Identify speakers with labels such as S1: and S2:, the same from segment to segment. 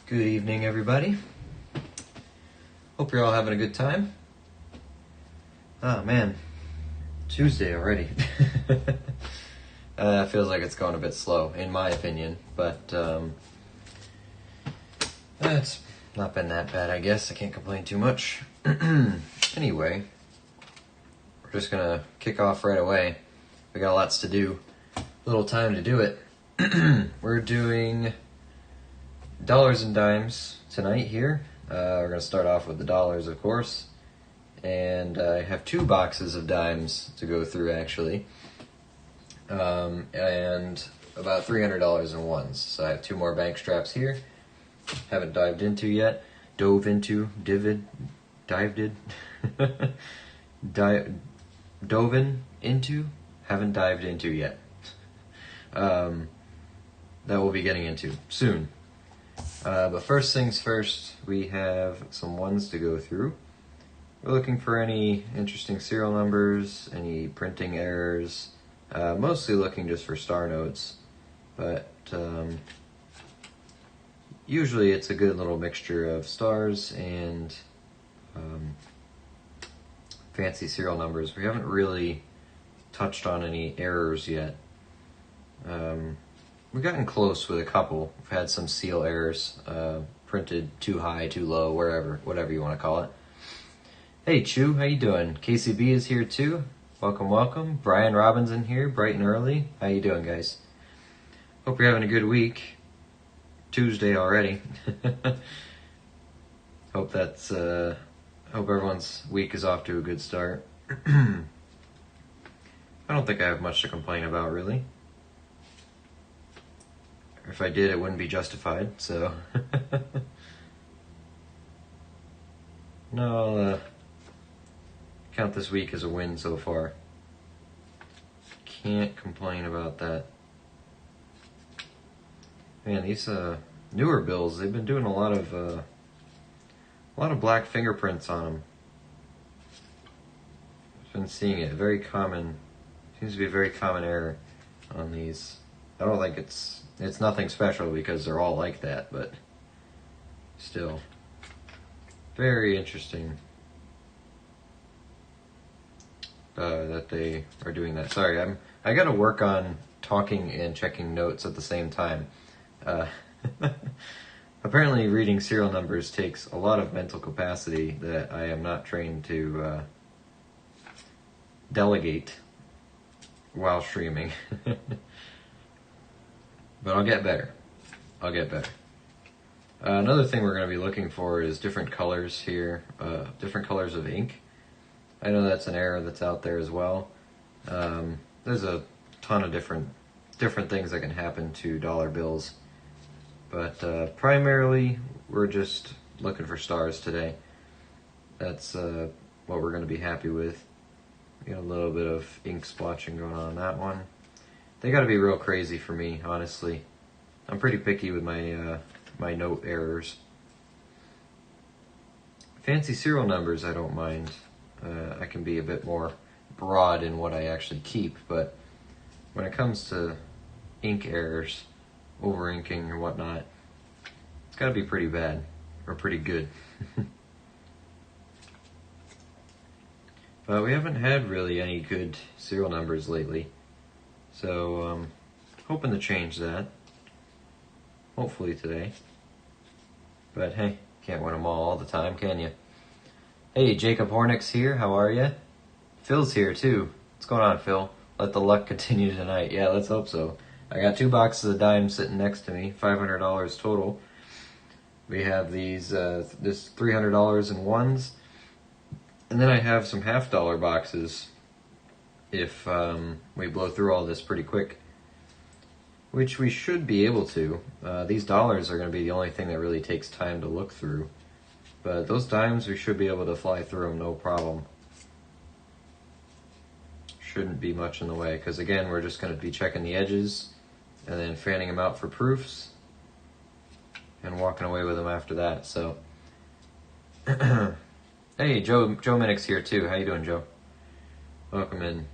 S1: Good evening, everybody. Hope you're all having a good time. Oh man, Tuesday already. Feels like it's going a bit slow, in my opinion, but it's not been that bad, I guess. I can't complain too much. Anyway, we're just gonna kick off right away. We got lots to do, little time to do it. We're doing dollars and dimes tonight here. We're going to start off with the dollars, of course. And I have 2 boxes of dimes to go through, actually. And about $300 in ones. So I have 2 more bank straps here. Haven't dived into yet. Dove into. Haven't dived into yet. That we'll be getting into soon. But first things first, we have some ones to go through. We're looking for any interesting serial numbers, any printing errors, mostly looking just for star notes, but usually it's a good little mixture of stars and fancy serial numbers. We haven't really touched on any errors yet. We've gotten close with a couple. We've had some seal errors, printed too high, too low, whatever you want to call it. Hey Chew, how you doing? KCB is here too. Welcome, welcome. Brian Robinson here, bright and early. How you doing, guys? Hope you're having a good week. Tuesday already. Hope everyone's week is off to a good start. I don't think I have much to complain about, really. If I did, it wouldn't be justified, so. No, I'll count this week as a win so far. Can't complain about that. Man, these newer bills, they've been doing a lot of black fingerprints on them. I've been seeing it, very common. Seems to be a very common error on these. I don't think it's nothing special because they're all like that, but still, very interesting that they are doing that. Sorry, I got to work on talking and checking notes at the same time. Apparently, reading serial numbers takes a lot of mental capacity that I am not trained to delegate while streaming. But I'll get better. Another thing we're going to be looking for is different colors here, different colors of ink. I know that's an error that's out there as well. There's a ton of different things that can happen to dollar bills. But primarily, we're just looking for stars today. That's what we're going to be happy with. We got a little bit of ink splotching going on that one. They got to be real crazy for me, honestly. I'm pretty picky with my my note errors. Fancy serial numbers, I don't mind. I can be a bit more broad in what I actually keep, but when it comes to ink errors, over-inking or whatnot, it's got to be pretty bad, or pretty good. But we haven't had really any good serial numbers lately. So, hoping to change that. Hopefully today. But hey, can't win them all the time, can you? Hey, Jacob Hornick's here. How are you? Phil's here too. What's going on, Phil? Let the luck continue tonight. Yeah, let's hope so. I got 2 boxes of dimes sitting next to me. $500 total. We have these, this $300 in ones. And then I have some $half boxes if we blow through all this pretty quick, which we should be able to. These dollars are going to be the only thing that really takes time to look through, but those dimes we should be able to fly through them no problem. Shouldn't be much in the way, because again, we're just going to be checking the edges and then fanning them out for proofs and walking away with them after that. So hey, Joe Minnick's here too. How you doing, Joe? Welcome in.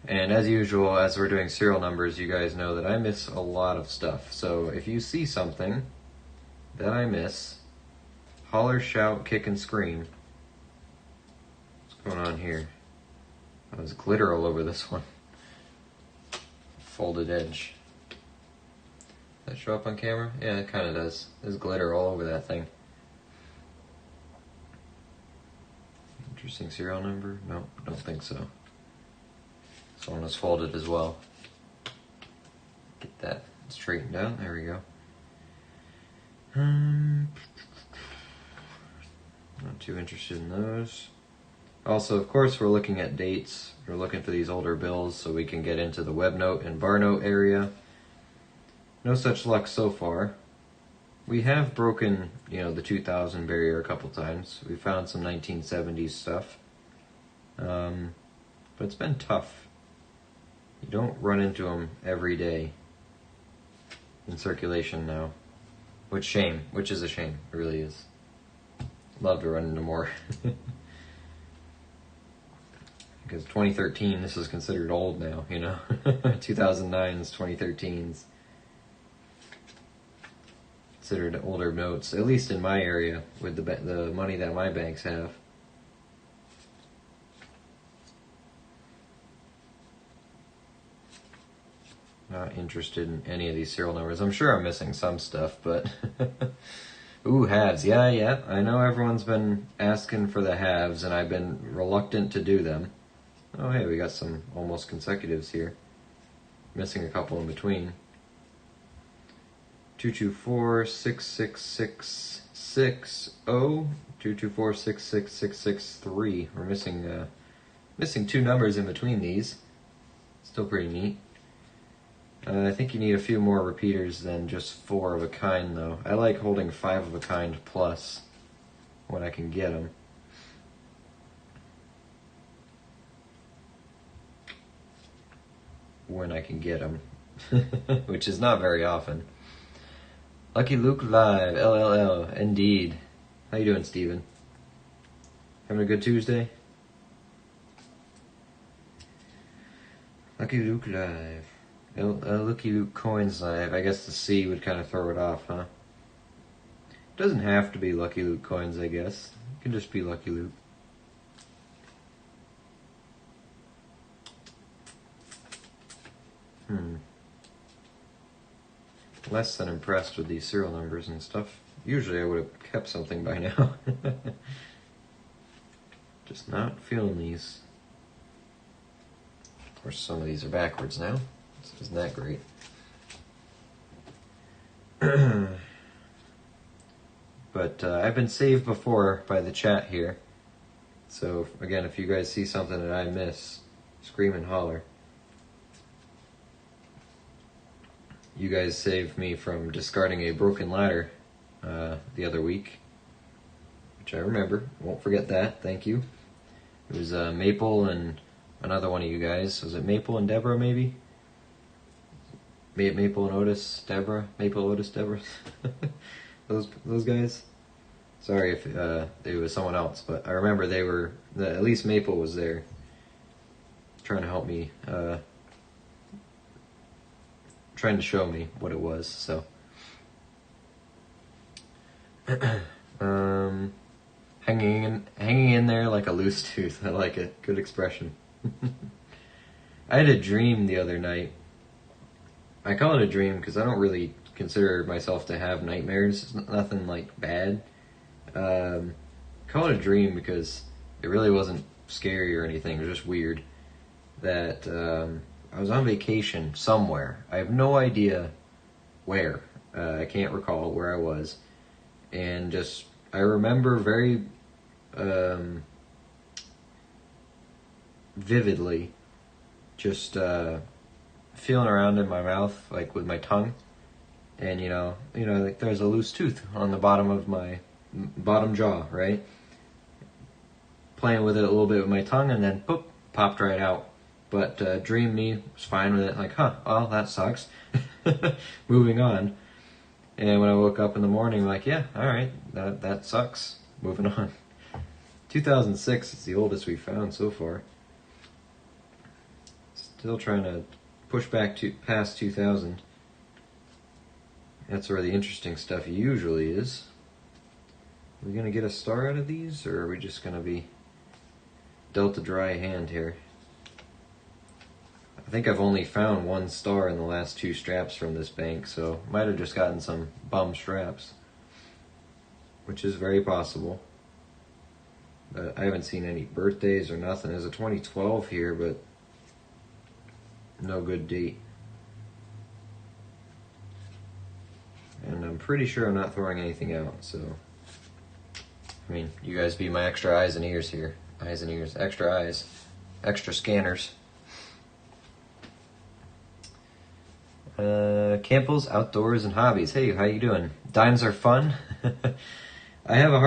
S1: And as usual, as we're doing serial numbers, you guys know that I miss a lot of stuff. So if you see something that I miss, holler, shout, kick, and scream. What's going on here? Oh, there's glitter all over this one. Folded edge. Does that show up on camera? Yeah, it kind of does. There's glitter all over that thing. Interesting serial number? No, don't think so. This one was folded as well. Get that straightened out. There we go. Not too interested in those. Also, of course, we're looking at dates. We're looking for these older bills so we can get into the web note and bar note area. No such luck so far. We have broken, the 2000 barrier a couple times. We found some 1970s stuff. But it's been tough. You don't run into them every day in circulation now. Which is a shame. It really is. Love to run into more. Because 2013, this is considered old now, 2009's 2013's considered older notes, at least in my area, with the money that my banks have. Not interested in any of these serial numbers. I'm sure I'm missing some stuff, but... Ooh, halves. Yeah, I know everyone's been asking for the halves, and I've been reluctant to do them. Oh, hey, we got some almost consecutives here. Missing a couple in between. 224-66660. 224-66663. We're missing two numbers in between these. Still pretty neat. I think you need a few more repeaters than just 4 of a kind, though. I like holding 5 of a kind plus when I can get them. Which is not very often. Lucky Luke Live, LLL, indeed. How you doing, Steven? Having a good Tuesday? Lucky Luke Live. Lucky Luke Coins Live. I guess the C would kind of throw it off, huh? Doesn't have to be Lucky Luke Coins, I guess. It can just be Lucky Luke. Less than impressed with these serial numbers and stuff. Usually I would have kept something by now. Just not feeling these. Of course, some of these are backwards now. Isn't that great? But I've been saved before by the chat here. So, again, if you guys see something that I miss, scream and holler. You guys saved me from discarding a broken ladder the other week, which I remember. Won't forget that. Thank you. It was Maple and another one of you guys. Was it Maple and Deborah, maybe? Maple and Otis, Deborah? Maple, Otis, Deborah? those guys? Sorry if it was someone else, but I remember they were, at least Maple was there trying to help me, trying to show me what it was, so. Hanging in there like a loose tooth. I like it. Good expression. I had a dream the other night. I call it a dream because I don't really consider myself to have nightmares. It's nothing like bad. Call it a dream because it really wasn't scary or anything. It was just weird. That I was on vacation somewhere. I have no idea where. I can't recall where I was. And just, I remember very vividly just feeling around in my mouth, like with my tongue. And like there's a loose tooth on the bottom of my bottom jaw, right? Playing with it a little bit with my tongue, and then boop, popped right out. But Dream Me was fine with it, like, well, that sucks. Moving on. And when I woke up in the morning, like, yeah, alright, that sucks. Moving on. 2006 is the oldest we've found so far. Still trying to push back to past 2000. That's where the interesting stuff usually is. Are we gonna get a star out of these, or are we just gonna be dealt a dry hand here? I think I've only found one star in the last 2 straps from this bank, so might have just gotten some bum straps, which is very possible. But I haven't seen any birthdays or nothing. There's a 2012 here, but no good date. And I'm pretty sure I'm not throwing anything out, so I mean, you guys be my extra eyes and ears here. Eyes and ears, extra eyes, extra scanners. Campbell's Outdoors and Hobbies. Hey, how you doing? Dimes are fun. I had a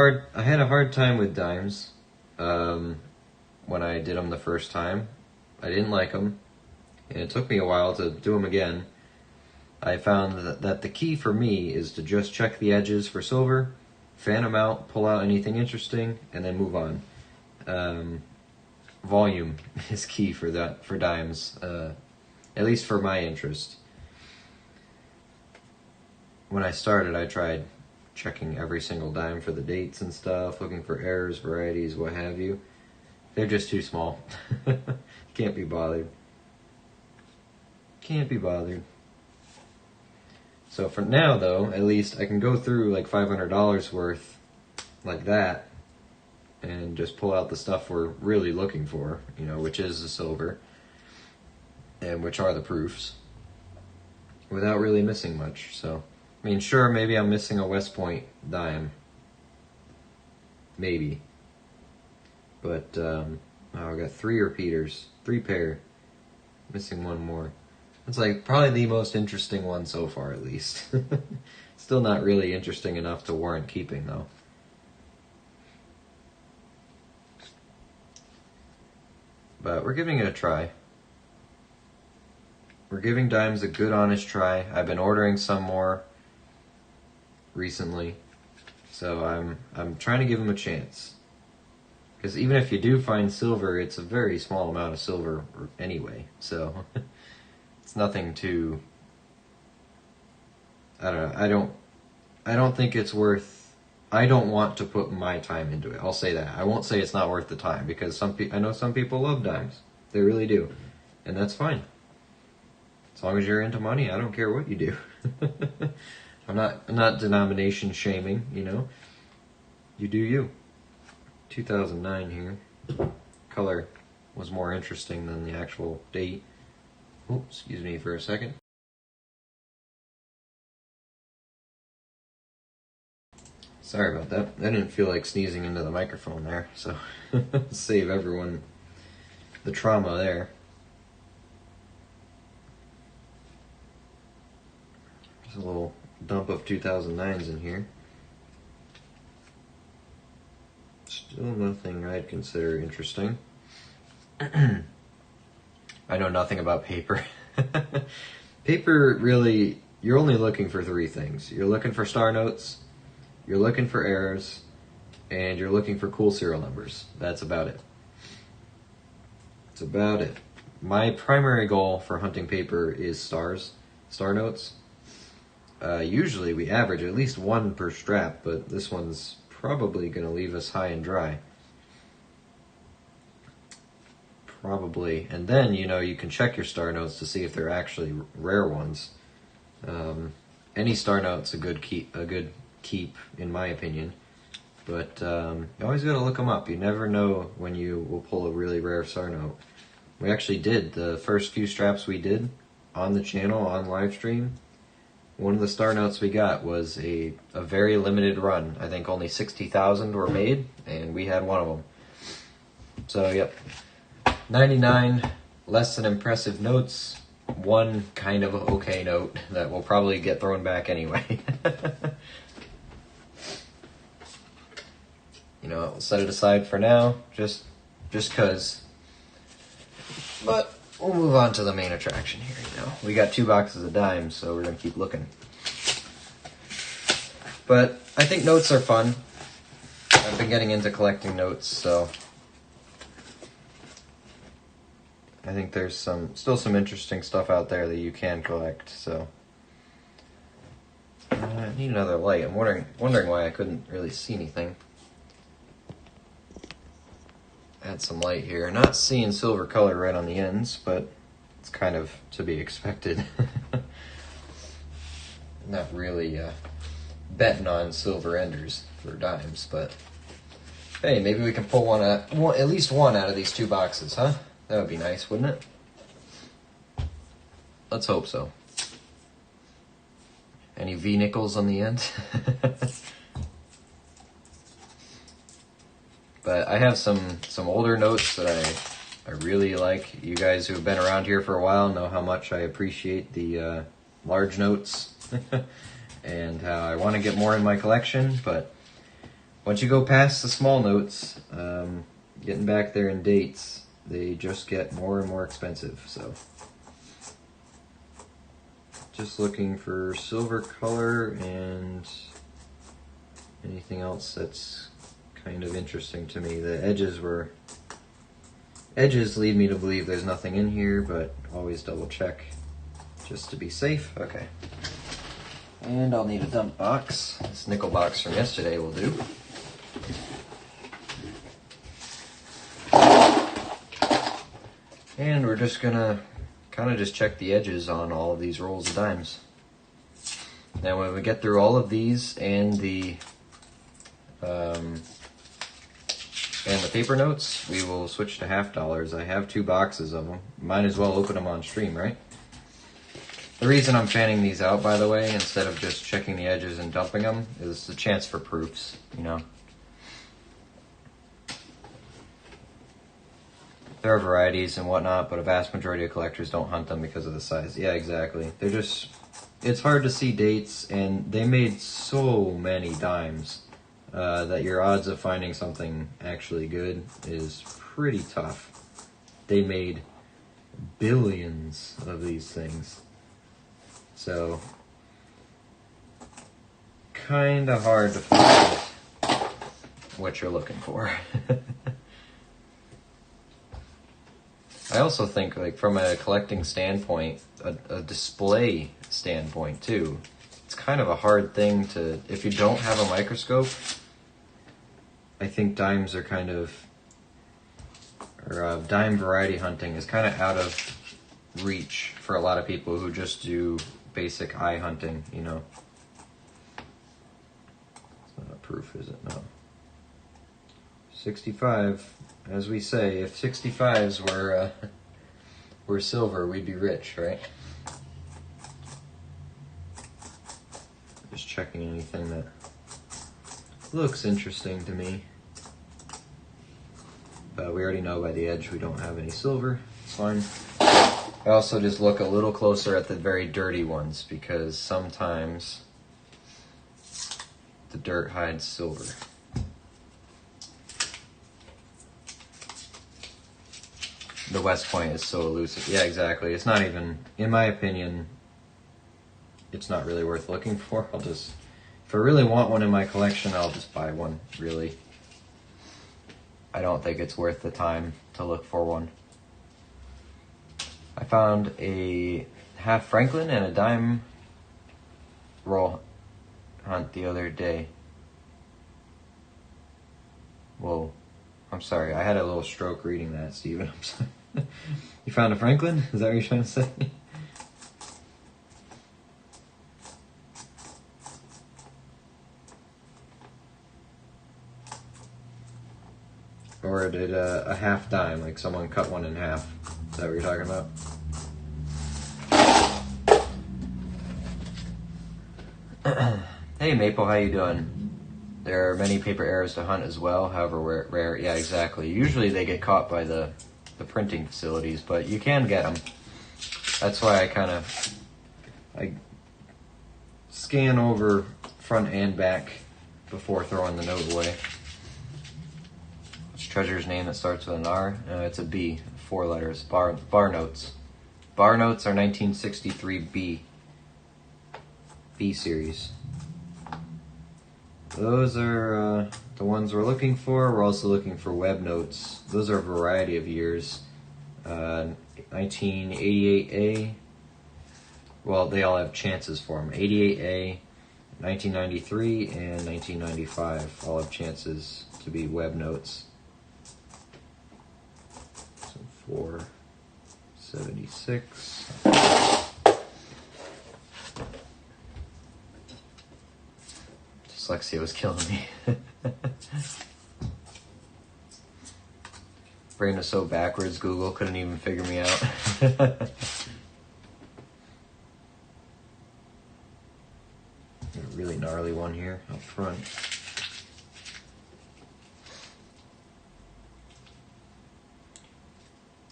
S1: hard time with dimes when I did them the first time. I didn't like them, and it took me a while to do them again. I found that the key for me is to just check the edges for silver, fan them out, pull out anything interesting, and then move on. Volume is key for dimes, at least for my interest. When I started, I tried checking every single dime for the dates and stuff, looking for errors, varieties, what have you. They're just too small. Can't be bothered. Can't be bothered. So for now, though, at least I can go through like $500 worth like that and just pull out the stuff we're really looking for, you know, which is the silver and which are the proofs, without really missing much. So, I mean, sure, maybe I'm missing a West Point dime. Maybe. But, I got 3 repeaters. 3 pair. Missing one more. It's like probably the most interesting one so far, at least. Still not really interesting enough to warrant keeping, though. But we're giving it a try. We're giving dimes a good, honest try. I've been ordering some more recently, so I'm trying to give them a chance. Because even if you do find silver, it's a very small amount of silver anyway, so it's nothing to. I don't know. I don't think it's worth. I don't want to put my time into it. I'll say that. I won't say it's not worth the time, because I know some people love dimes. They really do, and that's fine. As long as you're into money, I don't care what you do. I'm not denomination shaming, you know. You do you. 2009 here. Color was more interesting than the actual date. Oh, excuse me for a second. Sorry about that. I didn't feel like sneezing into the microphone there, so save everyone the trauma there. There's a little dump of 2009s in here. Still nothing I'd consider interesting. I know nothing about paper. Paper, really, you're only looking for 3 things. You're looking for star notes, you're looking for errors, and you're looking for cool serial numbers. That's about it. That's about it. My primary goal for hunting paper is star notes. Usually we average at least 1 per strap, but this one's probably going to leave us high and dry. Probably. And then, you know, you can check your star notes to see if they're actually rare ones. Any star note's a good keep, in my opinion. But you always got to look them up. You never know when you will pull a really rare star note. We actually did. The first few straps we did on the channel, on live stream, one of the star notes we got was a very limited run. I think only 60,000 were made, and we had one of them. So, yep. 99 less than impressive notes, 1 kind of okay note that will probably get thrown back anyway. You know, we'll set it aside for now, just 'cause. But we'll move on to the main attraction here, you know. We got 2 boxes of dimes, so we're going to keep looking. But I think notes are fun. I've been getting into collecting notes, so I think there's still some interesting stuff out there that you can collect. So I need another light. I'm wondering why I couldn't really see anything. Add some light here. Not seeing silver color right on the ends, but it's kind of to be expected. Not really betting on silver enders for dimes, but hey, maybe we can pull one at least one out of these two boxes, huh? That would be nice, wouldn't it? Let's hope so. Any V nickels on the end? But I have some older notes that I really like. You guys who have been around here for a while know how much I appreciate the large notes and how I want to get more in my collection. But once you go past the small notes, getting back there in dates, they just get more and more expensive. So just looking for silver color and anything else that's kind of interesting to me. The edges lead me to believe there's nothing in here, but always double check just to be safe. Okay. And I'll need a dump box. This nickel box from yesterday will do. And we're just gonna kind of just check the edges on all of these rolls of dimes. Now when we get through all of these and the paper notes, we will switch to $half. I have 2 boxes of them. Might as well open them on stream, right? The reason I'm fanning these out, by the way, instead of just checking the edges and dumping them, is the chance for proofs, you know? There are varieties and whatnot, but a vast majority of collectors don't hunt them because of the size. Yeah, exactly. They're just, it's hard to see dates, and they made so many dimes that your odds of finding something actually good is pretty tough. They made billions of these things. So, kind of hard to find what you're looking for. I also think, like, from a collecting standpoint, a display standpoint too, it's kind of a hard thing to, if you don't have a microscope, I think dimes are kind of, or dime variety hunting is kind of out of reach for a lot of people who just do basic eye hunting, you know. It's not a proof, is it? No. 65, as we say, if 65s were silver, we'd be rich, right? Just checking anything that looks interesting to me. But we already know by the edge we don't have any silver. It's fine. I also just look a little closer at the very dirty ones because sometimes the dirt hides silver. The West Point is so elusive. Yeah, exactly. It's not even, in my opinion, it's not really worth looking for. If I really want one in my collection, I'll just buy one, really. I don't think it's worth the time to look for one. I found a half Franklin and a dime roll hunt the other day. Whoa. I'm sorry. I had a little stroke reading that, Steven. I'm sorry. You found a Franklin? Is that what you're trying to say? Or did a half dime, like someone cut one in half? Is that what you're talking about? Hey Maple, how you doing? There are many paper arrows to hunt as well, however rare. Yeah, exactly. Usually they get caught by the printing facilities, but you can get them. That's why I scan over front and back before throwing the note away. What's Treasure's name that starts with an R? It's a B, 4 letters. Bar notes. Bar notes are 1963 B series. Those are the ones we're looking for. We're also looking for web notes. Those are a variety of years. 1988A. Well, they all have chances for them. 88A, 1993, and 1995 all have chances to be web notes. So 476. Dyslexia was killing me. Brain was so backwards, Google couldn't even figure me out. A really gnarly one here up front.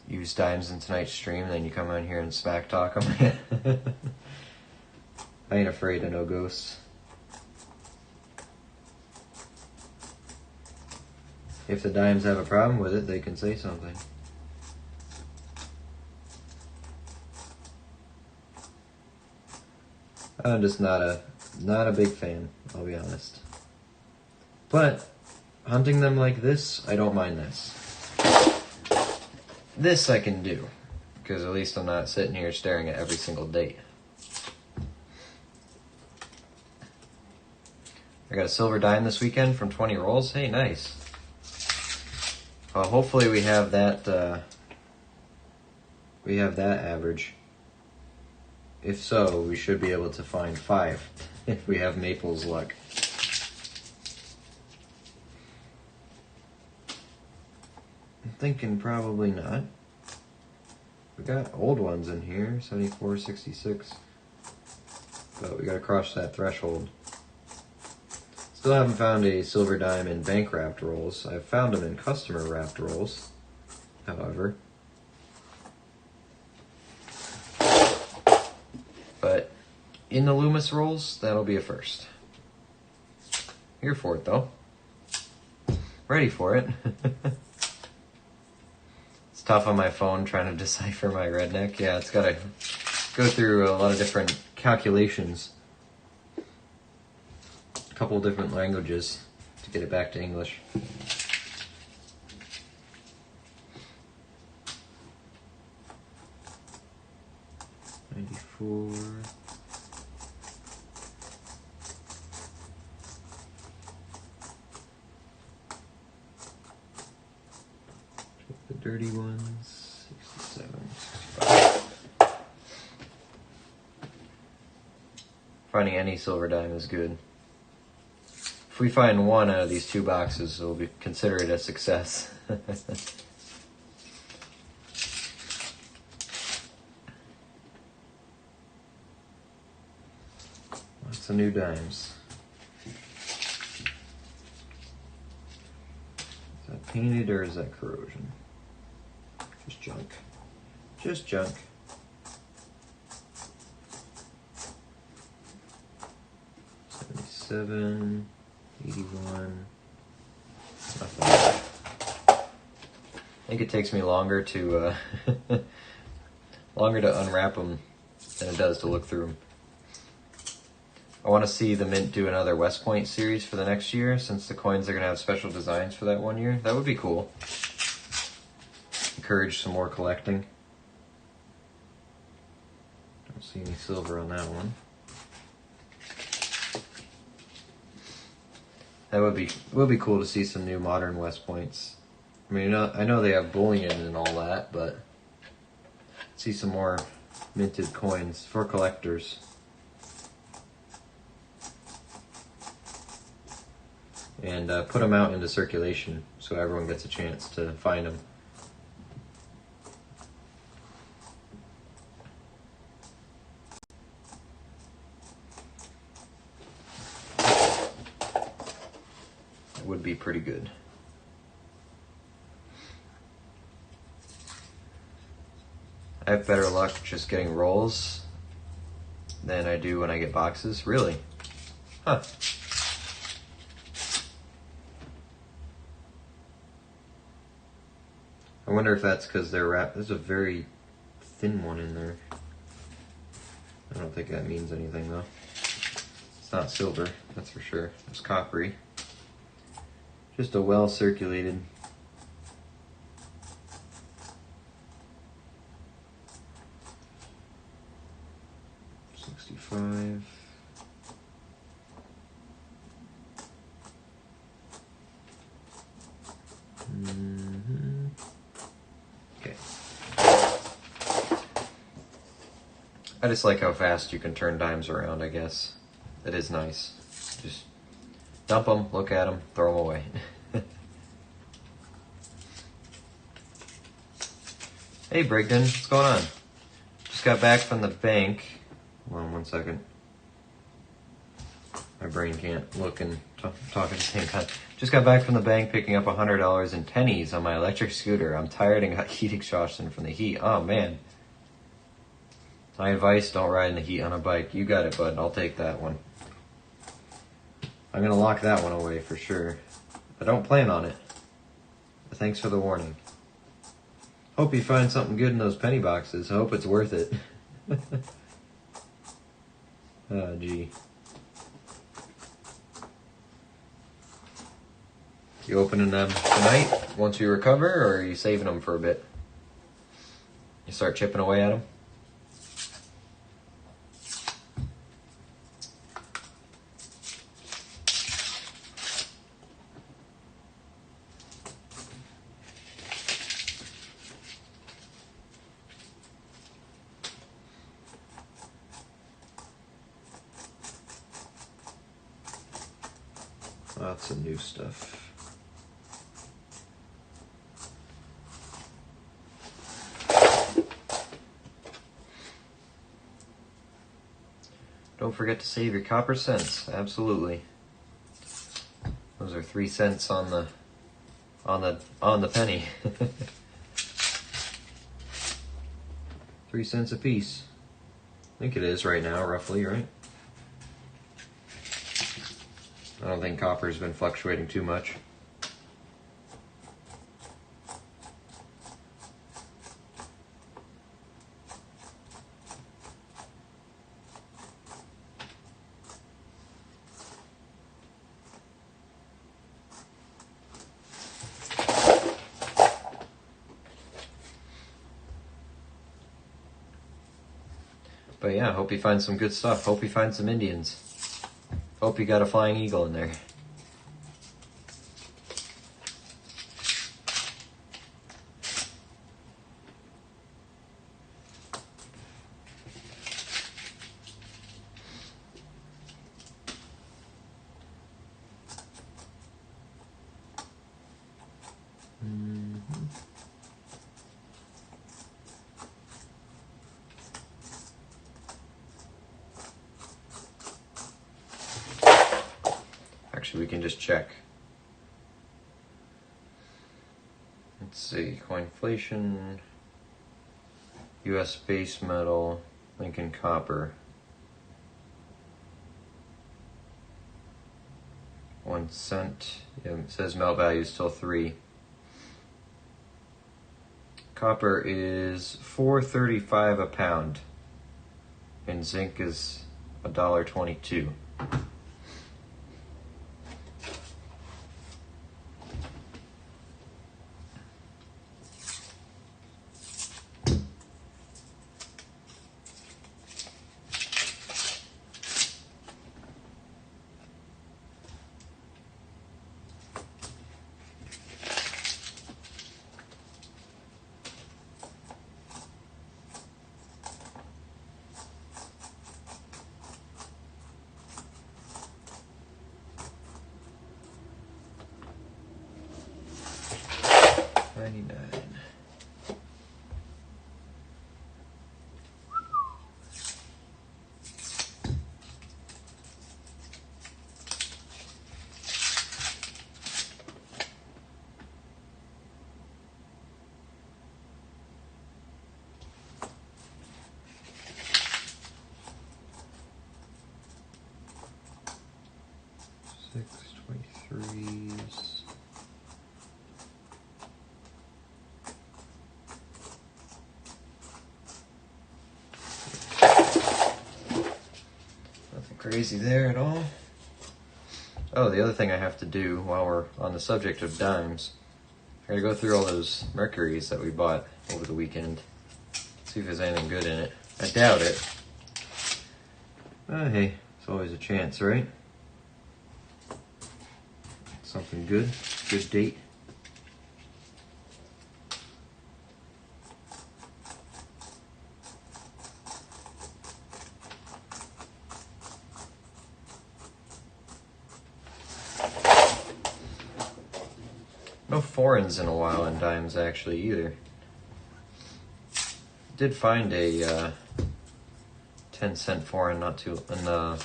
S1: Use dimes in tonight's stream, then you come on here and smack talk them. I ain't afraid of no ghosts. If the dimes have a problem with it, they can say something. I'm just not a big fan, I'll be honest. But hunting them like this, I don't mind this. This I can do, because at least I'm not sitting here staring at every single date. I got a silver dime this weekend from 20 rolls. Hey, nice. Well, hopefully we have that average. If so, we should be able to find 5 if we have Maple's luck. I'm thinking probably not. We got old ones in here, 74, 66. But we gotta cross that threshold. Still haven't found a silver dime in bank wrapped rolls. I've found them in customer wrapped rolls, however. But in the Loomis rolls, that'll be a first. Here for it though. Ready for it. It's tough on my phone trying to decipher my redneck. Yeah, it's gotta go through a lot of different calculations. Couple different languages to get it back to English. $94. The dirty ones. 67, 65. Finding any silver dime is good. If we find one out of these 2 boxes, we'll consider it a success. Lots of new dimes. Is that painted or is that corrosion? Just junk. Just junk. 77. 81. Nothing. I think it takes me longer to unwrap them than it does to look through them. I want to see the Mint do another West Point series for the next year, since the coins are going to have special designs for that one year. That would be cool. Encourage some more collecting. Don't see any silver on that one. That would be cool to see some new modern West Points. I mean, I know they have bullion and all that, but see some more minted coins for collectors. And put them out into circulation so everyone gets a chance to find them. Would be pretty good. I have better luck just getting rolls than I do when I get boxes. Really? Huh. I wonder if that's because they're wrapped. There's a very thin one in there. I don't think that means anything though. It's not silver, that's for sure. It's coppery. Just a well circulated. $1.65. Okay. I just like how fast you can turn dimes around, I guess. It is nice. Just dump them, look at them, throw them away. Hey Brigden, what's going on? Just got back from the bank. Hold on 1 second. My brain can't look and talk at the same time. Just got back from the bank picking up $100 in pennies on my electric scooter. I'm tired and got heat exhaustion from the heat. Oh man. My advice, don't ride in the heat on a bike. You got it, bud. I'll take that one. I'm going to lock that one away for sure. I don't plan on it. But thanks for the warning. Hope you find something good in those penny boxes. I hope it's worth it. Oh, gee. You opening them tonight once you recover, or are you saving them for a bit? You start chipping away at them? Lots of new stuff. Don't forget to save your copper cents. Absolutely. Those are 3 cents on the penny. 3 cents a piece. I think it is right now, roughly, right? I don't think copper's been fluctuating too much. But yeah, hope you find some good stuff. Hope you find some Indians. Hope you got a flying eagle in there. Actually, we can just check. Let's see, coinflation, US base metal, Lincoln copper. 1 cent. Yeah, it says melt value is still 3. Copper is $4.35 a pound, and zinc is $1.22. $6.23s. Nothing crazy there at all. Oh, the other thing I have to do while we're on the subject of dimes, I gotta go through all those Mercuries that we bought over the weekend. See if there's anything good in it. I doubt it. Hey, it's always a chance, right? Something good, good date. No foreigns in a while in dimes actually either. Did find a 10-cent foreign not too long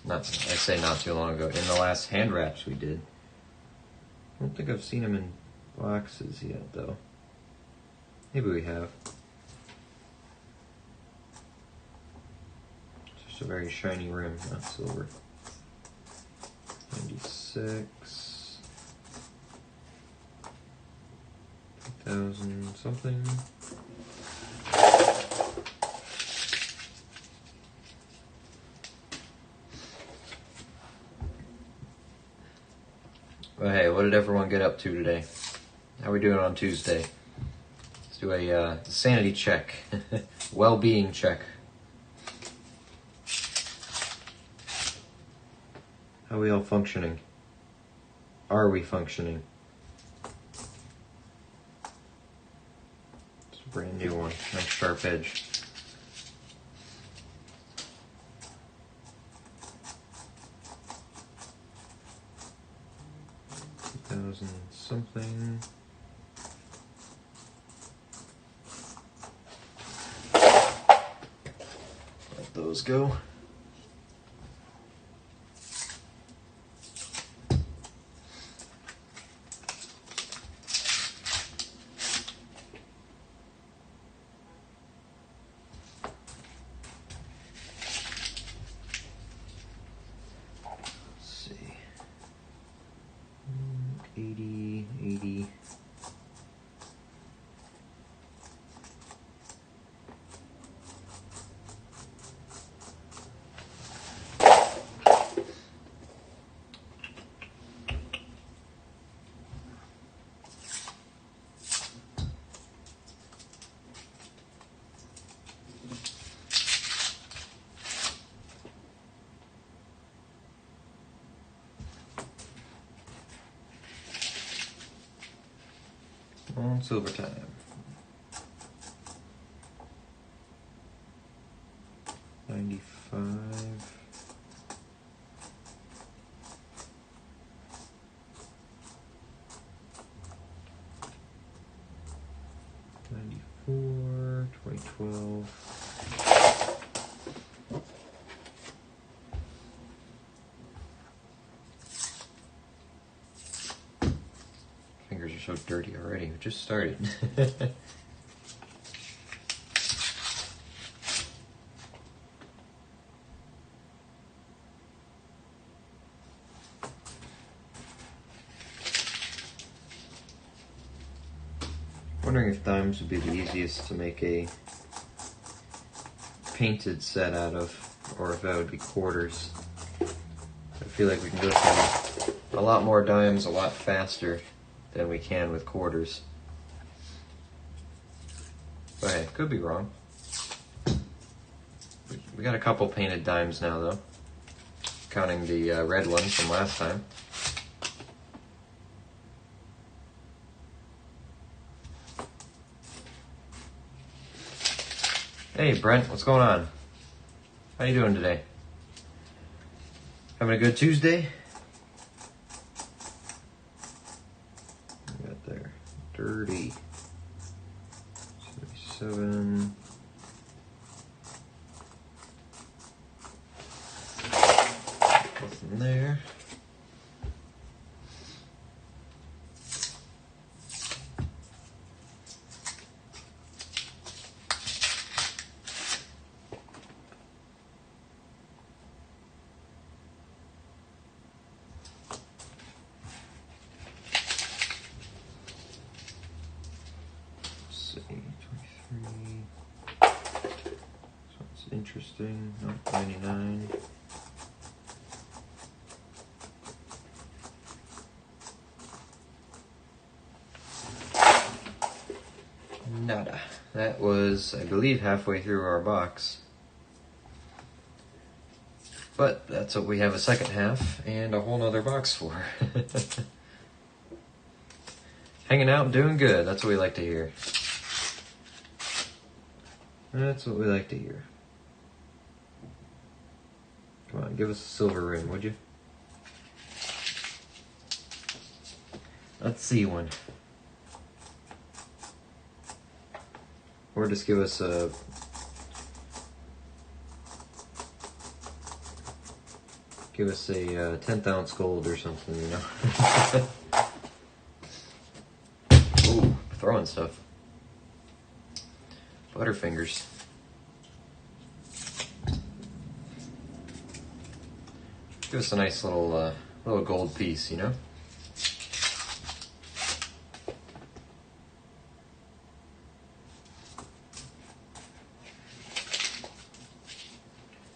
S1: ago in the last hand wraps we did. I don't think I've seen them in boxes yet though. Maybe we have. It's just a very shiny rim, not silver. 96. 2000 something. Well, hey, what did everyone get up to today? How are we doing on Tuesday? Let's do a sanity check, well-being check. How are we all functioning? Are we functioning? It's a brand new one, nice sharp edge. Something. Let those go. Let's see. 80, 80. On silver time. 95. 94. 2012. Fingers are so dirty already. We just started. Wondering if dimes would be the easiest to make a painted set out of, or if that would be quarters. I feel like we can go through a lot more dimes a lot faster than we can with quarters. But hey, could be wrong. We got a couple painted dimes now though, counting the red one from last time. Hey Brent, what's going on? How you doing today? Having a good Tuesday? Got there. 30. 37. Nothing there. Interesting, not 99. Nada. That was, I believe, halfway through our box. But that's what we have a second half and a whole nother box for. Hanging out and doing good. That's what we like to hear. That's what we like to hear. Come on, give us a silver ring, would you? Let's see one. Or just give us a... Give us a 10th ounce gold or something, you know? Ooh, throwing stuff. Butterfingers. Give us a nice little gold piece, you know?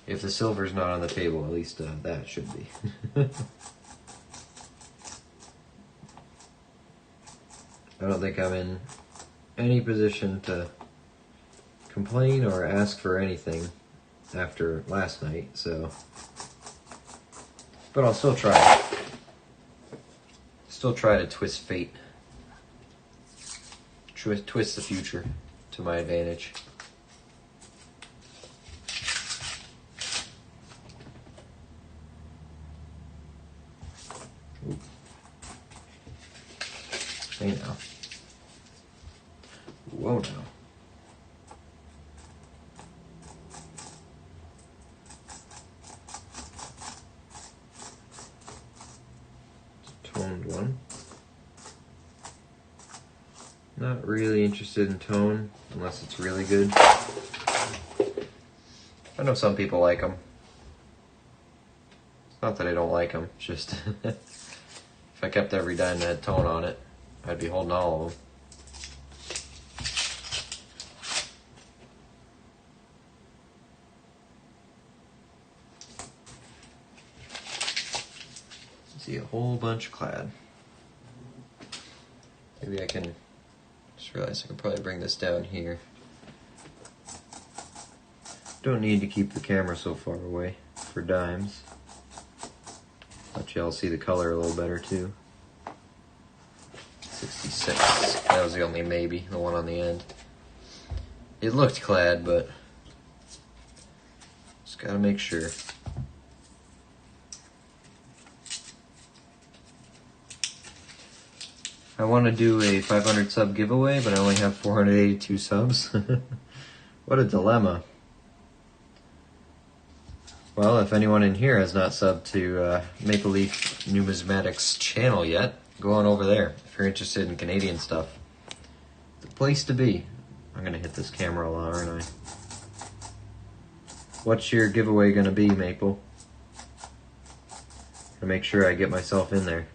S1: If the silver's not on the table, at least that should be. I don't think I'm in any position to complain or ask for anything after last night, so... But I'll still try. Still try to twist fate. Twist the future to my advantage. Ooh. Hey now. Whoa now. Toned one. Not really interested in tone unless it's really good. I know some people like them. It's not that I don't like them, it's just if I kept every dime that had tone on it, I'd be holding all of them. See a whole bunch of clad. Maybe I can just realize I could probably bring this down here. Don't need to keep the camera so far away for dimes. Let y'all see the color a little better too. 66. That was the only maybe, the one on the end. It looked clad, but just gotta make sure. I want to do a 500 sub giveaway, but I only have 482 subs. What a dilemma. Well, if anyone in here has not subbed to Maple Leaf Numismatics channel yet, go on over there if you're interested in Canadian stuff. It's the place to be. I'm going to hit this camera a lot, aren't I? What's your giveaway going to be, Maple? To make sure I get myself in there.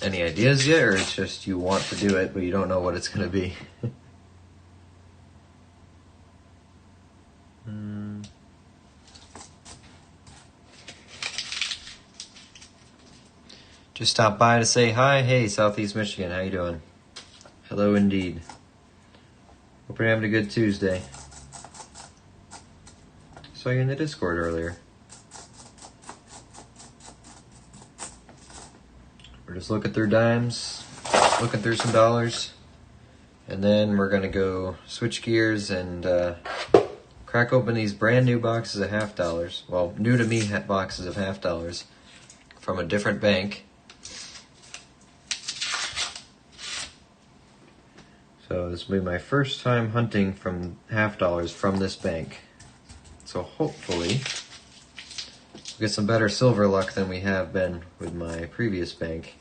S1: Any ideas yet, or it's just you want to do it, but you don't know what it's going to be? Just stopped by to say hi. Hey, Southeast Michigan, how you doing? Hello indeed. Hope you're having a good Tuesday. Saw you in the Discord earlier. We're just looking through dimes, looking through some dollars, and then we're gonna go switch gears and crack open these brand new boxes of $half. Well, new to me boxes of $half from a different bank. So this will be my first time hunting from $half from this bank. So hopefully we'll get some better silver luck than we have been with my previous bank.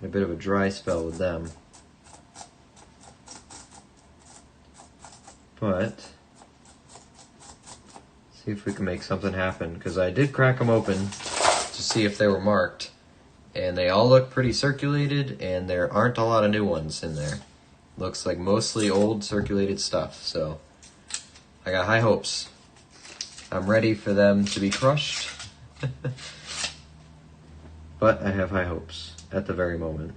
S1: Had a bit of a dry spell with them. But see if we can make something happen, because I did crack them open to see if they were marked, and they all look pretty circulated, and there aren't a lot of new ones in there. Looks like mostly old circulated stuff, so I got high hopes. I'm ready for them to be crushed but I have high hopes at the very moment.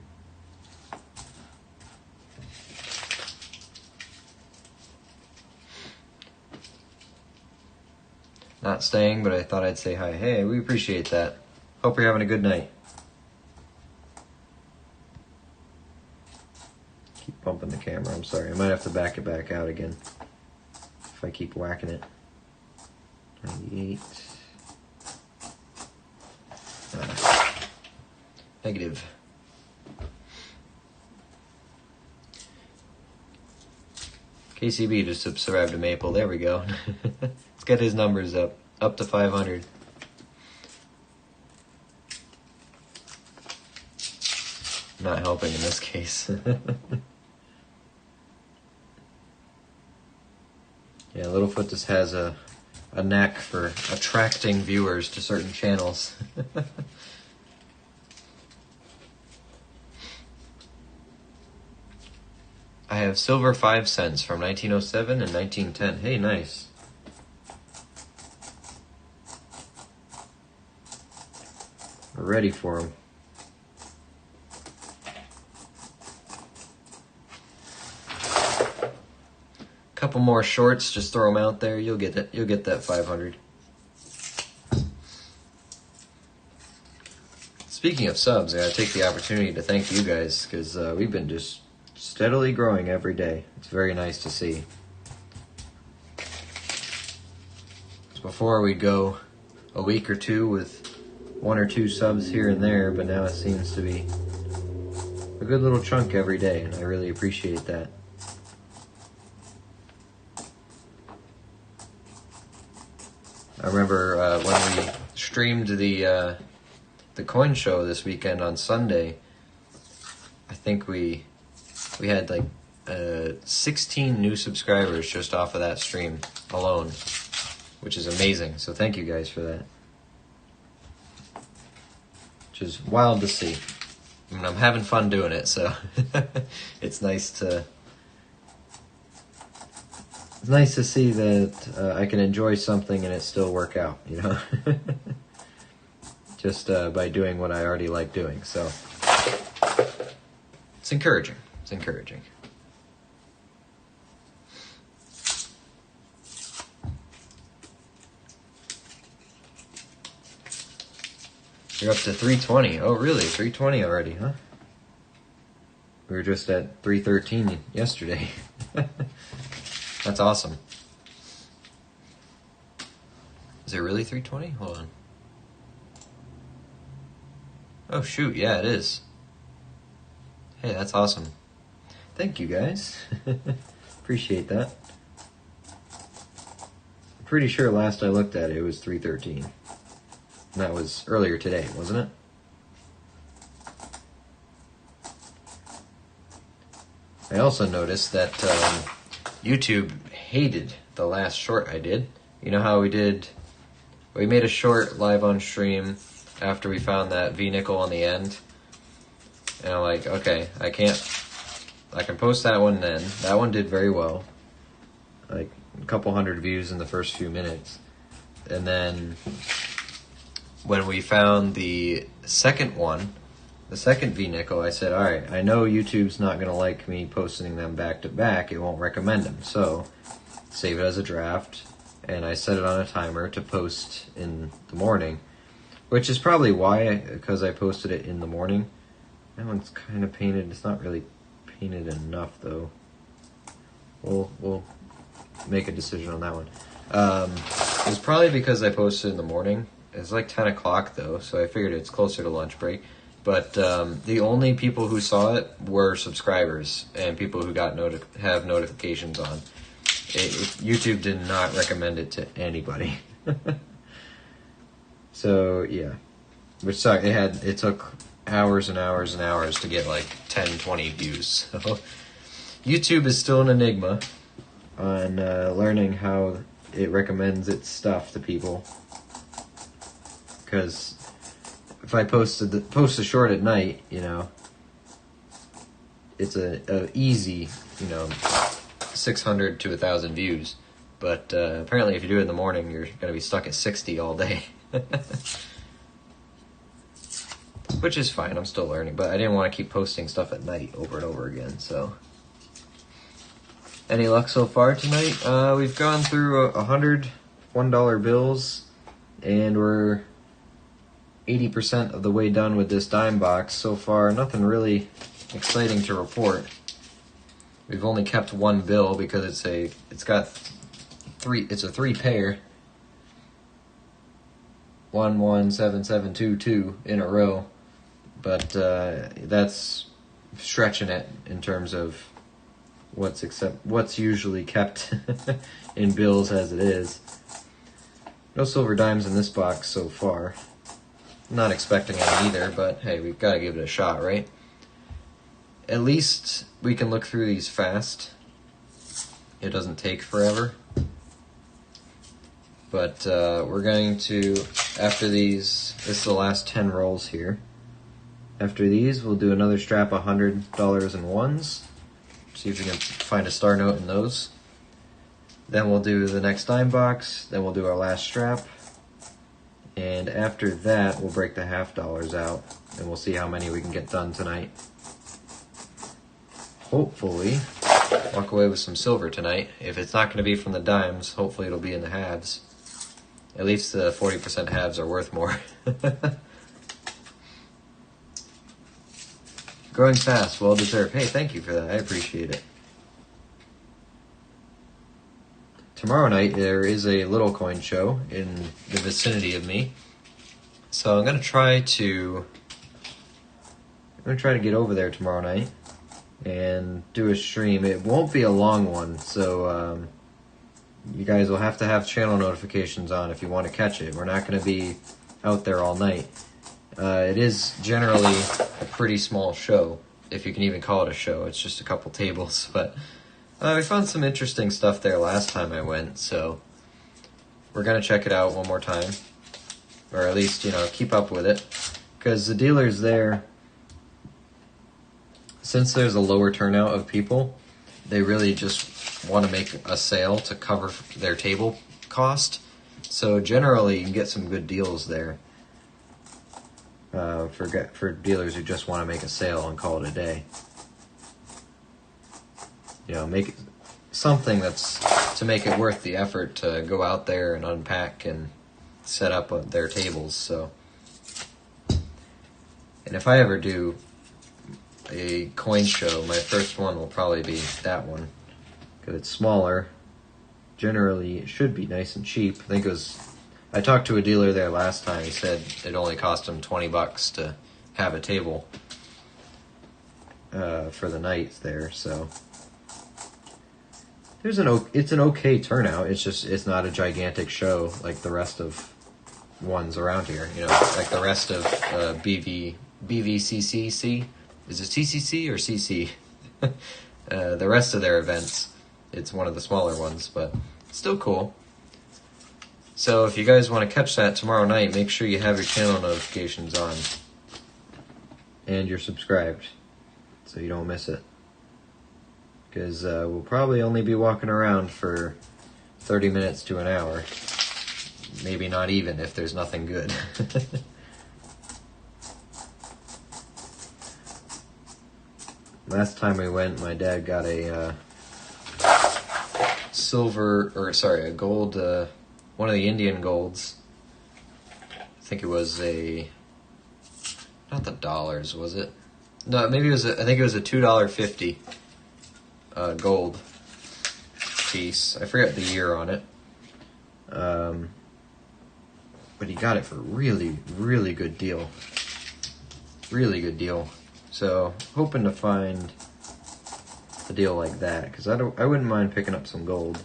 S1: Not staying, but I thought I'd say hi. Hey, we appreciate that. Hope you're having a good night. Keep bumping the camera, I'm sorry. I might have to back it back out again if I keep whacking it. 98. Negative. KCB just subscribed to Maple. There we go. Let's get his numbers up to 500. Not helping in this case. Yeah, Littlefoot just has a knack for attracting viewers to certain channels. I have silver 5 cents from 1907 and 1910. Hey, nice. We're ready for them. Couple more shorts, just throw them out there. You'll get it. You'll get that 500. Speaking of subs, I gotta take the opportunity to thank you guys because we've been just steadily growing every day. It's very nice to see. Before we'd go a week or two with 1 or 2 subs here and there, but now it seems to be a good little chunk every day, and I really appreciate that. I remember when we streamed the coin show this weekend on Sunday, I think we had like 16 new subscribers just off of that stream alone, which is amazing. So thank you guys for that. Which is wild to see. I mean, I'm having fun doing it, so it's nice to see that I can enjoy something and it still work out, you know? Just by doing what I already like doing, so it's encouraging. It's encouraging. You're up to 320. Oh, really? 320 already, huh? We were just at 313 yesterday. That's awesome. Is it really 320? Hold on. Oh, shoot. Yeah, it is. Hey, that's awesome. Thank you, guys. Appreciate that. I'm pretty sure last I looked at it, it was 313. And that was earlier today, wasn't it? I also noticed that YouTube hated the last short I did. You know how we made a short live on stream after we found that V-nickel on the end. And I'm like, okay, I can post that one then. That one did very well. Like a couple hundred views in the first few minutes. And then when we found the second one, the second V-nickel, I said, alright, I know YouTube's not going to like me posting them back to back. It won't recommend them. So, save it as a draft. And I set it on a timer to post in the morning. Which is probably why, because I posted it in the morning. That one's kind of painted. It's not really painted enough, though. We'll make a decision on that one. It's probably because I posted in the morning. It's like 10 o'clock, though, so I figured it's closer to lunch break. But the only people who saw it were subscribers and people who got have notifications on. YouTube did not recommend it to anybody. So yeah, which sucked. It took hours and hours and hours to get like 10, 20 views. So YouTube is still an enigma on learning how it recommends its stuff to people. Because if I post a short at night, you know, it's a easy, you know, 600 to 1,000 views. But apparently if you do it in the morning, you're going to be stuck at 60 all day. which is fine. I'm still learning, but I didn't want to keep posting stuff at night over and over again. So, any luck so far tonight? We've gone through 100 $1 bills, and we're 80% of the way done with this dime box so far. Nothing really exciting to report. We've only kept one bill because it's a three pair. 117722 in a row, but that's stretching it in terms of what's usually kept in bills as it is. No silver dimes in this box so far. Not expecting any either, but hey, we've got to give it a shot, right? At least we can look through these fast. It doesn't take forever. But we're going to, after these, this is the last 10 rolls here. After these, we'll do another strap of $100 in ones. See if we can find a star note in those. Then we'll do the next dime box. Then we'll do our last strap. And after that, we'll break the $half out. And we'll see how many we can get done tonight. Hopefully, walk away with some silver tonight. If it's not going to be from the dimes, hopefully it'll be in the halves. At least the 40% halves are worth more. Growing fast, well deserved. Hey, thank you for that. I appreciate it. Tomorrow night there is a little coin show in the vicinity of me. So I'm gonna try to get over there tomorrow night and do a stream. It won't be a long one, so you guys will have to have channel notifications on if you want to catch it. We're not going to be out there all night. It is generally a pretty small show, if you can even call it a show. It's just a couple tables, but we found some interesting stuff there last time I went, so we're going to check it out one more time, or at least, keep up with it, because the dealers there, since there's a lower turnout of people, they really just want to make a sale to cover their table cost. So generally you can get some good deals there for dealers who just want to make a sale and call it a day. Make something that's to make it worth the effort to go out there and unpack and set up their tables. So, and if I ever do a coin show, my first one will probably be that one, because it's smaller. Generally, it should be nice and cheap. I talked to a dealer there last time. He said it only cost him $20 to have a table for the night there. So it's an okay turnout. It's not a gigantic show like the rest of ones around here. Like the rest of BVCCC. Is it CCC or CC? The rest of their events, it's one of the smaller ones, but still cool. So if you guys want to catch that tomorrow night, make sure you have your channel notifications on. And you're subscribed, so you don't miss it. Because we'll probably only be walking around for 30 minutes to an hour. Maybe not even if there's nothing good. Last time we went, my dad got a a gold, one of the Indian golds. I think it was not the dollars, was it? No, maybe it was I think it was a $2.50 gold piece. I forget the year on it. But he got it for a really, really good deal. Really good deal. So, hoping to find a deal like that, because I wouldn't mind picking up some gold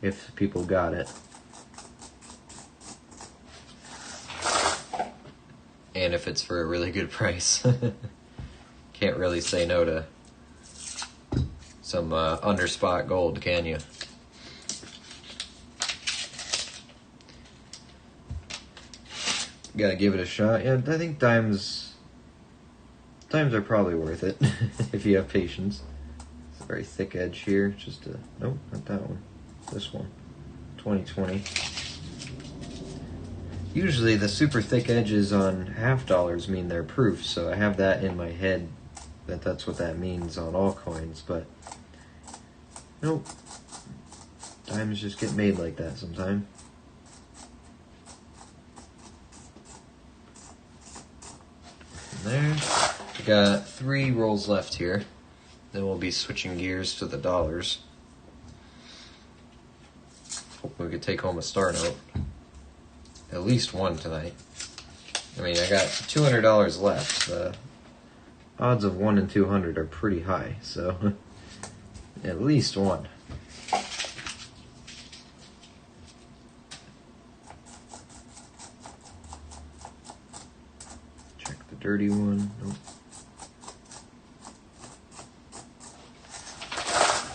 S1: if people got it. And if it's for a really good price. Can't really say no to some underspot gold, can you? Gotta give it a shot. Yeah, I think dimes are probably worth it if you have patience. It's a very thick edge here. Just nope, not that one. This one. 2020. Usually the super thick edges on half dollars mean they're proof, so I have that in my head that that's what that means on all coins, but nope. Diamonds just get made like that sometime. And there. We got 3 rolls left here. Then we'll be switching gears to the dollars. Hope we could take home a star note. At least one tonight. I mean, I got $200 left. The odds of 1 in 200 are pretty high, so at least one. Check the dirty one. Nope.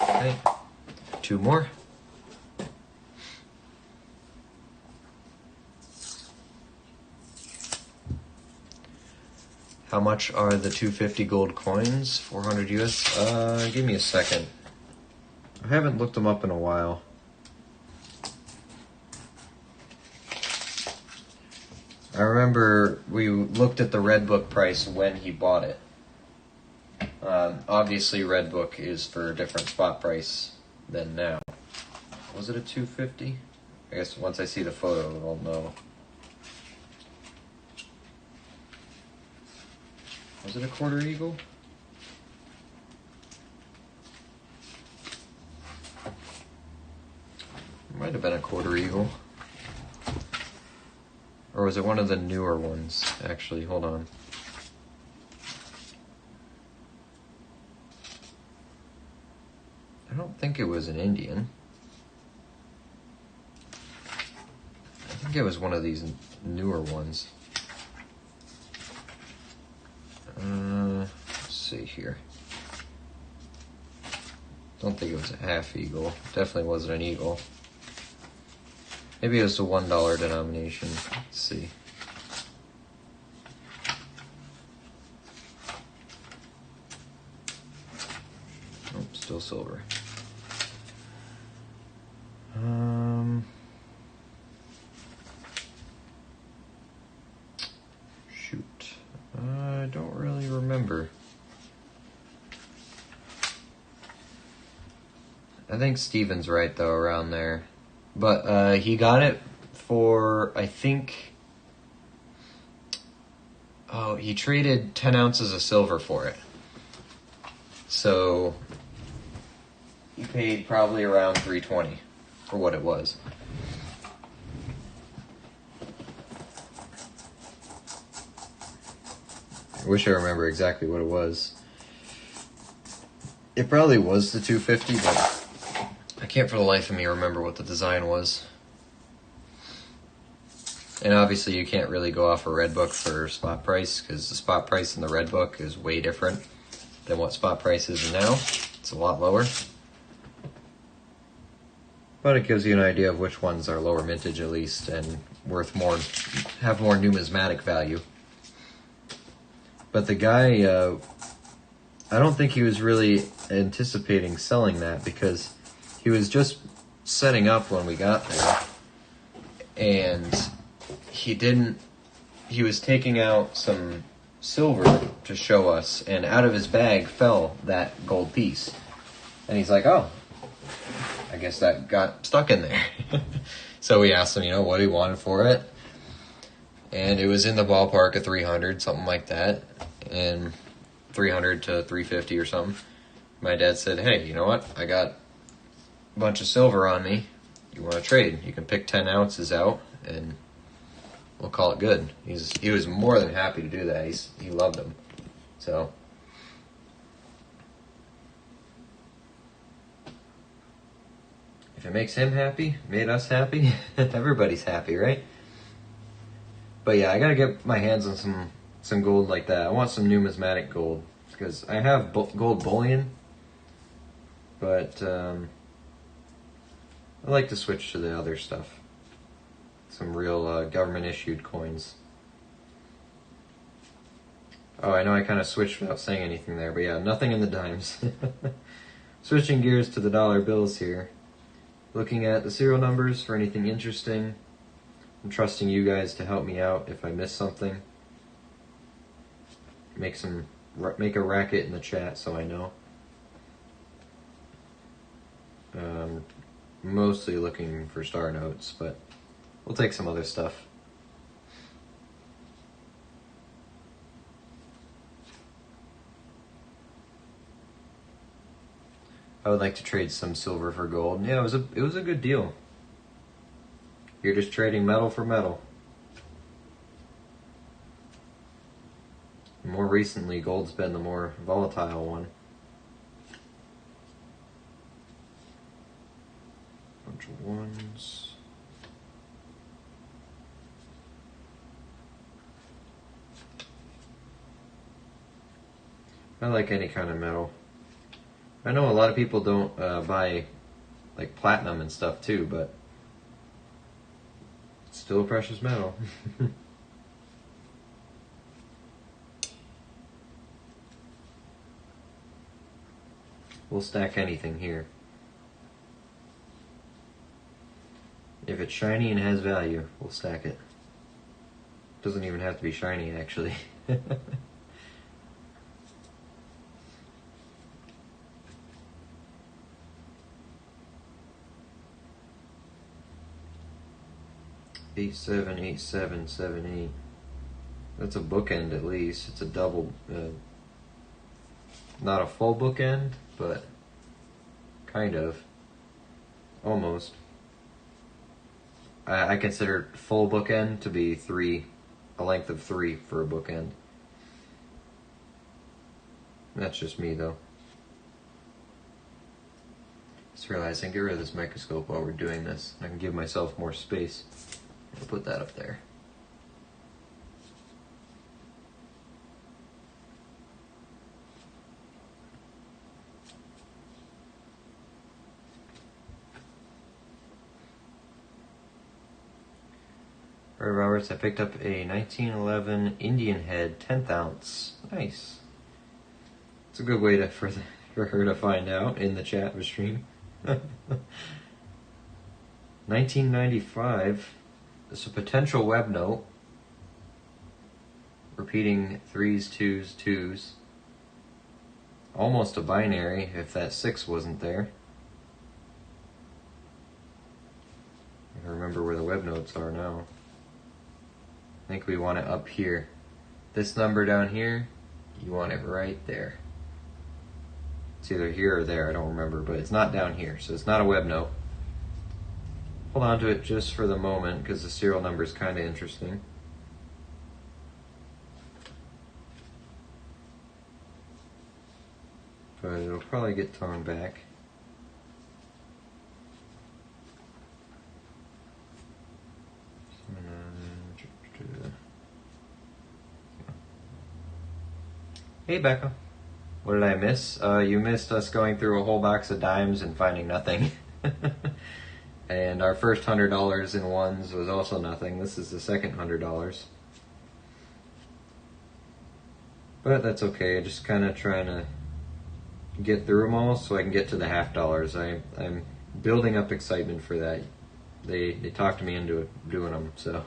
S1: Okay, 2 more. How much are the 250 gold coins? 400 US? Give me a second. I haven't looked them up in a while. I remember we looked at the Red Book price when he bought it. Obviously Red Book is for a different spot price than now. Was it a 250? I guess once I see the photo I'll know. Was it a quarter eagle? It might have been a quarter eagle. Or was it one of the newer ones? Actually, hold on. I don't think it was an Indian. I think it was one of these newer ones. Let's see here. Don't think it was a half eagle. Definitely wasn't an eagle. Maybe it was a $1 denomination. Let's see. Nope, still silver. Shoot. I don't really remember. I think Steven's right though, around there. But he got it for, I think, oh, he traded 10 ounces of silver for it. So he paid probably around $320 for what it was. I wish I remember exactly what it was. It probably was the 250, but I can't for the life of me remember what the design was. And obviously you can't really go off a Red Book for spot price, because the spot price in the Red Book is way different than what spot price is now. It's a lot lower. But it gives you an idea of which ones are lower mintage at least, and worth more, have more numismatic value. But the guy, I don't think he was really anticipating selling that, because he was just setting up when we got there, and he was taking out some silver to show us, and out of his bag fell that gold piece. And he's like, oh, I guess that got stuck in there. So we asked him, what he wanted for it. And it was in the ballpark of 300, something like that. And 300 to 350 or something. My dad said, hey, you know what? I got a bunch of silver on me. You want to trade? You can pick 10 ounces out and we'll call it good. He was more than happy to do that. He loved them. So if it makes him happy, made us happy, everybody's happy, right? But yeah, I gotta get my hands on some gold like that. I want some numismatic gold, because I have gold bullion, but I like to switch to the other stuff. Some real government-issued coins. Oh, I know I kind of switched without saying anything there, but yeah, nothing in the dimes. Switching gears to the dollar bills here. Looking at the serial numbers for anything interesting. I'm trusting you guys to help me out if I miss something. Make a racket in the chat so I know. Mostly looking for star notes, but we'll take some other stuff. I would like to trade some silver for gold. Yeah, it was a good deal. You're just trading metal for metal. More recently, gold's been the more volatile one. Bunch of ones. I like any kind of metal. I know a lot of people don't buy like platinum and stuff too, but it's still a precious metal. We'll stack anything here. If it's shiny and has value, we'll stack it. Doesn't even have to be shiny, actually. Eight, 7, 8, 7, 7, 8. That's a bookend at least. It's a double, not a full bookend, but kind of, almost. I consider full bookend to be 3, a length of 3 for a bookend. That's just me though. Just realized I can get rid of this microscope while we're doing this. I can give myself more space. I'll put that up there. Alright, Roberts, I picked up a 1911 Indian head 10th ounce. Nice. It's a good way for her to find out in the chat of stream. 1995. It's a potential web note. Repeating 3s, 2s, 2s. Almost a binary if that 6 wasn't there. I remember where the web notes are now. I think we want it up here. This number down here, you want it right there. It's either here or there, I don't remember, but it's not down here, so it's not a web note. Hold on to it just for the moment because the serial number is kind of interesting. But it'll probably get thrown back. Hey Becca, what did I miss? You missed us going through a whole box of dimes and finding nothing. And our first $100 in ones was also nothing. This is the second $100. But that's okay, just kind of trying to get through them all so I can get to the half dollars. I'm building up excitement for that. They talked me into doing them, so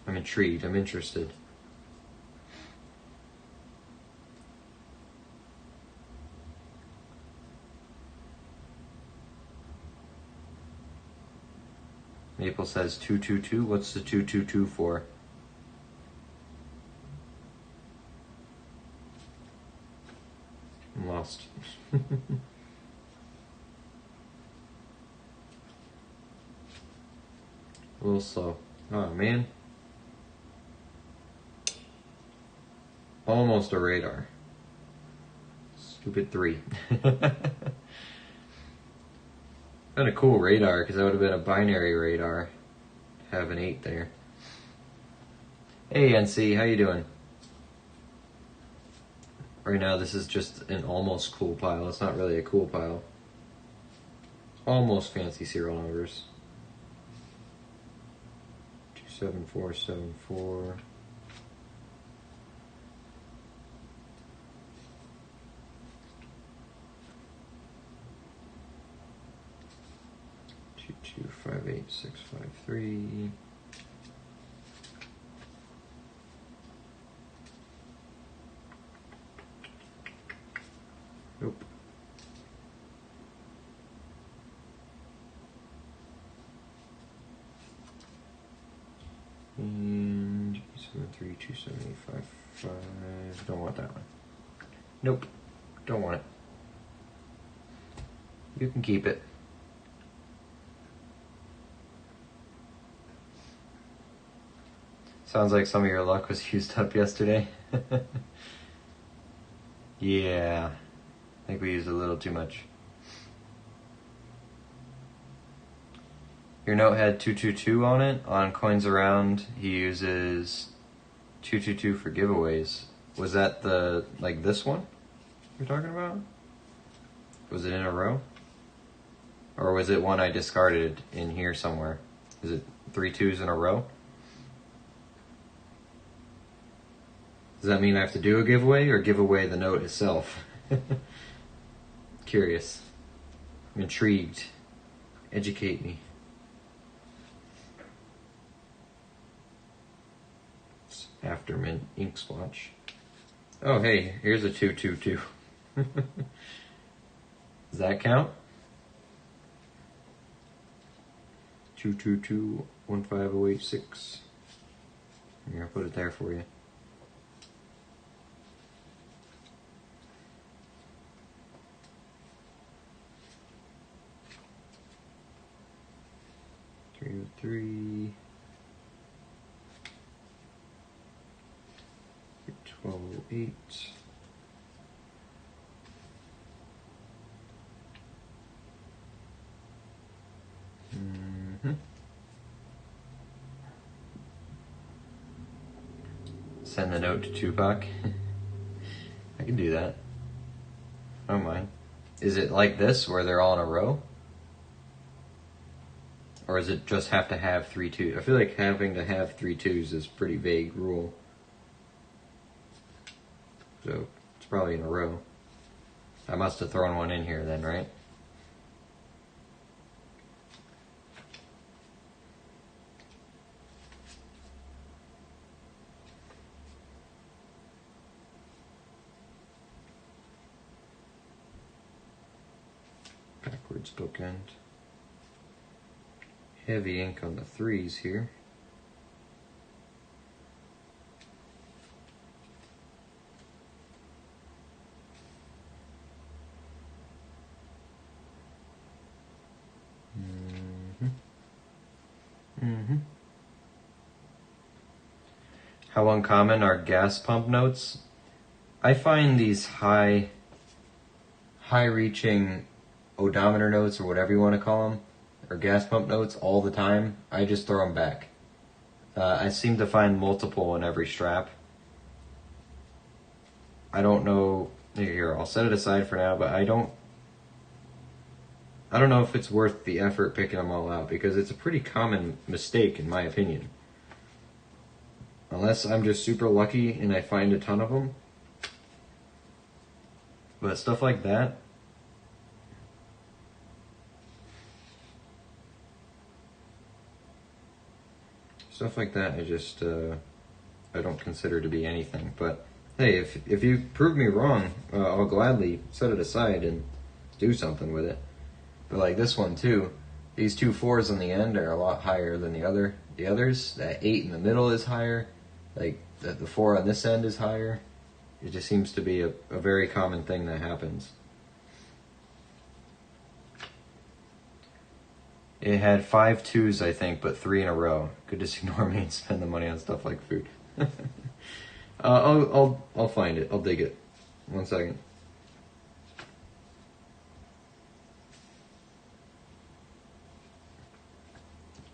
S1: I'm intrigued, I'm interested. Maple says 222. What's the 222 for? I'm lost. A little slow. Oh man. Almost a radar. Stupid 3. Been a cool radar because that would have been a binary radar. Have an 8 there. Hey NC, how you doing? Right now this is just an almost cool pile. It's not really a cool pile. Almost fancy serial numbers. 27474. 258,653. Nope. And 7327855. Don't want that one. Nope. Don't want it. You can keep it. Sounds like some of your luck was used up yesterday. Yeah. I think we used a little too much. Your note had 222 on it. On Coins Around, he uses 222 for giveaways. Was that the, like this one you're talking about? Was it in a row? Or was it one I discarded in here somewhere? Is it 3 2s in a row? Does that mean I have to do a giveaway or give away the note itself? Curious. I'm intrigued. Educate me. It's Aftermint ink splotch. Oh, hey, here's a 222. Does that count? 222-15086. I'm gonna put it there for you. Three, 1208. Send the note to Tupac. I can do that. I don't mind. Is it like this where they're all in a row? Or is it just have to have 3 2s? I feel like having to have 3 2s is a pretty vague rule. So it's probably in a row. I must have thrown one in here then, right? Backwards bookend. Heavy ink on the 3s here. How uncommon are gas pump notes? I find these high-reaching odometer notes, or whatever you want to call them, or gas pump notes all the time. I just throw them back. I seem to find multiple in every strap. I don't know. Here, I'll set it aside for now, but I don't know if it's worth the effort picking them all out, because it's a pretty common mistake in my opinion. Unless I'm just super lucky and I find a ton of them. But stuff like that, I just I don't consider to be anything. But hey, if you prove me wrong, I'll gladly set it aside and do something with it. But like this one too, these 2 4s on the end are a lot higher than the others. That 8 in the middle is higher. Like the 4 on this end is higher. It just seems to be a very common thing that happens. It had 5 2s, I think, but 3 in a row. Could just ignore me and spend the money on stuff like food. I'll find it. I'll dig it. 1 second.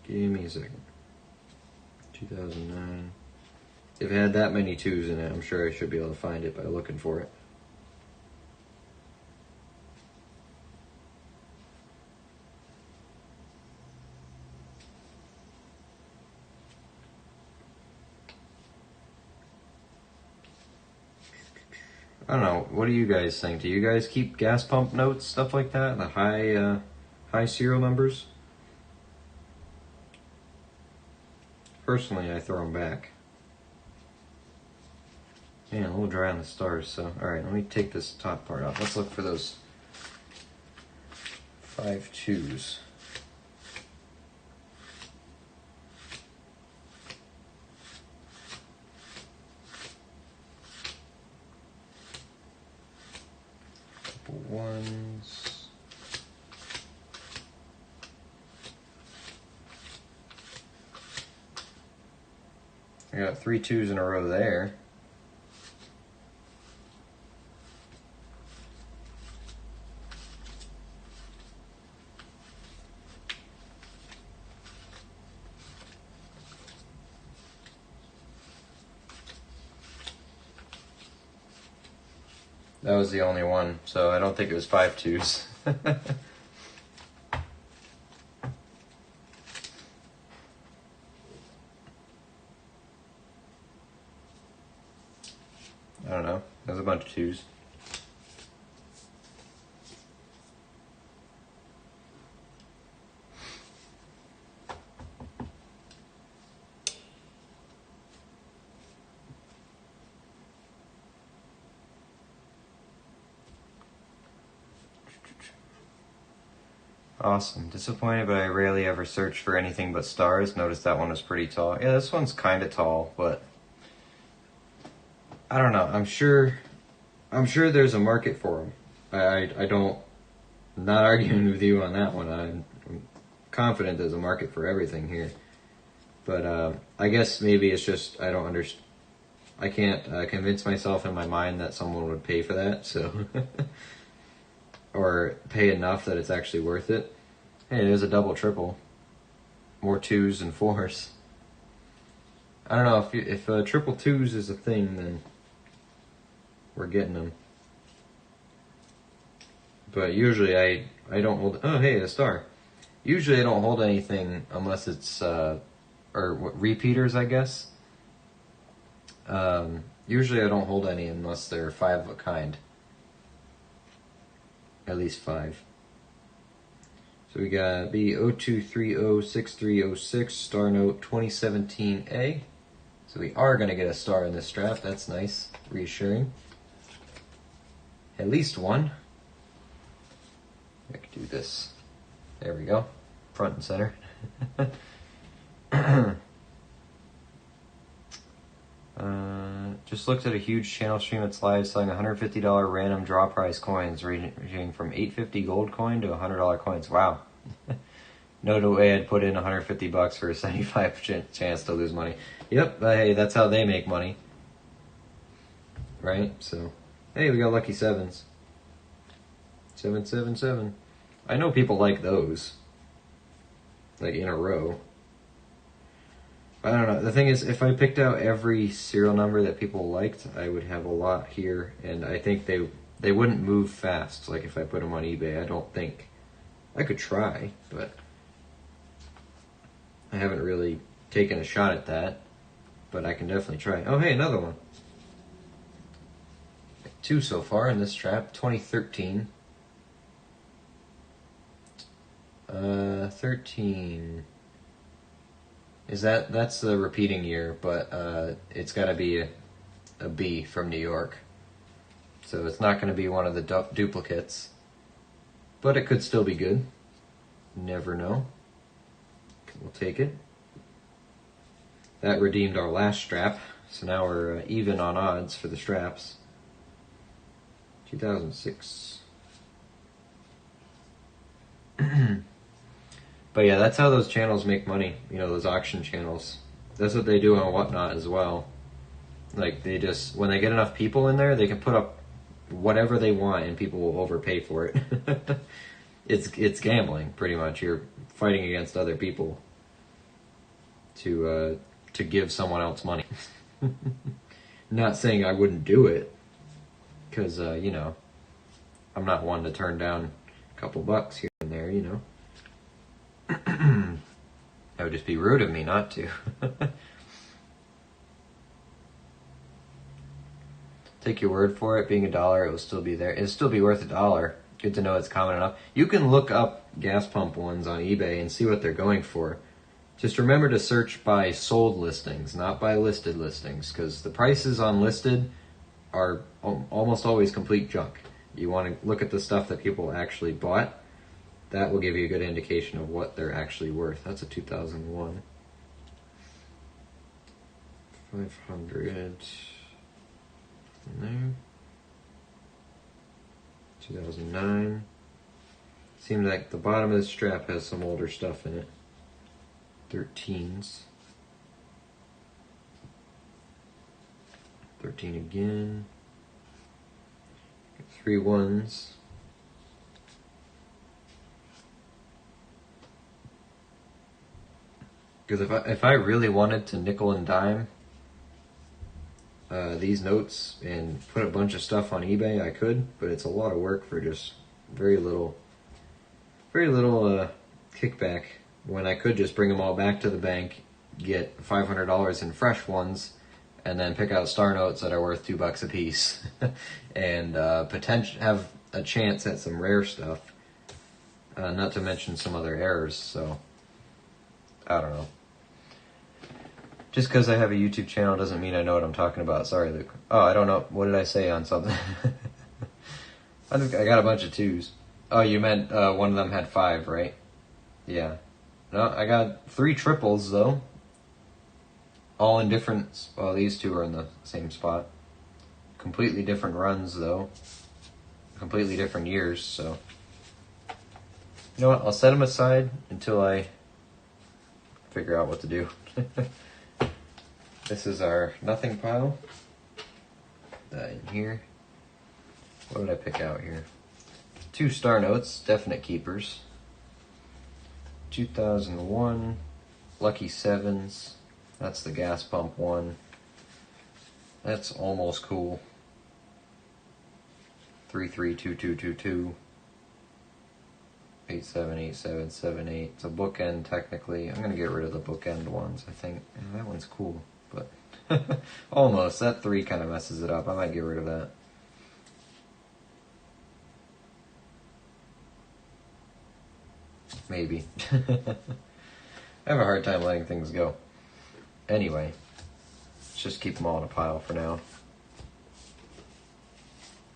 S1: Give me a second. 2009. If it had that many 2s in it, I'm sure I should be able to find it by looking for it. I don't know. What do you guys think? Do you guys keep gas pump notes, stuff like that? The high serial numbers? personally, I throw them back. Man, a little dry on the stars, so alright, let me take this top part off. Let's look for those 5 2s. Couple 1s. I got 3 2s in a row there. That was the only one, so I don't think it was 5 2s. I don't know. There's a bunch of 2s. Awesome. Disappointed, but I rarely ever search for anything but stars. Noticed that one was pretty tall. Yeah, this one's kind of tall, but I don't know. I'm sure there's a market for them. I don't, I'm not arguing with you on that one. I'm confident there's a market for everything here. But I guess maybe it's just I don't understand. I can't convince myself in my mind that someone would pay for that, so or pay enough that it's actually worth it. Hey, there's a double triple. More 2s and 4s. I don't know if triple 2s is a thing, then we're getting them. But usually I don't hold. Oh, hey, a star. Usually I don't hold anything unless it's repeaters, I guess. Usually I don't hold any unless they're 5 of a kind. At least 5. So we got B02306306 star note 2017A. So we are going to get a star in this strap. That's nice, reassuring. At least one. I could do this. There we go. Front and center. Just looked at a huge channel stream that's live selling $150 random draw prize coins ranging from $8.50 gold coin to $100 coins. Wow. No way I'd put in $150 for a 75% chance to lose money. Yep, but hey, that's how they make money. Right? So, hey, we got lucky 7s. 777. I know people like those. Like in a row. I don't know. The thing is, if I picked out every serial number that people liked, I would have a lot here, and I think they wouldn't move fast. Like if I put them on eBay, I don't think. I could try, but I haven't really taken a shot at that. But I can definitely try. Oh, hey, another one. 2 so far in this trap. 2013. 13. That's the repeating year, but it's got to be a B from New York. So it's not going to be one of the duplicates. But it could still be good. Never know. We'll take it. That redeemed our last strap. So now we're even on odds for the straps. 2006. But yeah, that's how those channels make money, you know, those auction channels. That's what they do on Whatnot as well. Like, they just, when they get enough people in there, they can put up whatever they want and people will overpay for it. It's gambling, pretty much. You're fighting against other people to give someone else money. Not saying I wouldn't do it, because, you know, I'm not one to turn down a couple bucks here and there, you know. That would just be rude of me not to. Take your word for it. Being $1, it will still be there. It'll still be worth $1. Good to know it's common enough. You can look up gas pump ones on eBay and see what they're going for. Just remember to search by sold listings, not by listed listings, because the prices on listed are almost always complete junk. You want to look at the stuff that people actually bought. That will give you a good indication of what they're actually worth. That's a 2001. 500. No. 2009. Seems like the bottom of the strap has some older stuff in it. 13s. 13 again. 3 ones. Because if I really wanted to nickel and dime these notes and put a bunch of stuff on eBay, I could, but it's a lot of work for just very little kickback, when I could just bring them all back to the bank, get $500 in fresh ones, and then pick out star notes that are worth $2 a piece, and have a chance at some rare stuff, not to mention some other errors. So I don't know. Just because I have a YouTube channel doesn't mean I know what I'm talking about. Sorry, Luke. Oh, I don't know. What did I say on something? I think I got a bunch of 2s. Oh, you meant one of them had 5, right? Yeah. No, I got 3 triples, though. All in different... Well, these 2 are in the same spot. Completely different runs, though. Completely different years, so... You know what? I'll set them aside until I figure out what to do. This is our nothing pile. In here. What did I pick out here? 2 star notes, definite keepers. 2001, lucky 7s. That's the gas pump one. That's almost cool. 332222. 878778. It's a bookend technically. I'm gonna get rid of the bookend ones, I think. That one's cool, but almost. That 3 kind of messes it up. I might get rid of that. Maybe. I have a hard time letting things go. Anyway, let's just keep them all in a pile for now.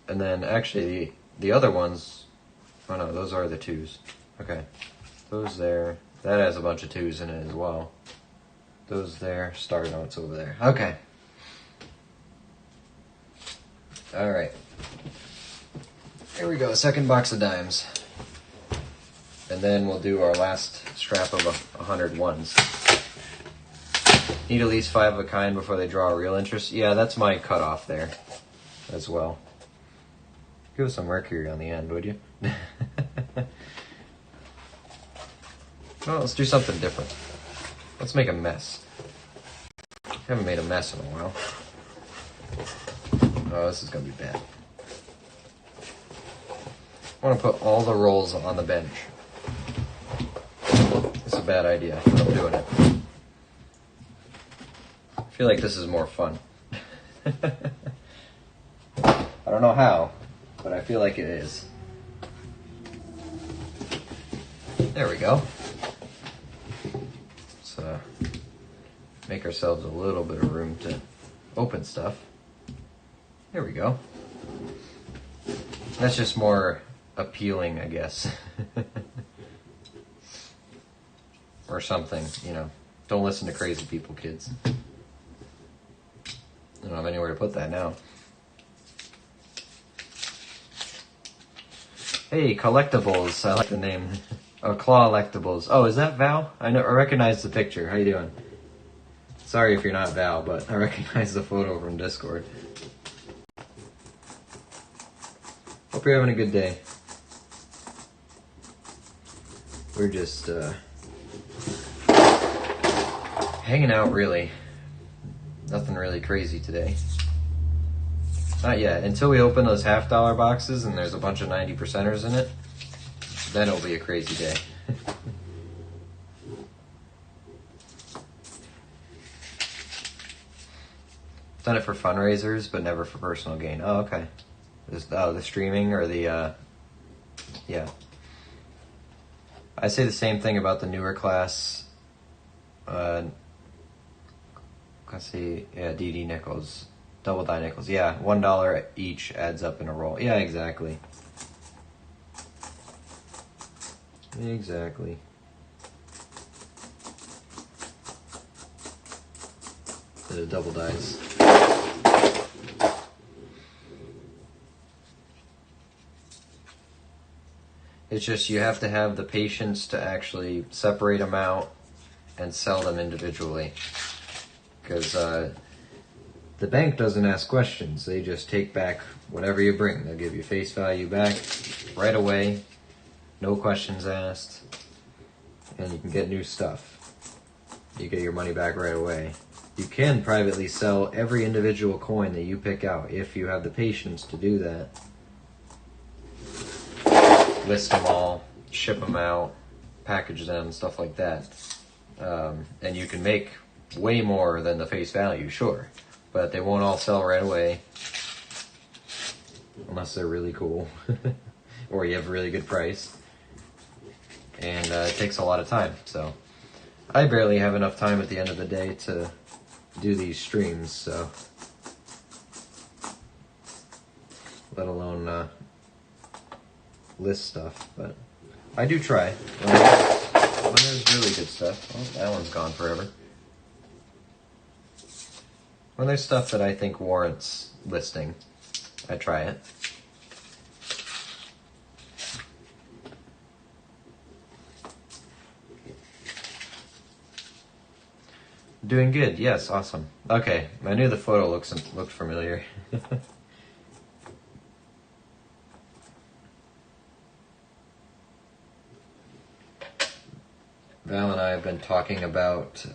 S1: And then actually the other ones, oh no, those are the 2s. Okay, those there, that has a bunch of 2s in it as well. Those there, star notes over there. Okay. Alright. Here we go, second box of dimes. And then we'll do our last strap of 100 ones. Need at least 5 of a kind before they draw a real interest. Yeah, that's my cutoff there as well. Give us some mercury on the end, would you? Well, let's do something different. Let's make a mess. Haven't made a mess in a while. Oh, this is gonna be bad. I want to put all the rolls on the bench. It's a bad idea, but I'm doing it. I feel like this is more fun. I don't know how, but I feel like it is. There we go. Let's make ourselves a little bit of room to open stuff. There we go. That's just more appealing, I guess. Or something, you know. Don't listen to crazy people, kids. I don't have anywhere to put that now. Hey, Collectibles. I like the name. Oh, Claw Electables. Oh, is that Val? I recognize the picture. How you doing? Sorry if you're not Val, but I recognize the photo from Discord. Hope you're having a good day. We're just hanging out, really. Nothing really crazy today. Not yet. Until we open those $50 boxes and there's a bunch of 90%ers in it, then it'll be a crazy day. Done it for fundraisers, but never for personal gain. Oh, okay. The streaming or the, yeah. I say the same thing about the newer class let's see, yeah, DD nickels, double die nickels. Yeah, $1 each adds up in a roll. Yeah, exactly. Exactly. The double dice. It's just you have to have the patience to actually separate them out and sell them individually. Because the bank doesn't ask questions. They just take back whatever you bring. They'll give you face value back right away. No questions asked. And you can get new stuff. You get your money back right away. You can privately sell every individual coin that you pick out if you have the patience to do that. List them all, ship them out, package them, stuff like that. And you can make way more than the face value, sure. But they won't all sell right away. Unless they're really cool. Or you have a really good price. And it takes a lot of time, so. I barely have enough time at the end of the day to do these streams, so. Let alone list stuff, but I do try. When there's really good stuff. Oh, that one's gone forever. When there's stuff that I think warrants listing, I try it. Doing good, yes, awesome. Okay, I knew the photo looked familiar. Val and I have been talking about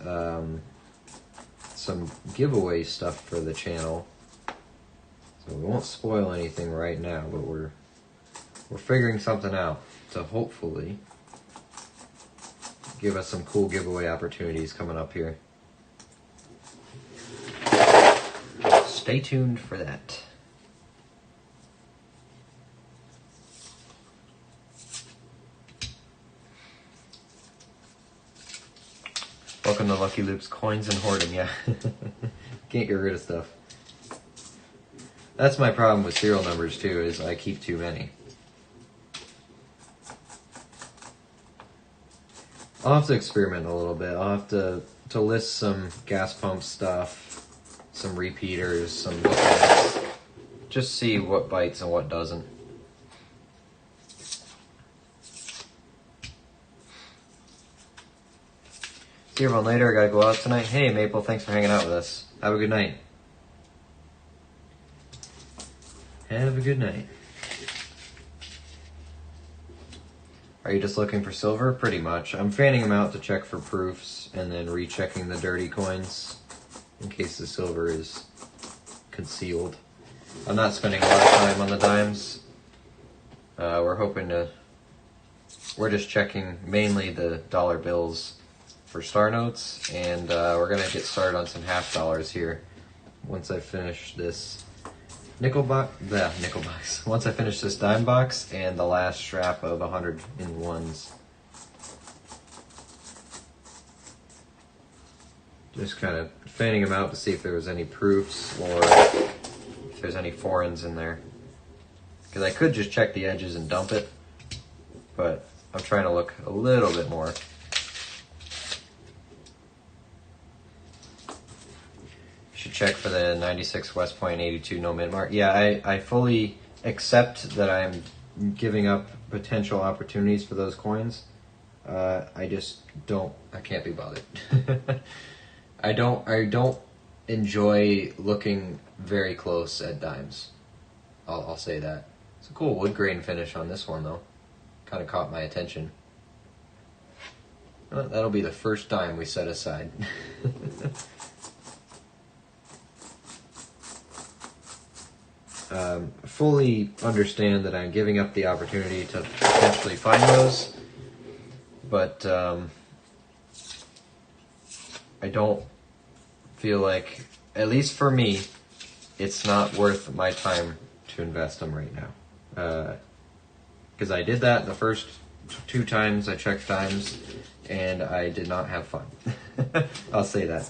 S1: some giveaway stuff for the channel. So we won't spoil anything right now, but we're figuring something out to hopefully give us some cool giveaway opportunities coming up here. Stay tuned for that. Welcome to Lucky Luke's Coins and Hoarding, yeah. Can't get rid of stuff. That's my problem with serial numbers too, is I keep too many. I'll have to experiment a little bit. I'll have to list some gas pump stuff, some repeaters, some bookends. Just see what bites and what doesn't. See everyone later. I gotta go out tonight. Hey Maple, thanks for hanging out with us. Have a good night. Have a good night. Are you just looking for silver? Pretty much. I'm fanning them out to check for proofs and then rechecking the dirty coins in case the silver is concealed. I'm not spending a lot of time on the dimes. We're just checking mainly the dollar bills for star notes, and we're gonna get started on some half dollars here once I finish this nickel box. Once I finish this dime box and the last strap of 100 in ones. Just kind of fanning them out to see if there was any proofs or if there's any foreigns in there. Because I could just check the edges and dump it, but I'm trying to look a little bit more. Should check for the 96 West Point 82 no mid mark. Yeah, I fully accept that I'm giving up potential opportunities for those coins. I just don't. I can't be bothered. I don't enjoy looking very close at dimes. I'll say that. It's a cool wood grain finish on this one though. Kind of caught my attention. Well, that'll be the first dime we set aside. Fully understand that I'm giving up the opportunity to potentially find those, but I don't feel like, at least for me, it's not worth my time to invest them right now. Because I did that the first 2 times I checked dimes, and I did not have fun. I'll say that.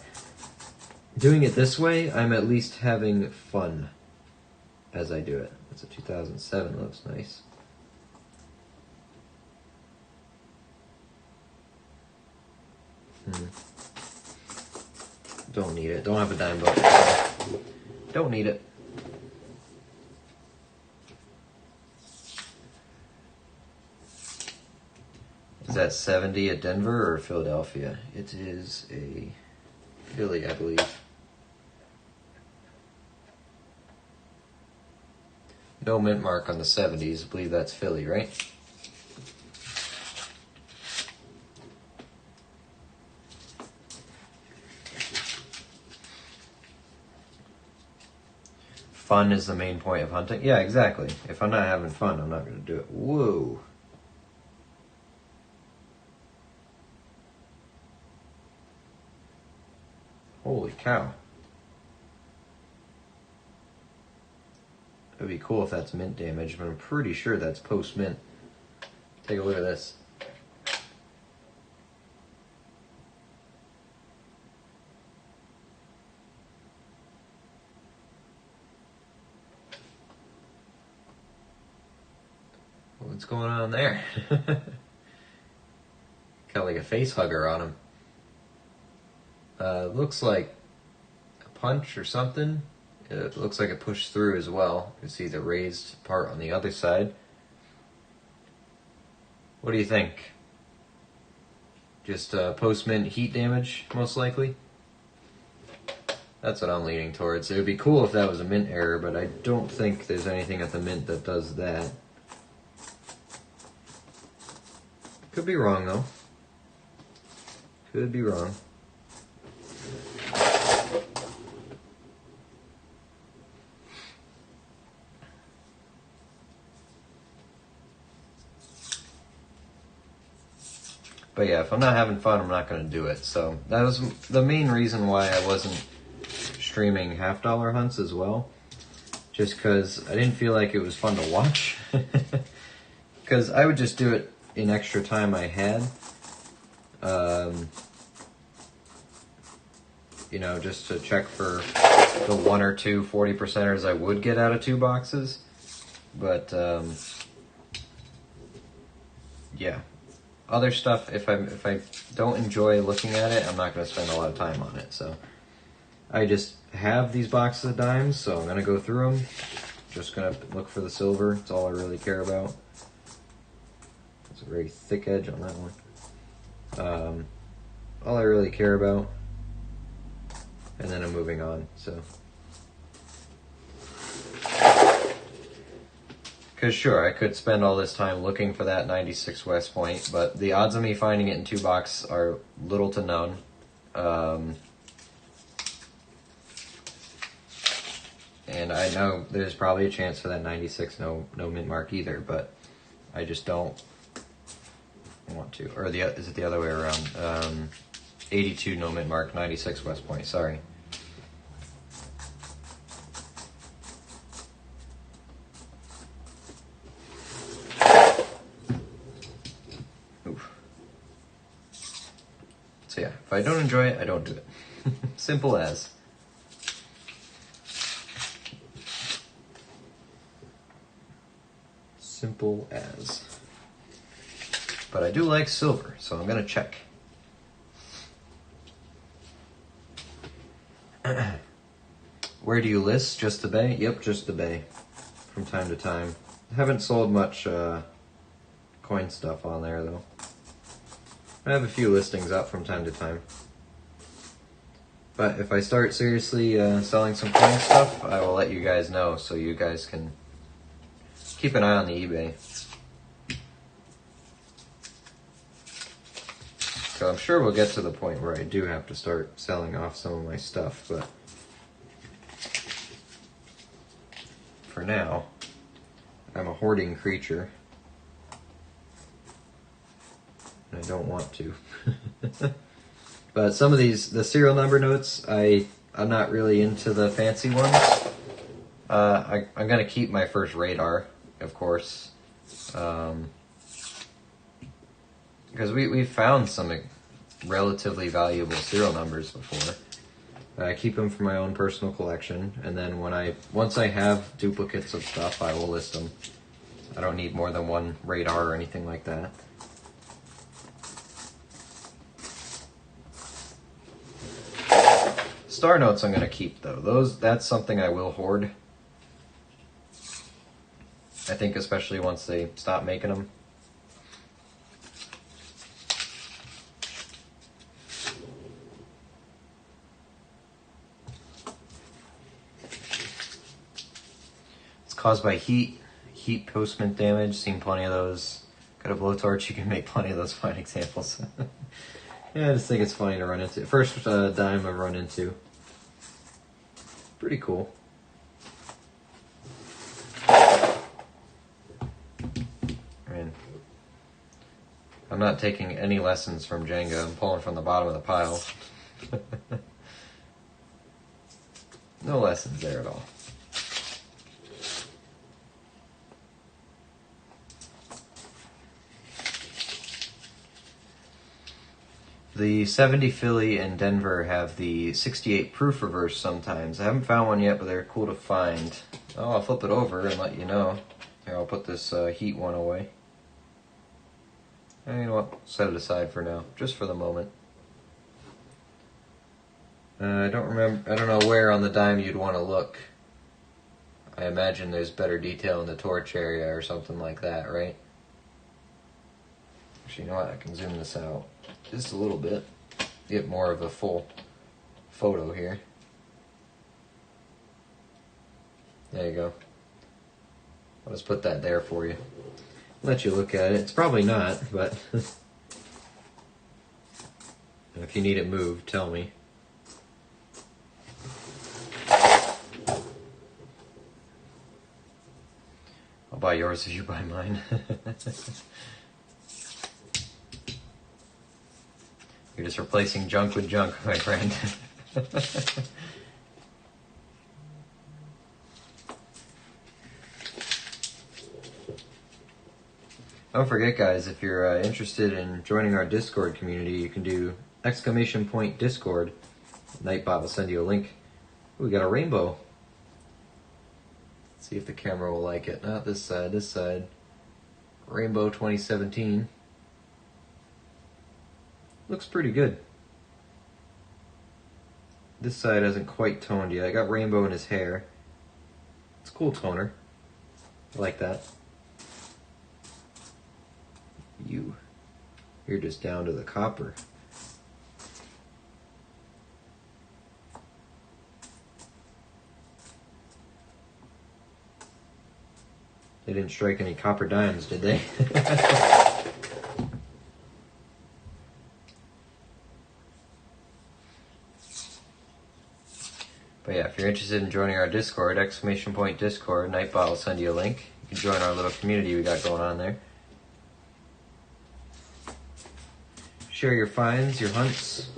S1: Doing it this way, I'm at least having fun as I do it. It's a 2007, looks nice. Don't need it. Don't have a dime book. Don't need it. Is that 70 at Denver or Philadelphia? It is a Philly, I believe. No mint mark on the 70s. I believe that's Philly, right? Fun is the main point of hunting. Yeah, exactly. If I'm not having fun, I'm not going to do it. Whoa. Holy cow. It'd be cool if that's mint damage, but I'm pretty sure that's post-mint. Take a look at this. What's going on there? Got like a face hugger on him. Looks like a punch or something. It looks like it pushed through as well. You can see the raised part on the other side. What do you think? Just post-mint heat damage, most likely? That's what I'm leaning towards. It would be cool if that was a mint error, but I don't think there's anything at the mint that does that. Could be wrong, though. Could be wrong. But yeah, if I'm not having fun, I'm not going to do it. So that was the main reason why I wasn't streaming $half-dollar hunts as well. Just because I didn't feel like it was fun to watch. Because I would just do it in extra time I had. You know, just to check for the 1 or 2 40%ers I would get out of 2 boxes. But yeah. Other stuff, if I don't enjoy looking at it, I'm not going to spend a lot of time on it. So I just have these boxes of dimes, so I'm going to go through them. Just going to look for the silver. That's all I really care about. It's a very thick edge on that one. All I really care about. And then I'm moving on. So. Because sure, I could spend all this time looking for that 96 West Point, but the odds of me finding it in 2 boxes are little to none. And I know there's probably a chance for that 96 no mint mark either, but I just don't want to. Or is it the other way around? 82 no mint mark, 96 West Point, sorry. So yeah, if I don't enjoy it, I don't do it. Simple as. Simple as. But I do like silver, so I'm going to check. Where do you list? Just the Bay? Yep, just the Bay. From time to time. I haven't sold much coin stuff on there, though. I have a few listings up from time to time. But if I start seriously selling some coin stuff, I will let you guys know so you guys can keep an eye on the eBay. So I'm sure we'll get to the point where I do have to start selling off some of my stuff, but for now, I'm a hoarding creature. I don't want to. But some of these, the serial number notes, I'm not really into the fancy ones. I'm going to keep my first radar, of course. Because we found some relatively valuable serial numbers before. I keep them for my own personal collection, and then once I have duplicates of stuff, I will list them. I don't need more than one radar or anything like that. Star notes I'm going to keep though. That's something I will hoard. I think especially once they stop making them. It's caused by heat postment damage. Seen plenty of those. Got a blowtorch, you can make plenty of those fine examples. Yeah, I just think it's funny to run into. First dime I've run into. Pretty cool. I mean, I'm not taking any lessons from Jenga. I'm pulling from the bottom of the pile. No lessons there at all. The 70 Philly and Denver have the 68 proof reverse sometimes. I haven't found one yet, but they're cool to find. Oh, I'll flip it over and let you know. Here, I'll put this heat one away. And you know what? Set it aside for now, just for the moment. I don't know where on the dime you'd want to look. I imagine there's better detail in the torch area or something like that, right? Actually, you know what? I can zoom this out just a little bit. Get more of a full photo here. There you go. I'll just put that there for you. Let you look at it. It's probably not, but if you need it moved, tell me. I'll buy yours if you buy mine. You're just replacing junk with junk, my friend. Don't forget, guys, if you're interested in joining our Discord community, you can do !Discord. Nightbot will send you a link. Ooh, we got a rainbow. Let's see if the camera will like it. Not this side, this side. Rainbow 2017. Looks pretty good. This side hasn't quite toned yet. I got rainbow in his hair. It's a cool toner. I like that. You're just down to the copper. They didn't strike any copper dimes, did they? But yeah, if you're interested in joining our Discord, !Discord, Nightbot will send you a link. You can join our little community we got going on there. Share your finds, your hunts,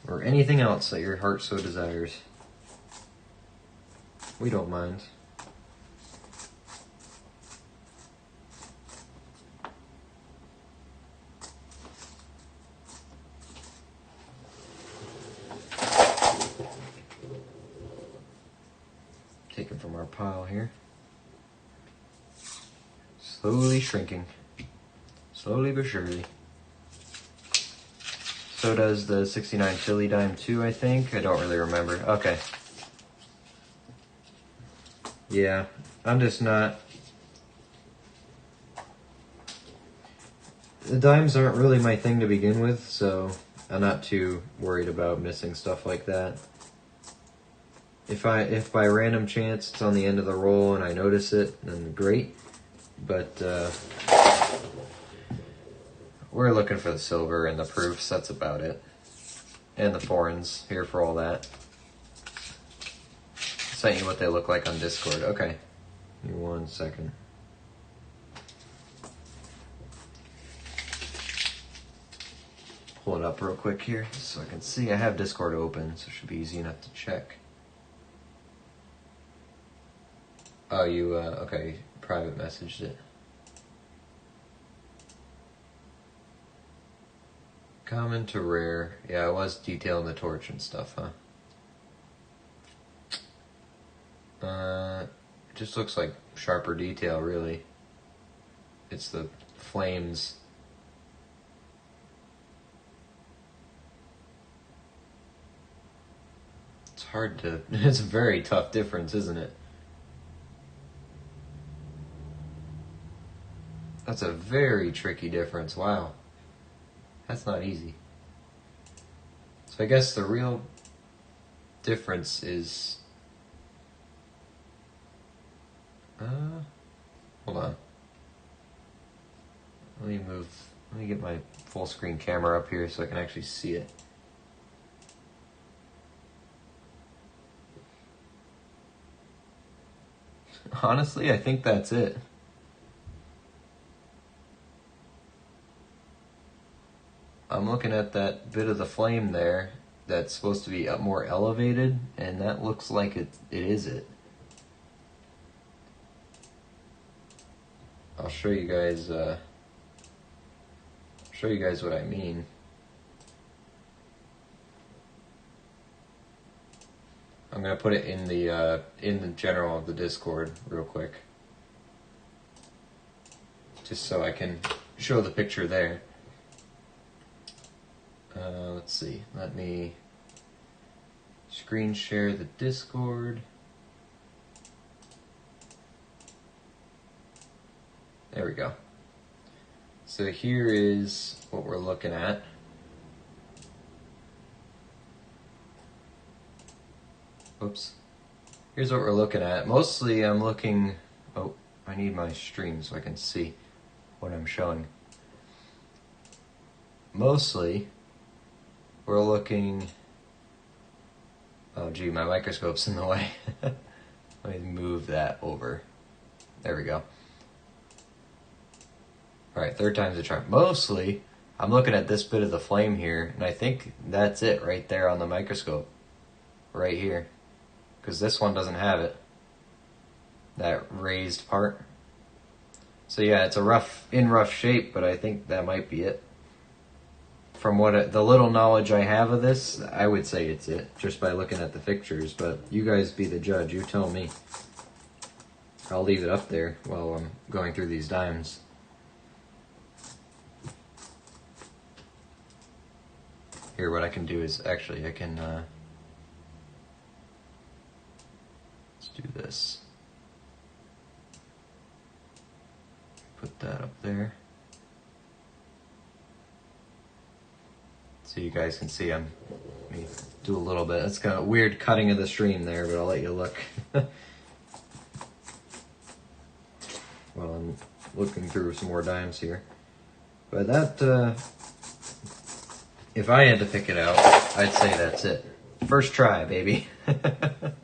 S1: or anything else that your heart so desires. We don't mind. Taken from our pile here. Slowly shrinking. Slowly but surely. So does the 69 Philly dime too, I think. I don't really remember. Okay. Yeah, I'm just not... The dimes aren't really my thing to begin with, so I'm not too worried about missing stuff like that. If by random chance it's on the end of the roll and I notice it, then great. But we're looking for the silver and the proofs, that's about it. And the foreigns, here for all that. Sent you what they look like on Discord. Okay. Give me 1 second. Pull it up real quick here so I can see. I have Discord open, so it should be easy enough to check. Oh, you, okay, private messaged it. Common to rare. Yeah, I was detailing the torch and stuff, huh? It just looks like sharper detail, really. It's the flames. It's hard to... It's a very tough difference, isn't it? That's a very tricky difference. Wow. That's not easy. So I guess the real difference is... hold on. Let me get my full screen camera up here so I can actually see it. Honestly, I think that's it. I'm looking at that bit of the flame there that's supposed to be up more elevated, and that looks like it is it. I'll show you guys what I mean. I'm gonna put it in the general of the Discord real quick, just so I can show the picture there. Let's see. Let me screen share the Discord. There we go. So here is what we're looking at. Oops. Here's what we're looking at. Mostly I'm looking... Oh, I need my stream so I can see what I'm showing. Mostly, we're looking... Oh gee, my microscope's in the way. Let me move that over. There we go. Alright, third time's a charm. Mostly, I'm looking at this bit of the flame here, and I think that's it right there on the microscope. Right here. Because this one doesn't have it. That raised part. So yeah, it's in rough shape, but I think that might be it. From the little knowledge I have of this, I would say it's it, just by looking at the pictures, but you guys be the judge, you tell me. I'll leave it up there while I'm going through these dimes. Here, what I can do is, actually, I can, let's do this. Put that up there. So you guys can see let me do a little bit. It's kind of weird cutting of the stream there, but I'll let you look. While I'm looking through some more dimes here. But that, if I had to pick it out, I'd say that's it. First try, baby. I'm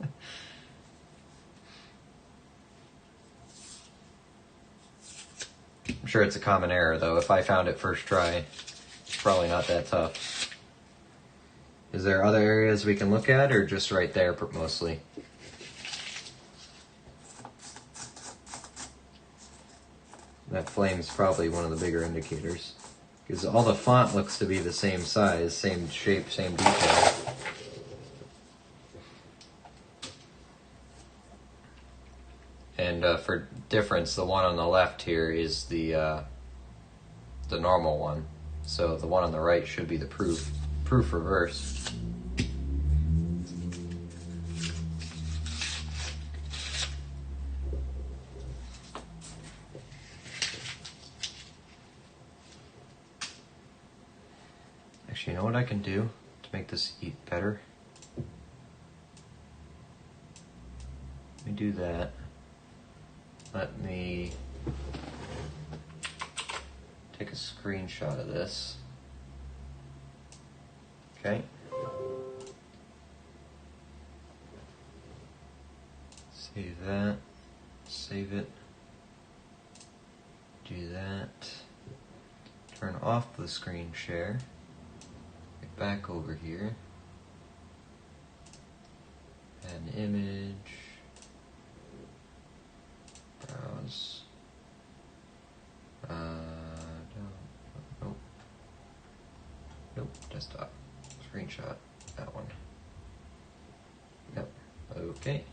S1: sure it's a common error, though. If I found it first try, it's probably not that tough. Is there other areas we can look at, or just right there mostly? That flame's probably one of the bigger indicators. Because all the font looks to be the same size, same shape, same detail. And for difference, the one on the left here is the normal one. So the one on the right should be the proof reverse. Actually, you know what I can do to make this eat better? Let me do that. Let me take a screenshot of this. Okay. Save that. Save it. Do that. Turn off the screen share. Get back over here. Add an image. Browse. Nope. Nope. that one. Yep, okay.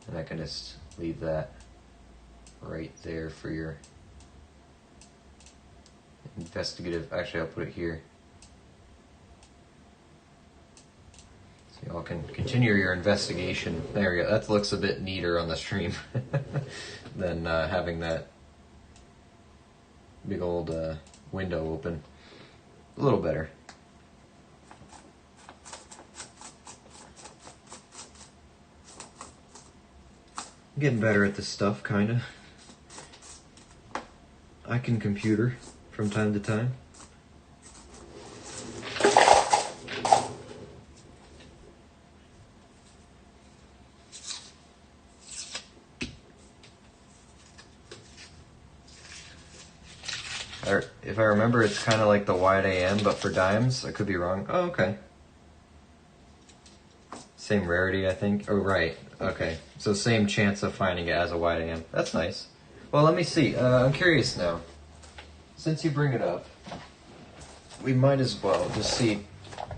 S1: And I can just leave that right there for your investigative, actually I'll put it here. So y'all can continue your investigation. There we go, that looks a bit neater on the stream than having that big old window open. A little better. Getting better at this stuff, kinda. I can computer from time to time. If I remember, it's kind of like the wide AM, but for dimes. I could be wrong. Oh, okay. Same rarity, I think. Oh, right. Okay. So same chance of finding it as a wide AM. That's nice. Well, let me see. I'm curious now. Since you bring it up, we might as well just see.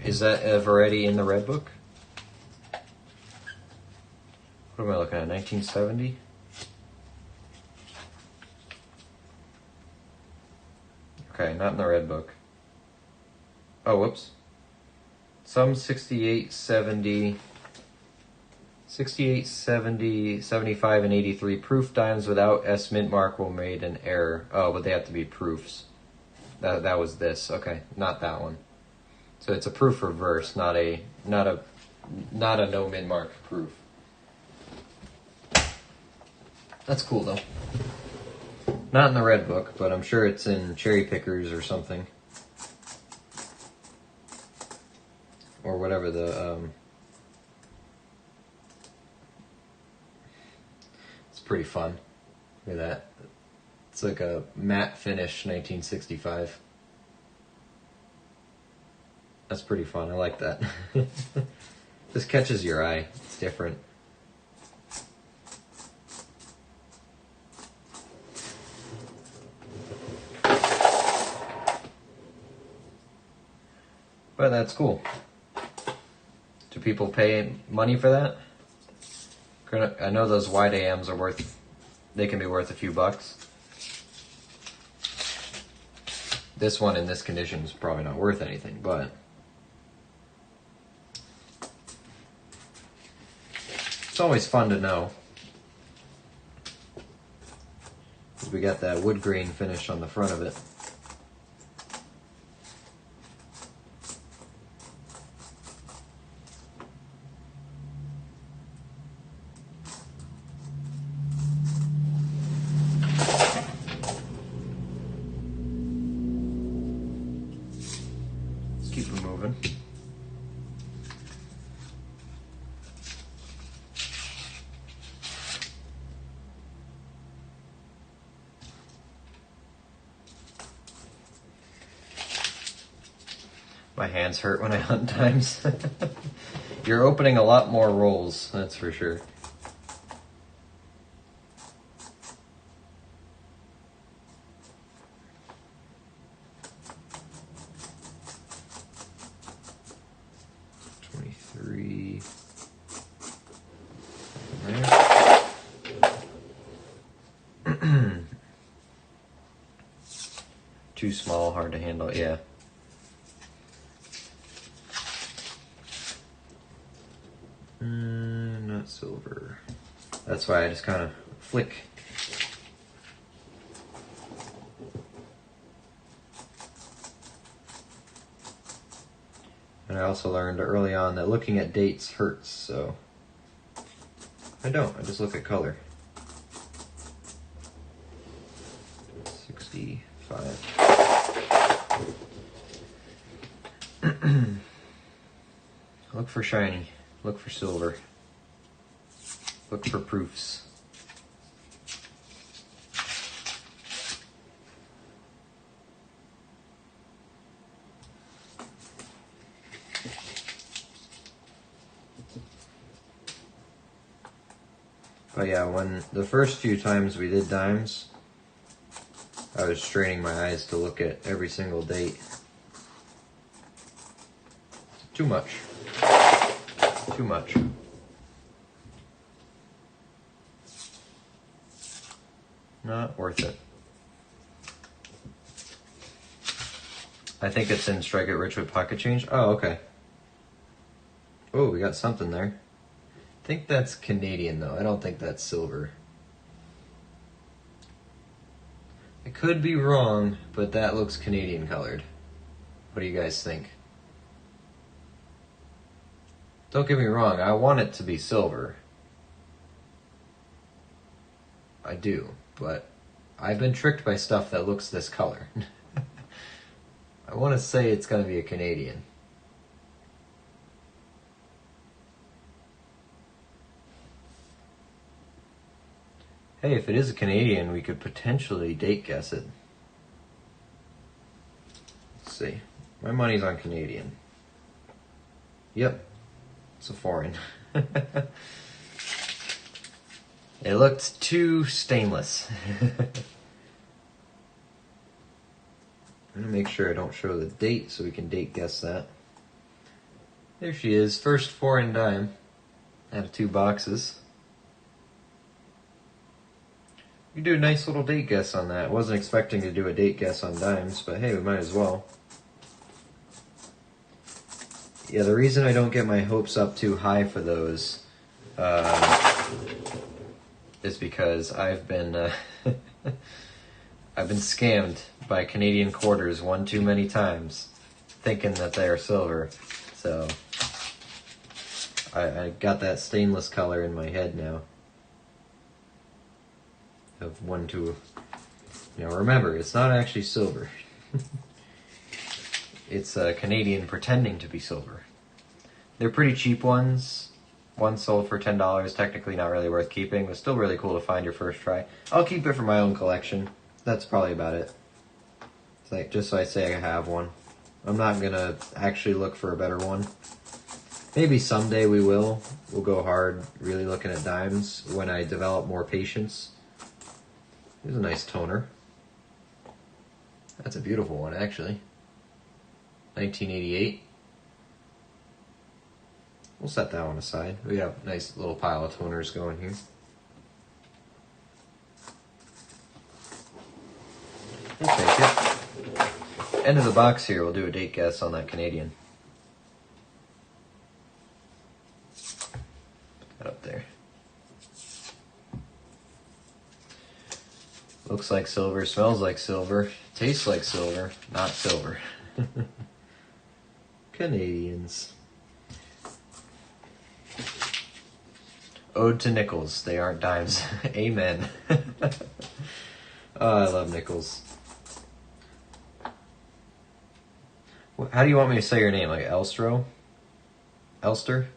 S1: Is that a variety in the red book? What am I looking at? 1970? Okay, not in the red book. Oh, whoops. Some 68, 70, 75, and 83. Proof dimes without S mint mark will made an error. Oh, but they have to be proofs. That was this. Okay, not that one. So it's a proof reverse, not a no mint mark proof. That's cool though. Not in the red book, but I'm sure it's in Cherry Pickers or something. Or whatever the, it's pretty fun. Look at that. It's like a matte finish 1965. That's pretty fun. I like that. This catches your eye. It's different. But that's cool. Do people pay money for that? I know those wide AMs are worth, they can be worth a few bucks. This one in this condition is probably not worth anything, but it's always fun to know. We got that wood grain finish on the front of it. Keep them moving. My hands hurt when I hunt dimes. You're opening a lot more rolls, that's for sure. Too small, hard to handle, yeah. Not silver. That's why I just kind of flick. And I also learned early on that looking at dates hurts, so I don't. I just look at color. 65. Look for shiny. Look for silver. Look for proofs. But yeah, when the first few times we did dimes, I was straining my eyes to look at every single date. Too much. Too much. Not worth it. I think it's in Strike It Rich with Pocket Change. Oh, okay. Oh, we got something there. I think that's Canadian, though. I don't think that's silver. I could be wrong, but that looks Canadian colored. What do you guys think? Don't get me wrong, I want it to be silver. I do, but I've been tricked by stuff that looks this color. I want to say it's going to be a Canadian. Hey, if it is a Canadian, we could potentially date guess it. Let's see. My money's on Canadian. Yep. It's a foreign. It looked too stainless. I'm going to make sure I don't show the date so we can date guess that. There she is. First foreign dime out of 2 boxes. You do a nice little date guess on that. Wasn't expecting to do a date guess on dimes, but hey, we might as well. Yeah, the reason I don't get my hopes up too high for those is because I've been I've been scammed by Canadian quarters one too many times, thinking that they are silver. So I got that stainless color in my head now. Of one to, remember, it's not actually silver. It's Canadian pretending to be silver. They're pretty cheap ones. One sold for $10, technically not really worth keeping, but still really cool to find your first try. I'll keep it for my own collection. That's probably about it. It's like, just so I say I have one. I'm not gonna actually look for a better one. Maybe someday we will. We'll go hard really looking at dimes when I develop more patience. Here's a nice toner. That's a beautiful one, actually. 1988. We'll set that one aside. We have a nice little pile of toners going here. We'll take it. End of the box here, we'll do a date guess on that Canadian. Put that up there. Looks like silver, smells like silver, tastes like silver, not silver. Canadians. Ode to nickels, they aren't dimes. Amen. Oh, I love nickels. How do you want me to say your name? Like Elstro? Elster?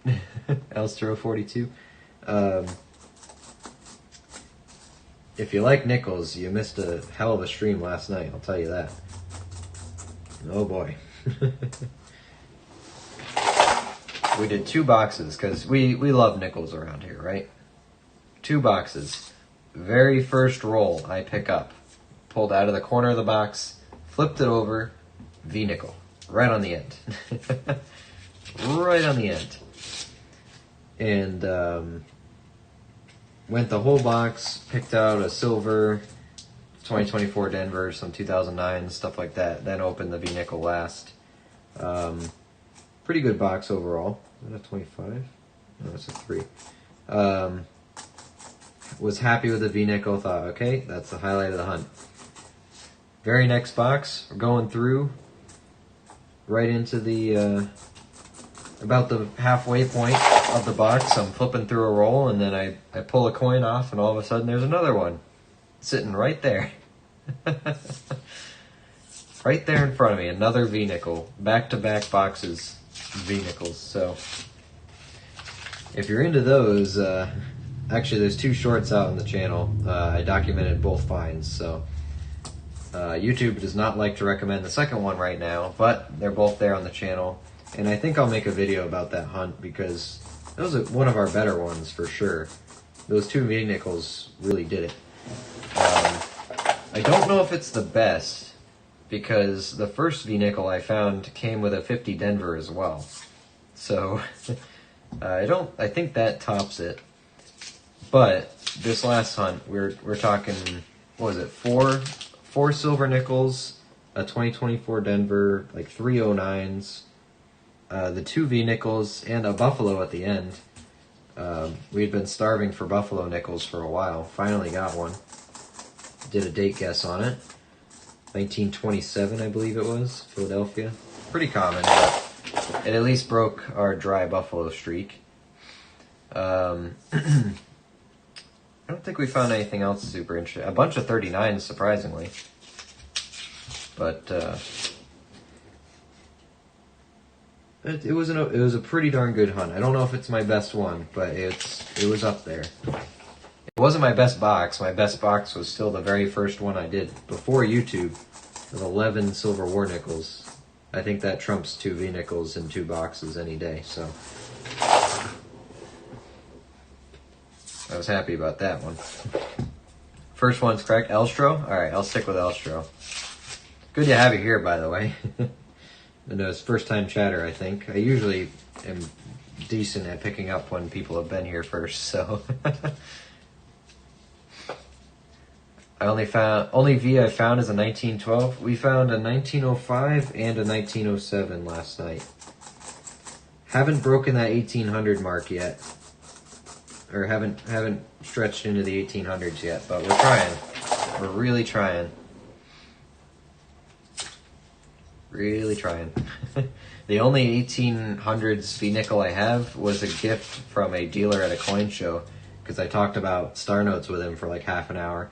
S1: Elstro42? If you like nickels, you missed a hell of a stream last night, I'll tell you that. Oh boy. We did 2 boxes, because we love nickels around here, right? 2 boxes. Very first roll I pick up. Pulled out of the corner of the box, flipped it over, V-nickel. Right on the end. Right on the end. And, went the whole box, picked out a silver, 2024 Denver, some 2009, stuff like that. Then opened the V-nickel last. Pretty good box overall. Is that a 25? No, it's a 3. Was happy with the V-nickel. Thought, okay, that's the highlight of the hunt. Very next box, we're going through right into the about the halfway point of the box. I'm flipping through a roll, and then I pull a coin off, and all of a sudden there's another one sitting right there. Right there in front of me, another V-nickel. Back-to-back boxes, V-nickels. So if you're into those, actually there's 2 shorts out on the channel. I documented both finds, so YouTube does not like to recommend the second one right now, but they're both there on the channel. And I think I'll make a video about that hunt, because that was one of our better ones for sure. Those 2 V-nickels really did it. I don't know if it's the best, because the first V-nickel I found came with a 50 Denver as well. So I think that tops it. But this last hunt, we're talking, what was it, four silver nickels, a 2024 Denver, like 309s, the 2 V-nickels, and a buffalo at the end. We'd been starving for buffalo nickels for a while. Finally got one. Did a date guess on it. 1927, I believe it was, Philadelphia. Pretty common, but it at least broke our dry buffalo streak. I don't think we found anything else super interesting. A bunch of 39s, surprisingly. But it was a pretty darn good hunt. I don't know if it's my best one, but it was up there. It wasn't my best box. My best box was still the very first one I did before YouTube, with 11 silver war nickels. I think that trumps 2 V-nickels in 2 boxes any day. So I was happy about that one. First one's correct. Elstro? Alright, I'll stick with Elstro. Good to have you here, by the way. And it's first time chatter, I think. I usually am decent at picking up when people have been here first, so. only V I found is a 1912. We found a 1905 and a 1907 last night. Haven't broken that 1800 mark yet. Or haven't stretched into the 1800s yet, but we're trying. We're really trying. Really trying. The only 1800s V-nickel I have was a gift from a dealer at a coin show, because I talked about star notes with him for like half an hour.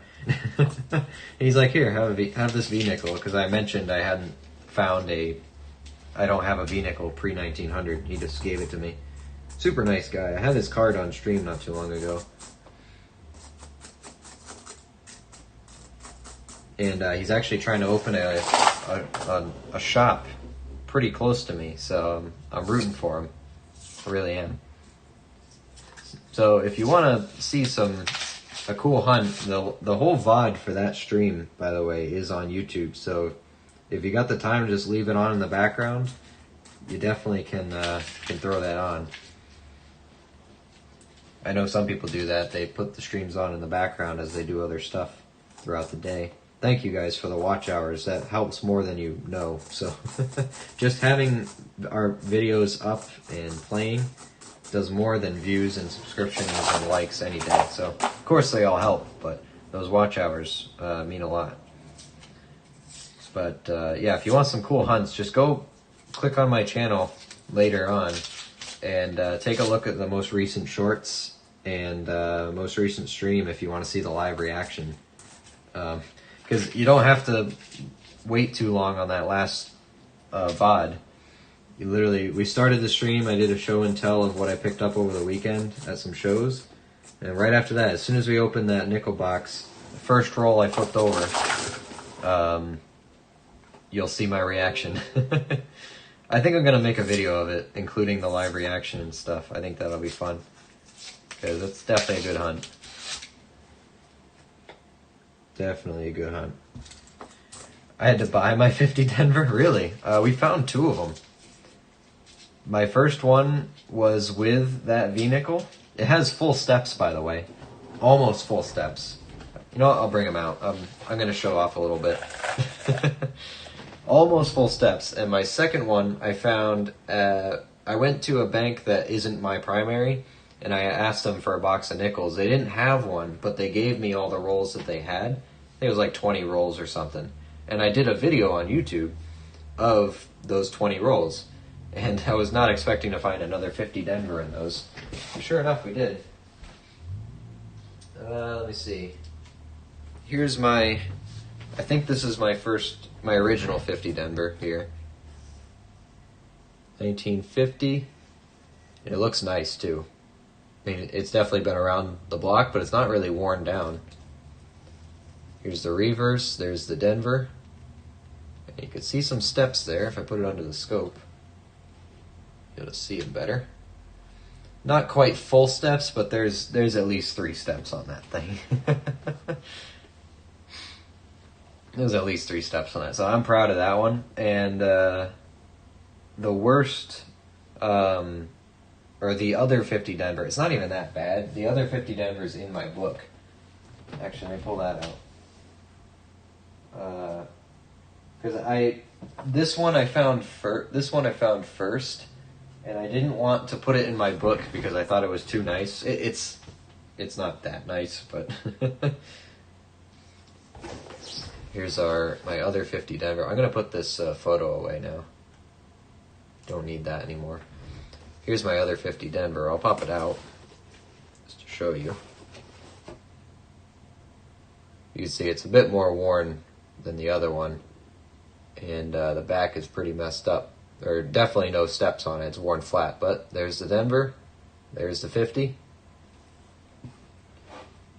S1: He's like, here, have this V-nickel, because I mentioned I hadn't found I don't have a V-nickel pre-1900. He just gave it to me. Super nice guy. I had his card on stream not too long ago. And he's actually trying to open a shop pretty close to me, so I'm rooting for him. I really am. So if you want to see a cool hunt, the whole VOD for that stream, by the way, is on YouTube. So if you got the time to just leave it on in the background, you definitely can throw that on. I know some people do that. They put the streams on in the background as they do other stuff throughout the day. Thank you guys for the watch hours. That helps more than you know. So just having our videos up and playing does more than views and subscriptions and likes any day. So of course they all help, but those watch hours mean a lot. But yeah, if you want some cool hunts, just go click on my channel later on and take a look at the most recent shorts and most recent stream if you want to see the live reaction. Because you don't have to wait too long on that last VOD. We started the stream, I did a show and tell of what I picked up over the weekend at some shows. And right after that, as soon as we opened that nickel box, the first roll I flipped over, you'll see my reaction. I think I'm going to make a video of it, including the live reaction and stuff. I think that'll be fun. Because it's definitely a good hunt. Definitely a good hunt. I had to buy my 50 Denver? Really? We found 2 of them. My first one was with that V-nickel. It has full steps, by the way. Almost full steps. You know what? I'll bring them out. I'm going to show off a little bit. Almost full steps. And my second one, I found... I went to a bank that isn't my primary, and I asked them for a box of nickels. They didn't have one, but they gave me all the rolls that they had. I think it was like 20 rolls or something. And I did a video on YouTube of those 20 rolls. And I was not expecting to find another 50 Denver in those. Sure enough, we did. Let me see. Here's I think this is my original 50 Denver here. 1950. And it looks nice too. I mean, it's definitely been around the block, but it's not really worn down. Here's the reverse, there's the Denver. And you can see some steps there if I put it under the scope. You'll see it better. Not quite full steps, but there's at least 3 steps on that thing. There's at least 3 steps on that, so I'm proud of that one. And the worst, or the other 50 Denver, it's not even that bad. The other 50 Denver's in my book. Actually, let me pull that out. Because this one I found first, and I didn't want to put it in my book because I thought it was too nice. It's not that nice, but here's my other 50 Denver. I'm gonna put this photo away now. Don't need that anymore. Here's my other 50 Denver. I'll pop it out just to show you. You can see it's a bit more worn than the other one, and the back is pretty messed up. There are definitely no steps on it. It's worn flat, but there's the Denver. There's the 50.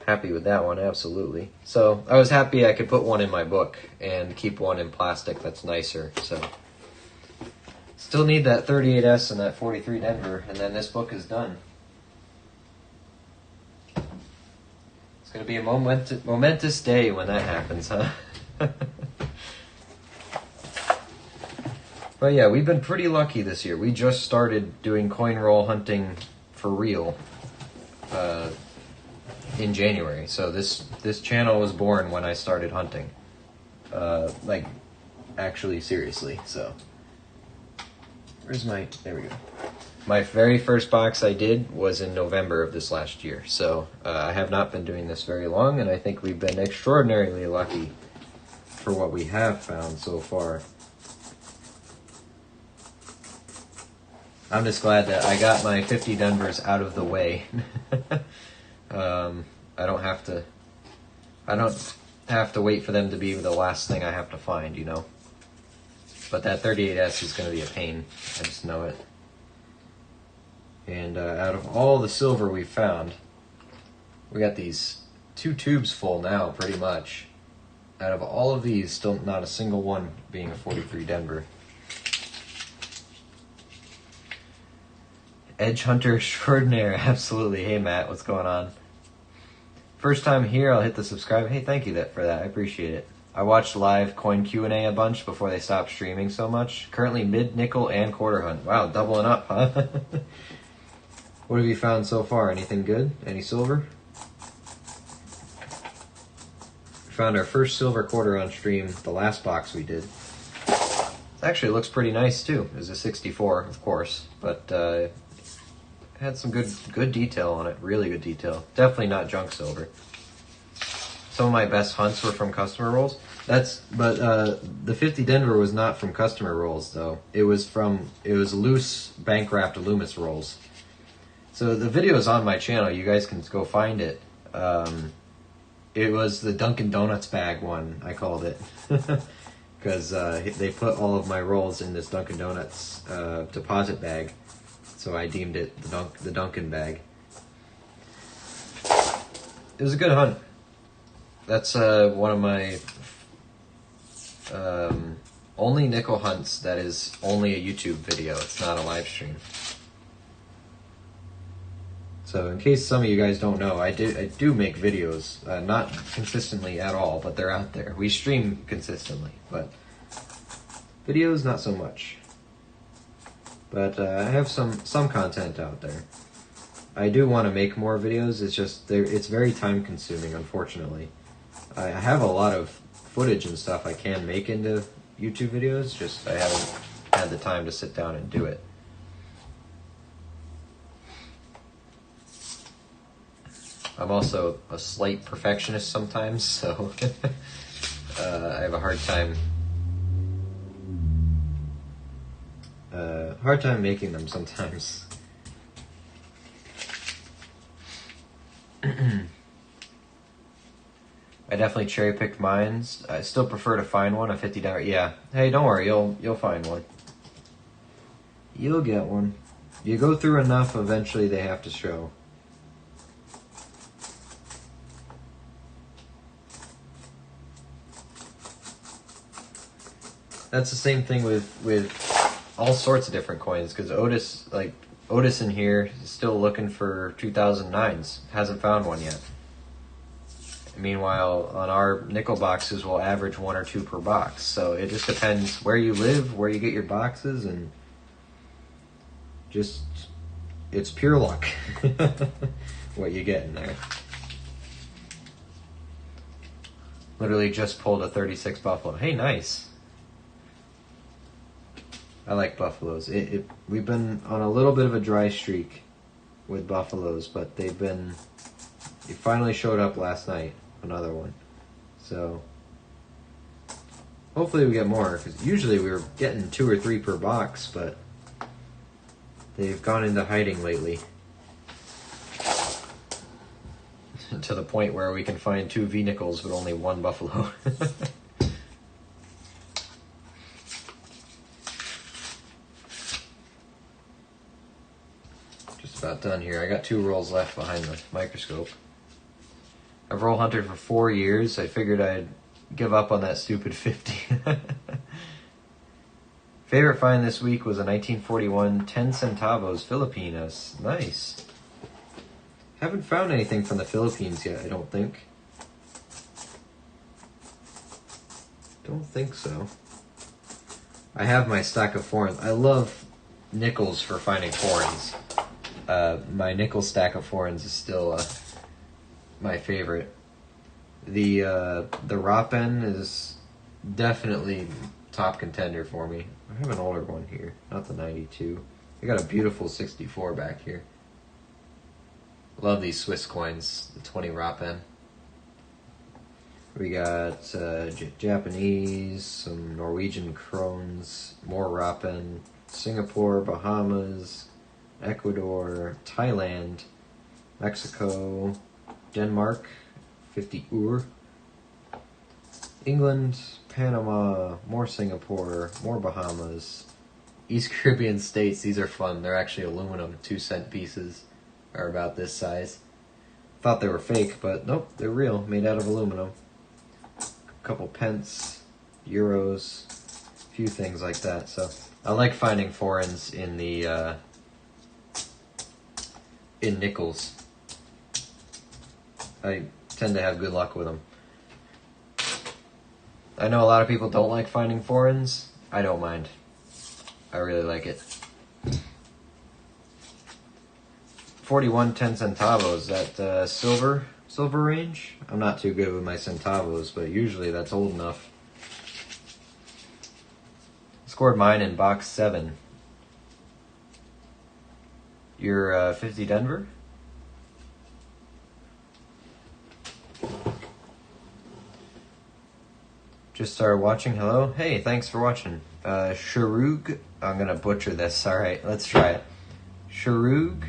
S1: Happy with that one, absolutely. So I was happy I could put one in my book and keep one in plastic that's nicer. So still need that 38S and that 43 Denver, and then this book is done. It's going to be a momentous day when that happens, huh? But yeah, we've been pretty lucky this year. We just started doing coin roll hunting for real in January. So this channel was born when I started hunting. Like, actually, seriously. So, there we go. My very first box I did was in November of this last year. So I have not been doing this very long, and I think we've been extraordinarily lucky for what we have found so far. I'm just glad that I got my 50 Denvers out of the way. I don't have to wait for them to be the last thing I have to find, you know. But that 38S is going to be a pain. I just know it. And out of all the silver we've found, we got these 2 tubes full now, pretty much. Out of all of these, still not a single one being a 43 Denver. Edge Hunter Extraordinaire, absolutely. Hey Matt, what's going on? First time here, I'll hit the subscribe. Hey, thank you for that. I appreciate it. I watched live coin Q&A a bunch before they stopped streaming so much. Currently mid, nickel, and quarter hunt. Wow, doubling up, huh? What have you found so far? Anything good? Any silver? We found our first silver quarter on stream, the last box we did. It actually looks pretty nice too. It was a 64, of course, but had some good detail on it. Really good detail. Definitely not junk silver. Some of my best hunts were from customer rolls. The 50 Denver was not from customer rolls though. It was loose bank wrapped Loomis rolls. So the video is on my channel. You guys can go find it. It was the Dunkin' Donuts bag one, I called it, because they put all of my rolls in this Dunkin' Donuts deposit bag. So I deemed it the Dunkin' bag. It was a good hunt. That's one of my only nickel hunts that is only a YouTube video. It's not a live stream. So in case some of you guys don't know, I do make videos, not consistently at all, but they're out there. We stream consistently, but videos not so much. But I have some content out there. I do want to make more videos. It's just it's very time consuming, unfortunately. I have a lot of footage and stuff I can make into YouTube videos, just I haven't had the time to sit down and do it. I'm also a slight perfectionist sometimes, so I have a hard time making them sometimes. I definitely cherry picked mines. I still prefer to find one, a $50. Yeah. Hey, don't worry, you'll find one. You'll get one. You go through enough, eventually they have to show. That's the same thing with all sorts of different coins, because Otis in here is still looking for 2009s. Hasn't found one yet. Meanwhile, on our nickel boxes, we'll average 1 or 2 per box. So it just depends where you live, where you get your boxes, and just, it's pure luck what you get in there. Literally just pulled a 36 buffalo. Hey, nice. I like buffaloes. We've been on a little bit of a dry streak with buffaloes, but they finally showed up last night. Another one. So hopefully we get more, because usually we were getting 2 or 3 per box, but they've gone into hiding lately. To the point where we can find 2 V-nickels but only 1 buffalo. Just about done here. I got 2 rolls left behind the microscope. I've roll hunted for 4 years. I figured I'd give up on that stupid 50. Favorite find this week was a 1941 10 centavos Filipinas. Nice. Haven't found anything from the Philippines yet, I don't think. Don't think so. I have my stack of foreigns. I love nickels for finding foreigns. My nickel stack of foreigns is still my favorite. The Rapen is definitely top contender for me. I have an older one here, not the 92. I got a beautiful 64 back here. Love these Swiss coins, the 20 Rapen. We got Japanese, some Norwegian krones, more Rapen, Singapore, Bahamas, Ecuador, Thailand, Mexico, Denmark, 50 Ur, England, Panama, more Singapore, more Bahamas, East Caribbean states. These are fun. They're actually aluminum, 2-cent pieces are about this size. Thought they were fake, but nope, they're real, made out of aluminum. A couple pence, euros, a few things like that. So I like finding foreigns in the in nickels. I tend to have good luck with them. I know a lot of people don't like finding foreigns. I don't mind. I really like it. 41 10 centavos, that silver range? I'm not too good with my centavos, but usually that's old enough. Scored mine in box 7. You're 50 Denver? Just started watching. Hello? Hey, thanks for watching. Sharug. I'm gonna butcher this. Alright, let's try it. Sharug.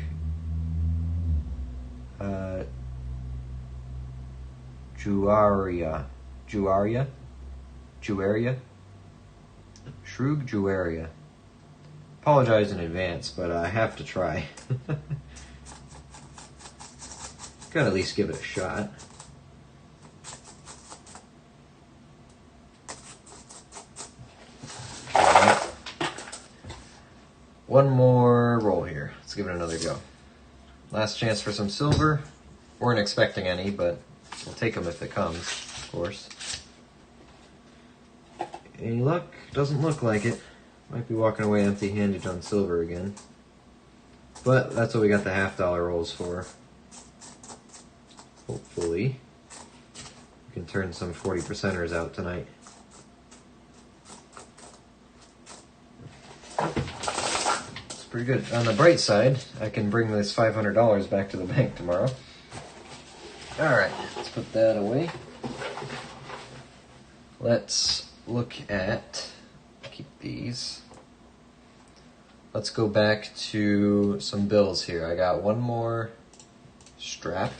S1: Juaria. Shrug Juaria. Apologize in advance, but I have to try. Gotta at least give it a shot. Alright. One more roll here. Let's give it another go. Last chance for some silver. Weren't expecting any, but we'll take them if it comes, of course. Any luck? Doesn't look like it. Might be walking away empty-handed on silver again. But that's what we got the $half rolls for. Hopefully we can turn some 40%ers out tonight. It's pretty good. On the bright side, I can bring this $500 back to the bank tomorrow. Alright, let's put that away. Let's look at, keep these. Let's go back to some bills here. I got one more strap.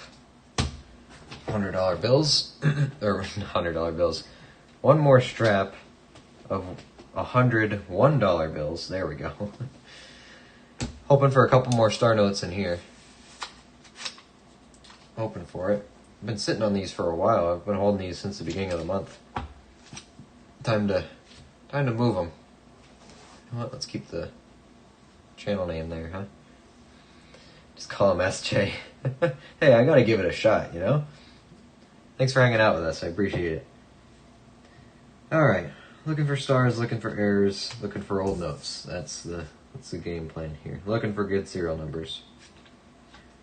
S1: $100 bills, or $100 bills. One more strap of $101 bills. There we go. Hoping for a couple more star notes in here. Hoping for it. I've been sitting on these for a while. I've been holding these since the beginning of the month. Time to move them. You know what? Let's keep the channel name there, huh? Just call him SJ. Hey, I gotta give it a shot, you know? Thanks for hanging out with us. I appreciate it. All right, looking for stars, looking for errors, looking for old notes. That's the game plan here. Looking for good serial numbers.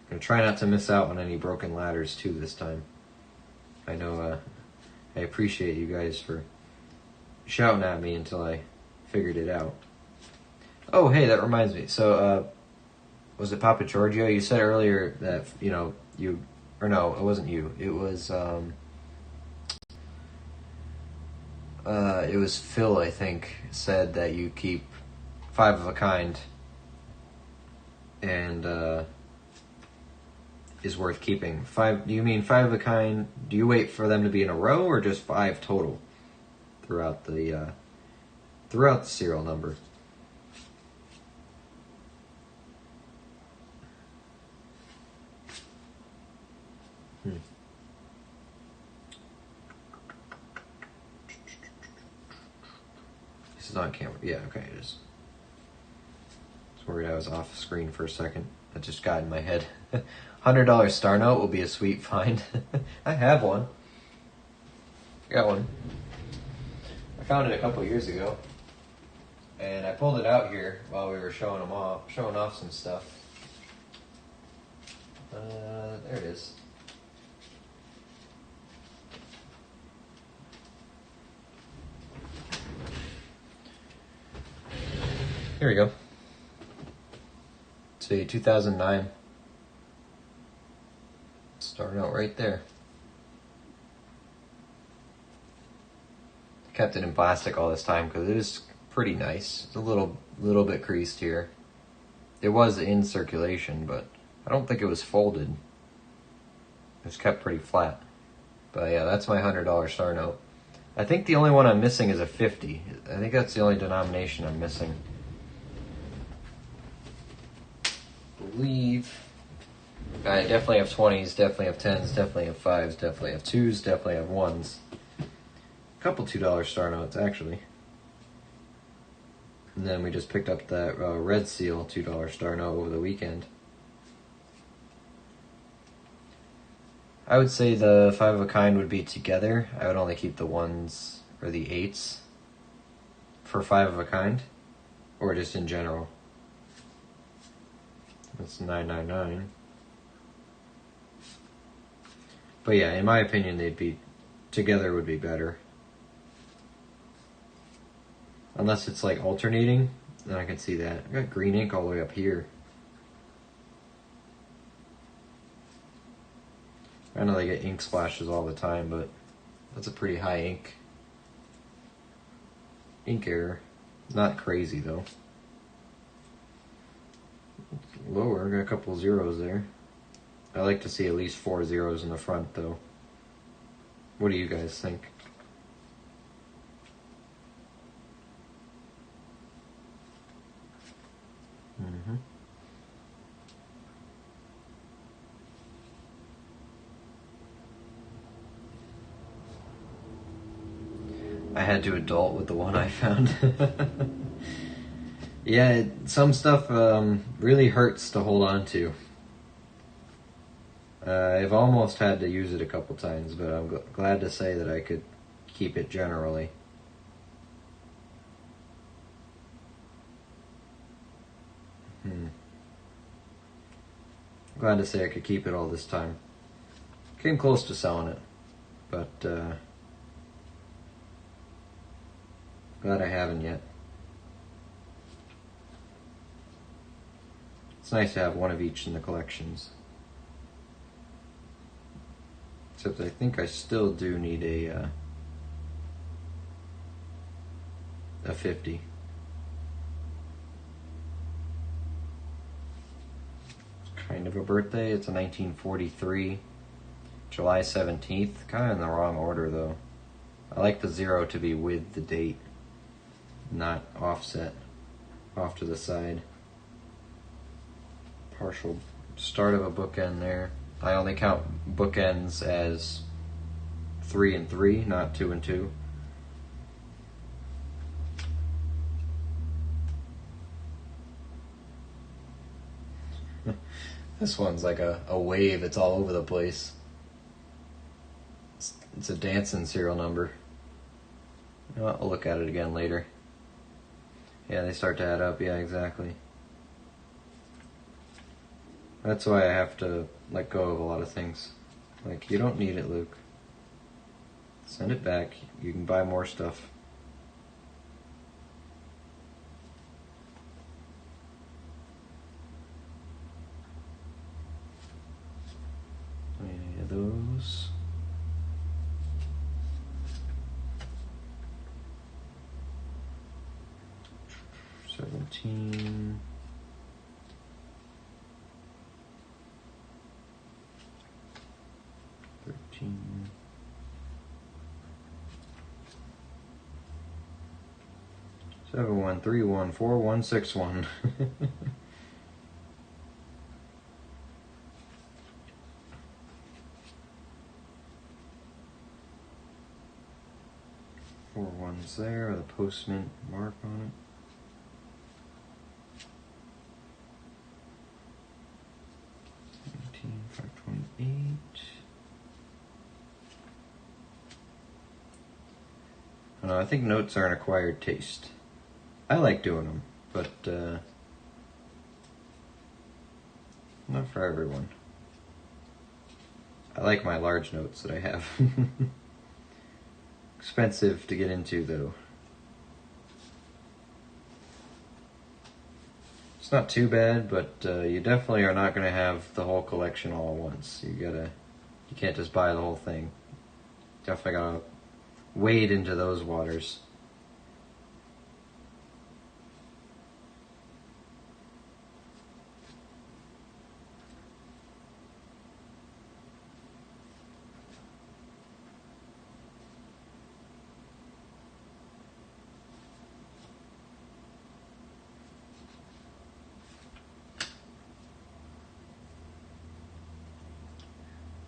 S1: Gonna try not to miss out on any broken ladders too this time. I know I appreciate you guys for shouting at me until I figured it out. Oh, hey, that reminds me. So, was it Papa Giorgio? You said earlier that, no, it wasn't you. It was Phil, I think, said that you keep 5 of a kind and is worth keeping. 5, do you mean 5 of a kind? Do you wait for them to be in a row or just 5 total throughout the serial number? This is on camera. Yeah, okay, it is. I was worried I was off screen for a second. That just got in my head. $100 star note will be a sweet find. I have one. Got one. I found it a couple years ago. And I pulled it out here while we were showing off some stuff. There it is. Here we go. It's a 2009 star note right there. Kept it in plastic all this time because it is pretty nice. It's a little bit creased here. It was in circulation, but I don't think it was folded. It was kept pretty flat. But yeah, that's my $100 star note. I think the only one I'm missing is a 50. I think that's the only denomination I'm missing. I definitely have 20s, definitely have 10s, definitely have 5s, definitely have 2s, definitely have 1s. A couple $2 star notes, actually. And then we just picked up that Red Seal $2 star note over the weekend. I would say the 5 of a kind would be together. I would only keep the 1s or the 8s for 5 of a kind, or just in general. That's 999. But yeah, in my opinion, they'd be together would be better. Unless it's like alternating, then I can see that. I got green ink all the way up here. I know they get ink splashes all the time, but that's a pretty high ink error. Not crazy though. Lower, got a couple zeros there. I like to see at least 4 zeros in the front though. What do you guys think? I had to adult with the one I found. Yeah, some stuff really hurts to hold on to. I've almost had to use it a couple times, but I'm glad to say that I could keep it generally. Glad to say I could keep it all this time. Came close to selling it, but glad I haven't yet. It's nice to have one of each in the collections. Except I think I still do need a 50. It's kind of a birthday. It's a 1943, July 17th. Kind of in the wrong order though. I like the 0 to be with the date, not offset, off to the side. Partial start of a bookend there. I only count bookends as 3 and 3, not 2 and 2. This one's like a wave, it's all over the place. It's It's a dancing serial number. You know what? I'll look at it again later. Yeah, they start to add up. Yeah, exactly. That's why I have to let go of a lot of things. Like, you don't need it, Luke. Send it back. You can buy more stuff. Any of those? $17. $13. 71314161. 4 ones there with a postman mark on it. $528. I don't know, I think notes are an acquired taste. I like doing them, but not for everyone. I like my large notes that I have. Expensive to get into, though. It's not too bad, but you definitely are not going to have the whole collection all at once. You can't just buy the whole thing. Definitely gotta wade into those waters.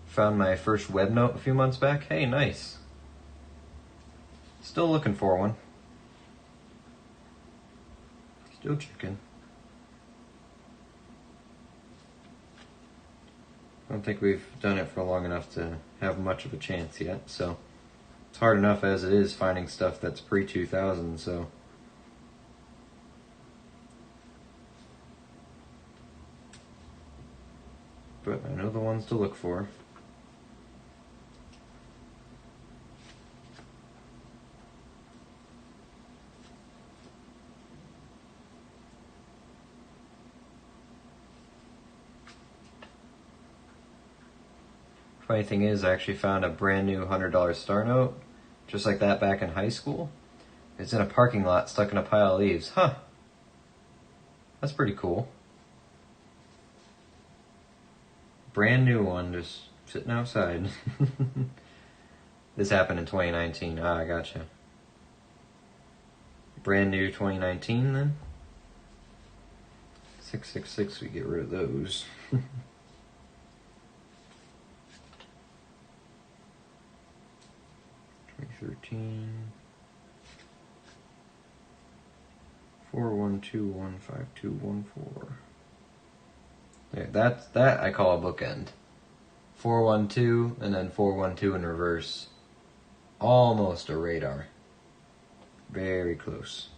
S1: Found my first web note a few months back. Hey, nice. Still looking for one. Still checking. I don't think we've done it for long enough to have much of a chance yet, so it's hard enough as it is finding stuff that's pre-2000, so. But I know the ones to look for. Funny thing is, I actually found a brand new $100 star note, just like that back in high school. It's in a parking lot stuck in a pile of leaves. Huh. That's pretty cool. Brand new one, just sitting outside. This happened in 2019. Ah, I gotcha. Brand new 2019 then? 666, we get rid of those. 2013. 412152214. There, that I call a bookend. 412 and then 412 in reverse. Almost a radar. Very close.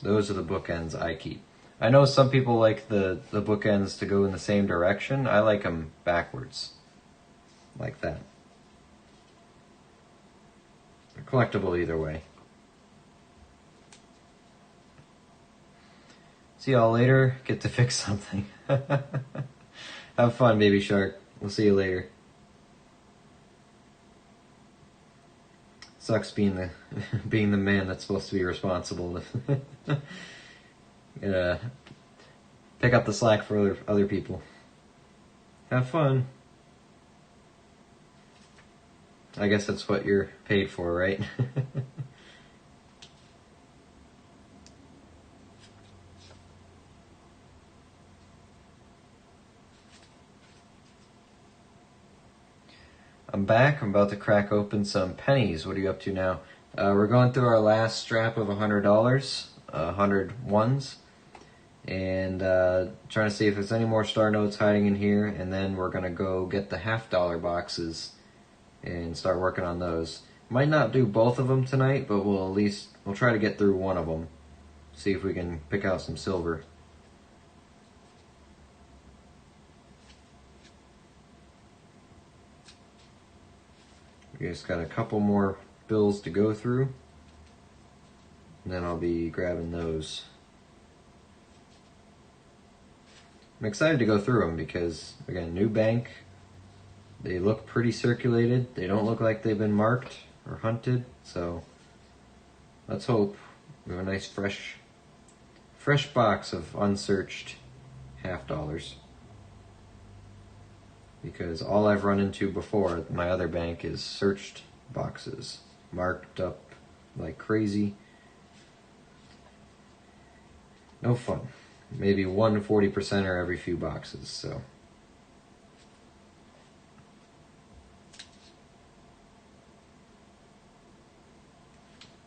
S1: Those are the bookends I keep. I know some people like the bookends to go in the same direction. I like them backwards. Like that. They're collectible either way. See y'all later. Get to fix something. Have fun, baby shark. We'll see you later. Sucks being the man that's supposed to be responsible. Pick up the slack for other people. Have fun. I guess that's what you're paid for, right? I'm back. I'm about to crack open some pennies. What are you up to now? We're going through our last strap of $100, 100 ones, and trying to see if there's any more star notes hiding in here, and then we're going to go get the $50 boxes and start working on those. Might not do both of them tonight, but we'll try to get through one of them. See if we can pick out some silver. We just got a couple more bills to go through, and then I'll be grabbing those. I'm excited to go through them because, again, new bank. They look pretty circulated. They don't look like they've been marked or hunted, so let's hope we have a nice fresh box of unsearched $50. Because all I've run into before at my other bank is searched boxes, marked up like crazy. No fun. Maybe 140%er every few boxes, so.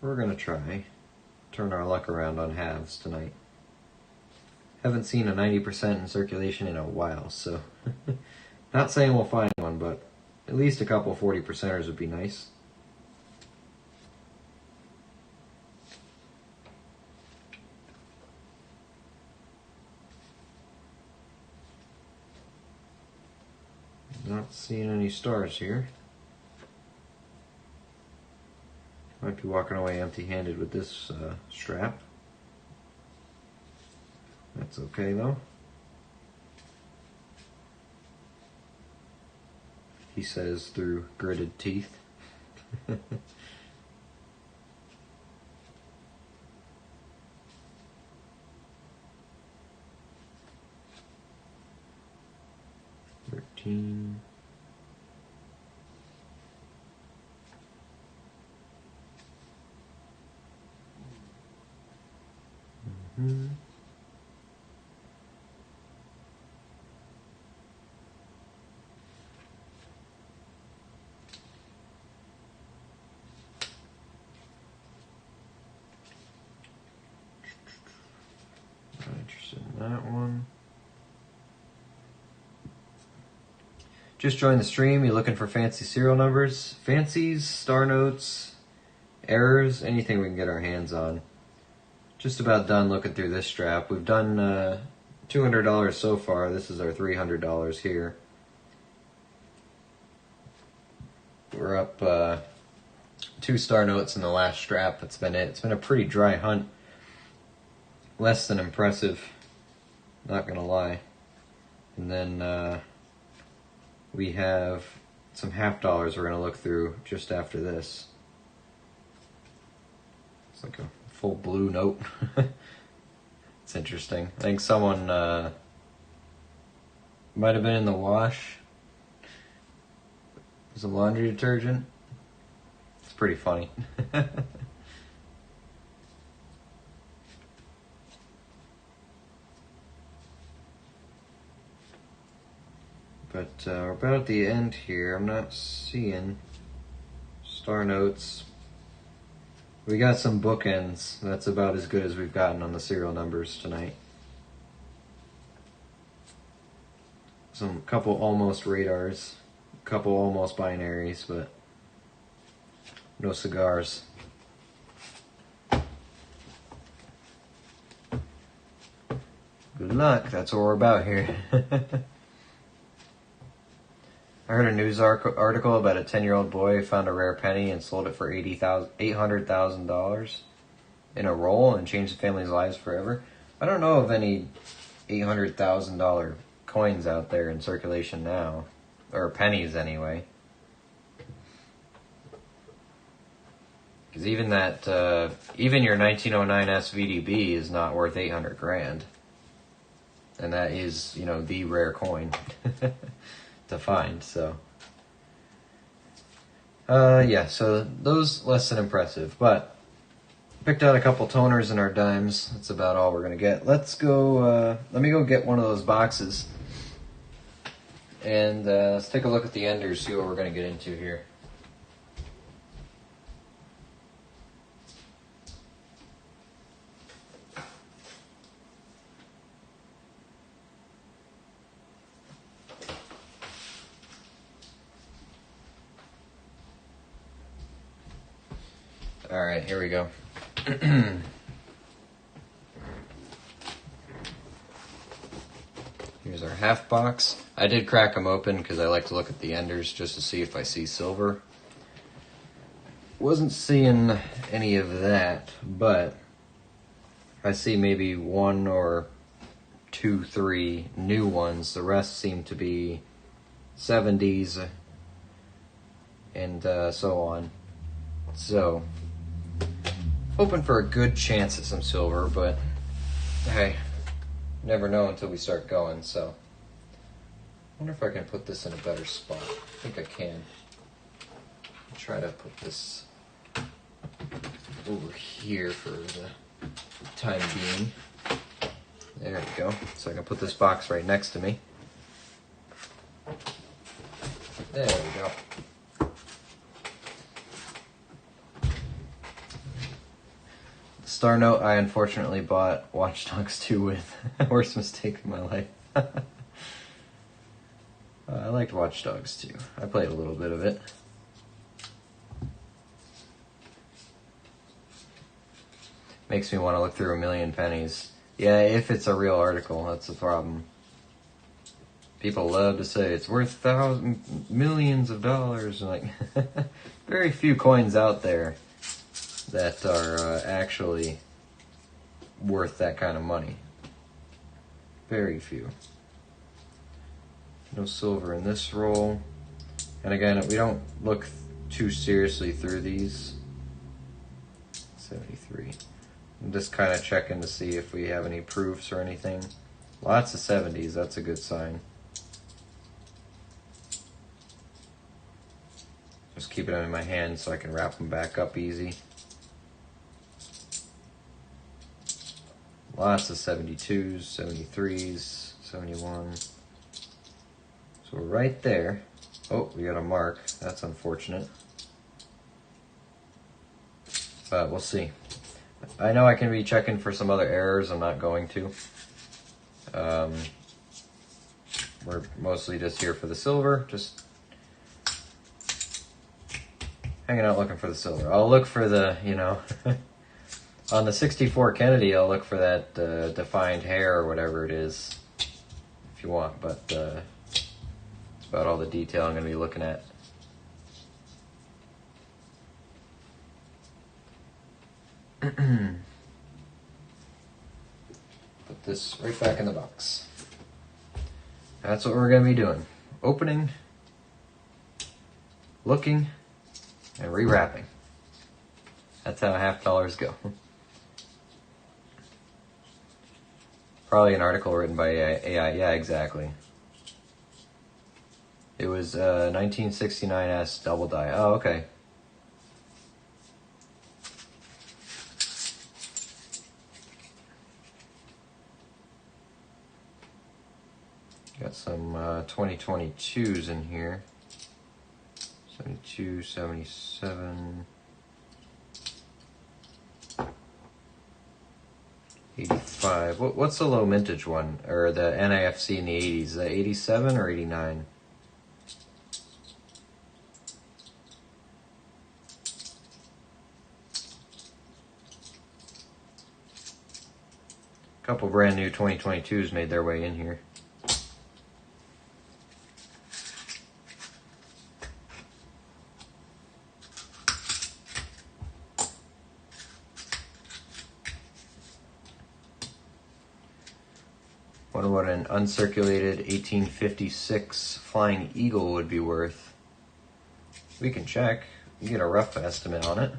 S1: We're gonna try turn our luck around on halves tonight. Haven't seen a 90% in circulation in a while, so not saying we'll find one, but at least a couple 40%ers would be nice. Not seeing any stars here. Might be walking away empty-handed with this strap. That's okay though. He says through gritted teeth. $13. Mm-hmm. Not interested in that one. Just joined the stream. You looking for fancy serial numbers? Fancies, star notes, errors, anything we can get our hands on. Just about done looking through this strap. We've done $200 so far. This is our $300 here. We're up 2 star notes in the last strap. That's been it. It's been a pretty dry hunt. Less than impressive, not gonna lie. And then we have some $50 we're gonna look through just after this. It's like a full blue note. It's interesting. I think someone might have been in the wash. Some laundry detergent. It's pretty funny. But we're about at the end here. I'm not seeing star notes. We got some bookends. That's about as good as we've gotten on the serial numbers tonight. Some couple almost radars, couple almost binaries, but no cigars. Good luck. That's what we're about here. I heard a news article about a 10-year-old boy who found a rare penny and sold it for $800,000 in a roll and changed the family's lives forever. I don't know of any $800,000 coins out there in circulation now, or pennies anyway. Because even that, even your 1909 SVDB is not worth 800 grand, and that is, you know, the rare coin. To find, so yeah, so those less than impressive, but picked out a couple toners in our dimes. That's about all we're gonna get. Let's go, let me go get one of those boxes and let's take a look at the enders, see what we're gonna get into here. Alright, here we go. Here's our half box. I did crack them open because I like to look at the enders just to see if I see silver. Wasn't seeing any of that, but I see maybe 1 or 2, 3 new ones. The rest seem to be 70s and so on. So, hoping for a good chance at some silver, but hey, never know until we start going. So, I wonder if I can put this in a better spot. I think I can. I'll try to put this over here for the time being. There we go. So I can put this box right next to me. There we go. Star Note, I unfortunately bought Watch Dogs 2 with. Worst mistake of my life. I liked Watch Dogs 2. I played a little bit of it. Makes me want to look through a million pennies. Yeah, if it's a real article, that's the problem. People love to say it's worth millions of dollars. Like, very few coins out there that are actually worth that kind of money. Very few. No silver in this roll. And again, we don't look too seriously through these. 73. I'm just kind of checking to see if we have any proofs or anything. Lots of 70s, that's a good sign. Just keeping them in my hand so I can wrap them back up easy. Lots of 72s, 73s, 71. So we're right there. Oh, we got a mark. That's unfortunate. But we'll see. I know I can be checking for some other errors. I'm not going to. We're mostly just here for the silver. Just hanging out looking for the silver. I'll look for the, you know, on the 64 Kennedy, I'll look for that defined hair or whatever it is, if you want. But that's about all the detail I'm going to be looking at. Put this right back in the box. That's what we're going to be doing. Opening, looking, and rewrapping. That's how $50 go. Probably an article written by AI. Yeah, exactly. It was 1969S double die. Oh, okay. Got some 2022s in here. 72, 77, 85. What's the low mintage one? Or the NIFC in the 80s? Is that 87 or 89? A couple brand new 2022s made their way in here. Wonder what an uncirculated 1856 Flying Eagle would be worth. We can check. We can get a rough estimate on it.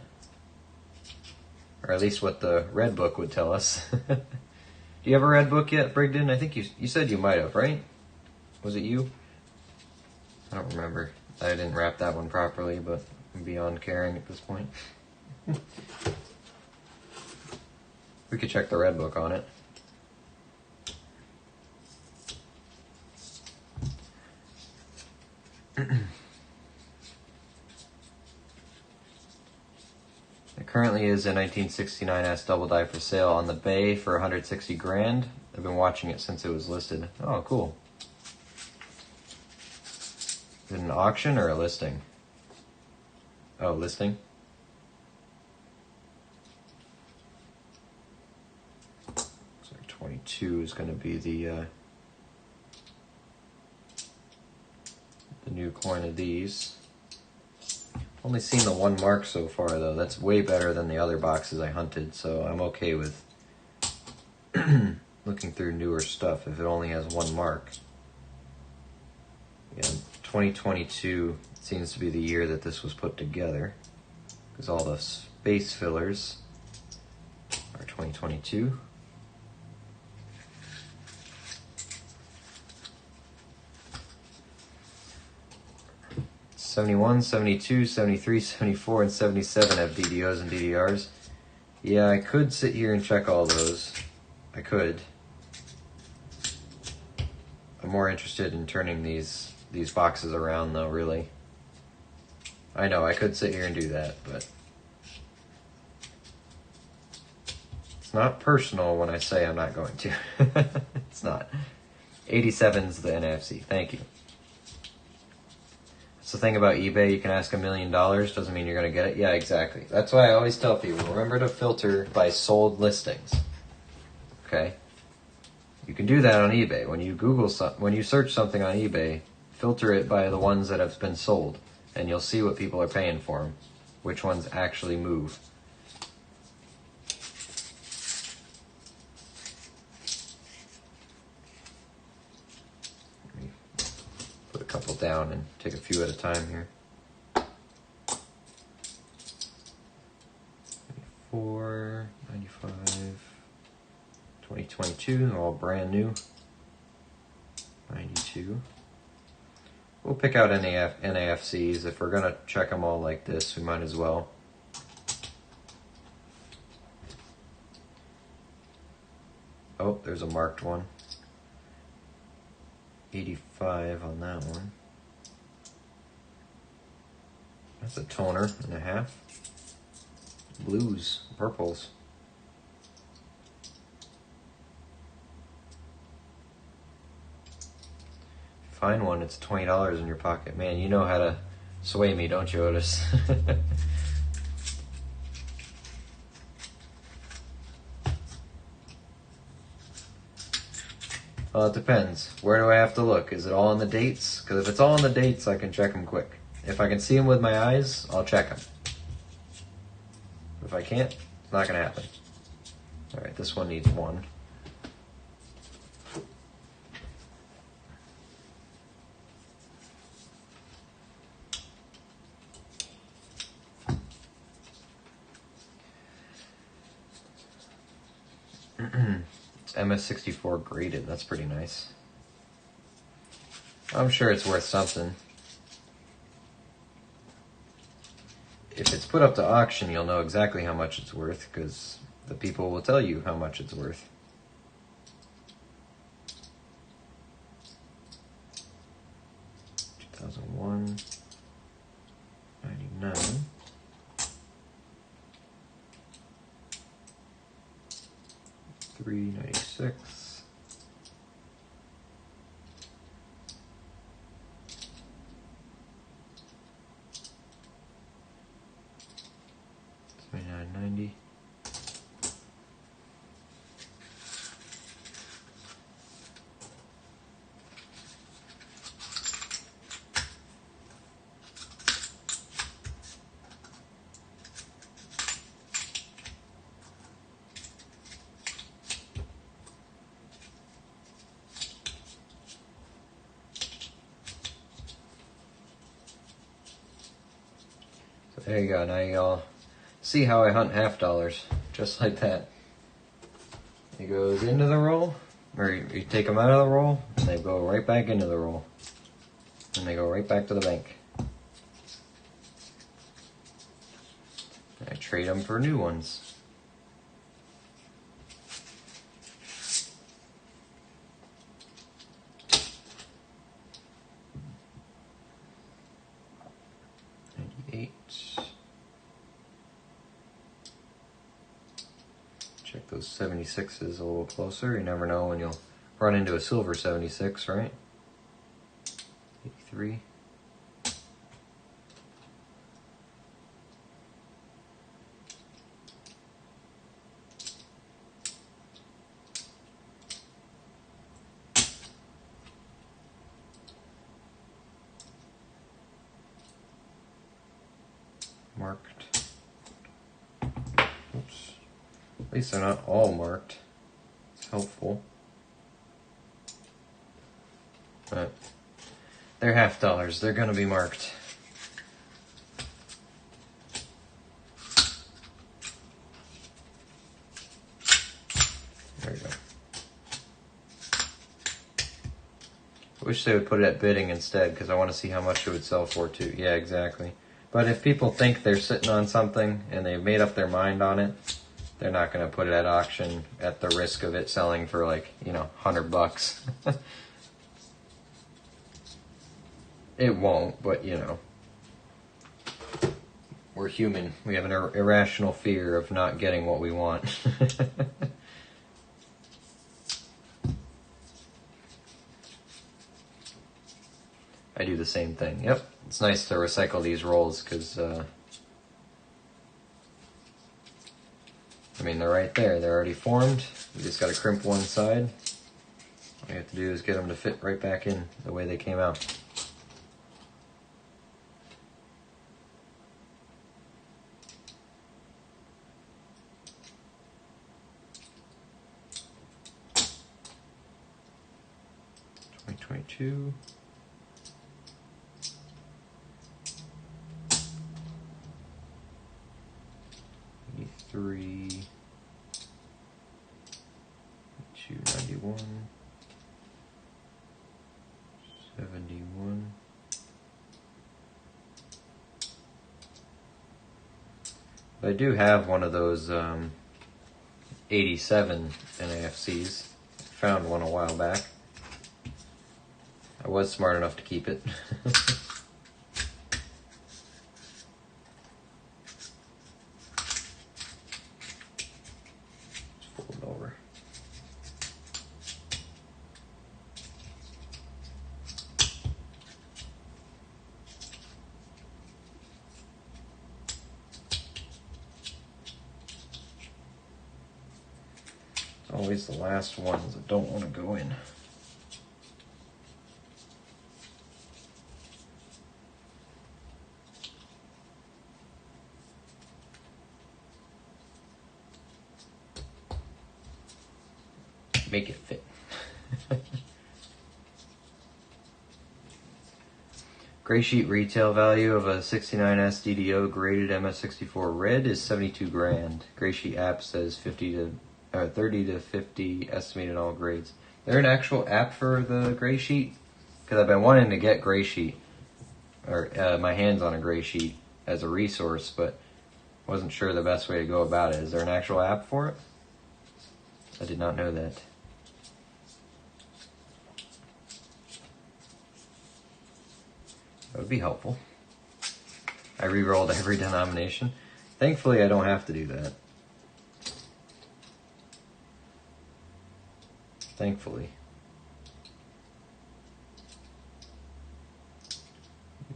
S1: Or at least what the red book would tell us. Do you have a red book yet, Brigden? I think you said you might have, right? Was it you? I don't remember. I didn't wrap that one properly, but I'm beyond caring at this point. We could check the red book on it. There currently is a 1969S double die for sale on the Bay for 160 grand. I've been watching it since it was listed. Oh, cool. Is it an auction or a listing? Oh, listing? 2022 is going to be the new coin of these. Only seen the 1 mark so far though. That's way better than the other boxes I hunted, so I'm okay with looking through newer stuff if it only has 1 mark. Yeah, 2022 seems to be the year that this was put together, because all the space fillers are 2022. '71, '72, '73, '74, and '77 have DDOs and DDRs. Yeah, I could sit here and check all those. I could. I'm more interested in turning these boxes around though, really. I know, I could sit here and do that, but it's not personal when I say I'm not going to. It's not. 87's the NFC. Thank you. That's the thing about eBay. You can ask $1 million. Doesn't mean you're going to get it. Yeah, exactly. That's why I always tell people, remember to filter by sold listings. Okay? You can do that on eBay. When you search something on eBay, filter it by the ones that have been sold, and you'll see what people are paying for them, which ones actually move. Let me put a couple down and take a few at a time here. 94, 95, 2022, all brand new. 92. We'll pick out NAFCs. If we're going to check them all like this, we might as well. Oh, there's a marked one. 85 on that one. That's a toner and a half. Blues, purples. Find one, it's $20 in your pocket. Man, you know how to sway me, don't you, Otis? Well, it depends. Where do I have to look? Is it all on the dates? Because if it's all on the dates, I can check them quick. If I can see them with my eyes, I'll check them. If I can't, it's not going to happen. Alright, this one needs 1. It's MS64 graded. That's pretty nice. I'm sure it's worth something. If it's put up to auction, you'll know exactly how much it's worth, because the people will tell you how much it's worth. $2001, $99. $396. $29.90. There you go. Now you all see how I hunt $half, just like that. It goes into the roll, or you take them out of the roll, and they go right back into the roll, and they go right back to the bank. And I trade them for new ones. Check those 76s a little closer. You never know when you'll run into a silver 76, right? 83. marked. Oops. At least they're not all marked. It's helpful. But they're half dollars. They're going to be marked. There you go. I wish they would put it at bidding instead, because I want to see how much it would sell for too. Yeah, exactly. But if people think they're sitting on something and they've made up their mind on it, they're not going to put it at auction at the risk of it selling for like, $100. It won't, but we're human. We have an irrational fear of not getting what we want. I do the same thing. Yep. It's nice to recycle these rolls because, they're right there. They're already formed. You just got to crimp one side. All you have to do is get them to fit right back in the way they came out. $20.22. $291. $71. I do have one of those 87 NAFCs. I found one a while back. I was smart enough to keep it. Fold it over. Always the last ones that don't want to go in. Make it fit. Gray sheet retail value of a 69S DDO graded MS64 red is 72 grand. Gray sheet app says 30 to 50 estimated all grades. Is there an actual app for the gray sheet? Because I've been wanting to get gray sheet, or my hands on a gray sheet as a resource, but wasn't sure the best way to go about it. Is there an actual app for it? I did not know that. That would be helpful. I re-rolled every denomination. Thankfully, I don't have to do that. Thankfully.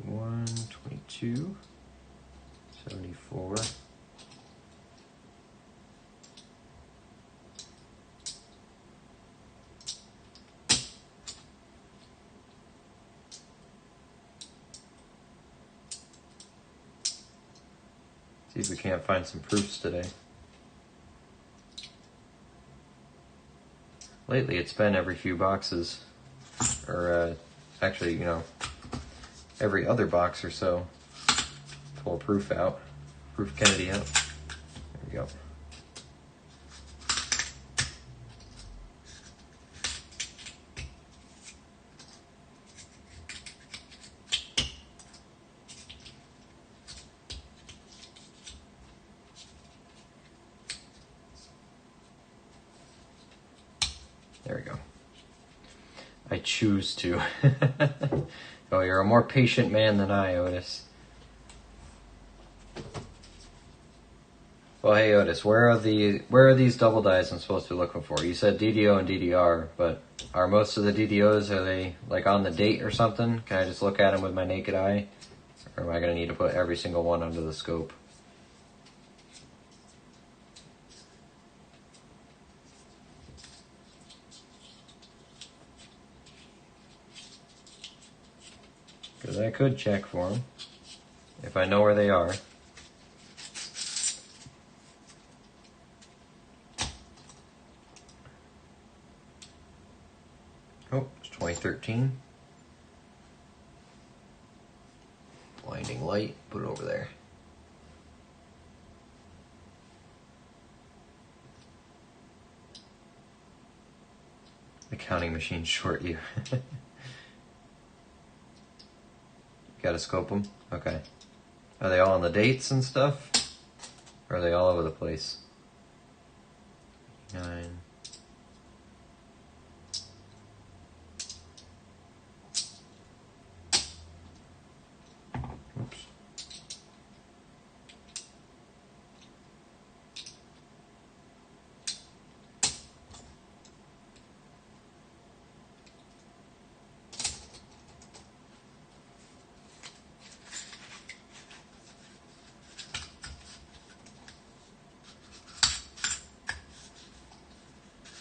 S1: 122, 74. See if we can't find some proofs today. Lately, it's been every few boxes, or actually, every other box or so. Pull a proof out, proof Kennedy out. There we go. There we go. I choose to. Oh, you're a more patient man than I, Otis. Well, hey, Otis, where are these double dies I'm supposed to be looking for? You said DDO and DDR, but are most of the DDOs, are they like on the date or something? Can I just look at them with my naked eye? Or am I going to need to put every single one under the scope? Because I could check for them, if I know where they are. 2013. Blinding light, put it over there. The counting machine short you. Gotta scope them? Okay. Are they all on the dates and stuff? Or are they all over the place? 9. Oops.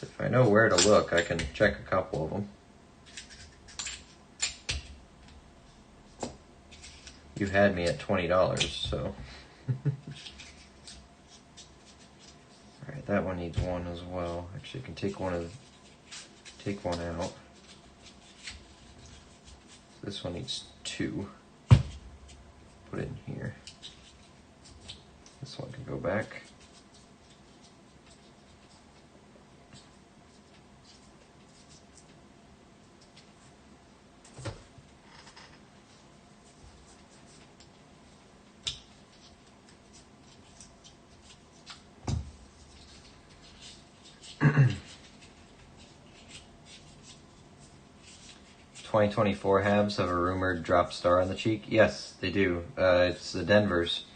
S1: If I know where to look, I can check a couple of them. You had me at $20, so. Alright, that one needs one as well. Actually, I can take one out. This one needs 2. Put it in here. This one can go back. $2024 halves have a rumored drop star on the cheek. Yes, they do. It's the Denvers.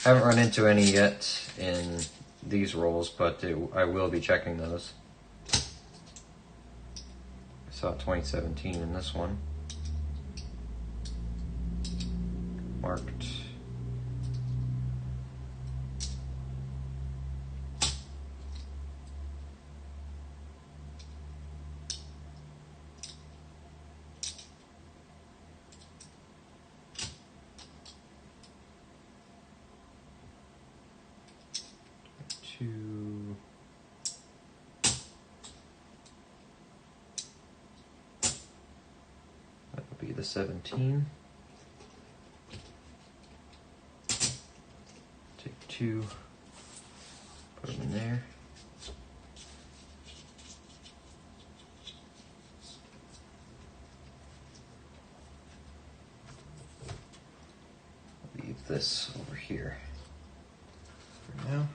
S1: Haven't run into any yet in these rolls, but I will be checking those. I saw 2017 in this one. Marked. That would be the 17. Take 2, put them in there. Leave this over here for now.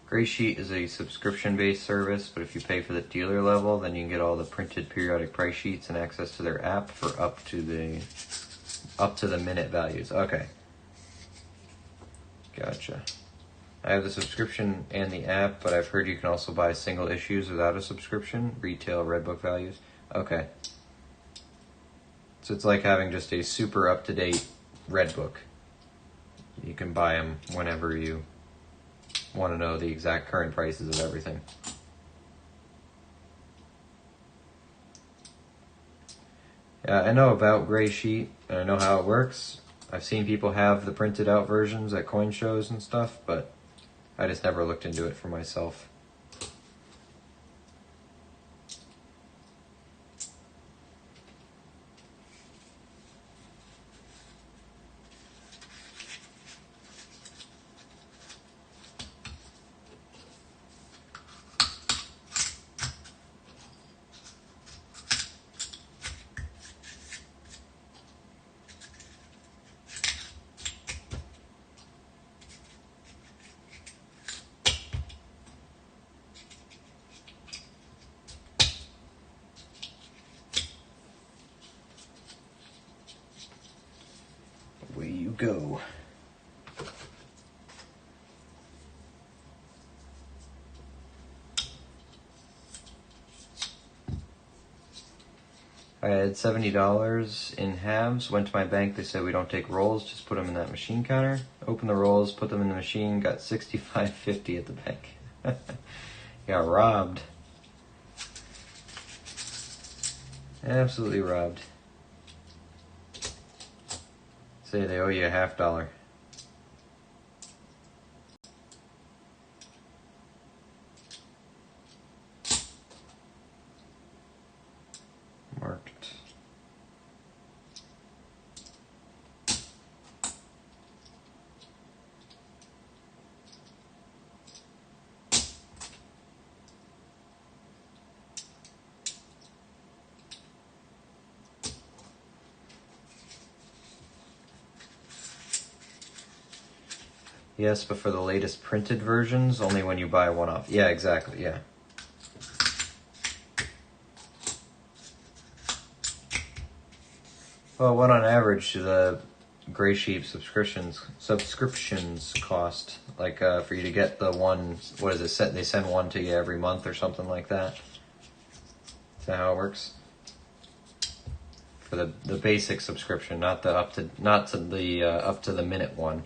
S1: Gray Sheet is a subscription-based service, but if you pay for the dealer level, then you can get all the printed periodic price sheets and access to their app for up to the minute values. Okay. Gotcha. I have the subscription and the app, but I've heard you can also buy single issues without a subscription, retail Redbook values. Okay. So it's like having just a super up-to-date Redbook. You can buy them whenever you want to know the exact current prices of everything. Yeah, I know about Gray Sheet, and I know how it works. I've seen people have the printed out versions at coin shows and stuff, but I just never looked into it for myself. Away you go. I had $70 in halves, went to my bank, they said we don't take rolls, just put them in that machine counter. Opened the rolls, put them in the machine, got $65.50 at the bank. Got robbed. Absolutely robbed. Say they owe you a $50. Marked. Yes, but for the latest printed versions, only when you buy one off. Yeah, exactly, yeah. Well, what on average do the Gray Sheep subscriptions cost? Like for you to get the one, what is it? They send one to you every month or something like that. Is that how it works? For the basic subscription, not the up to the minute one.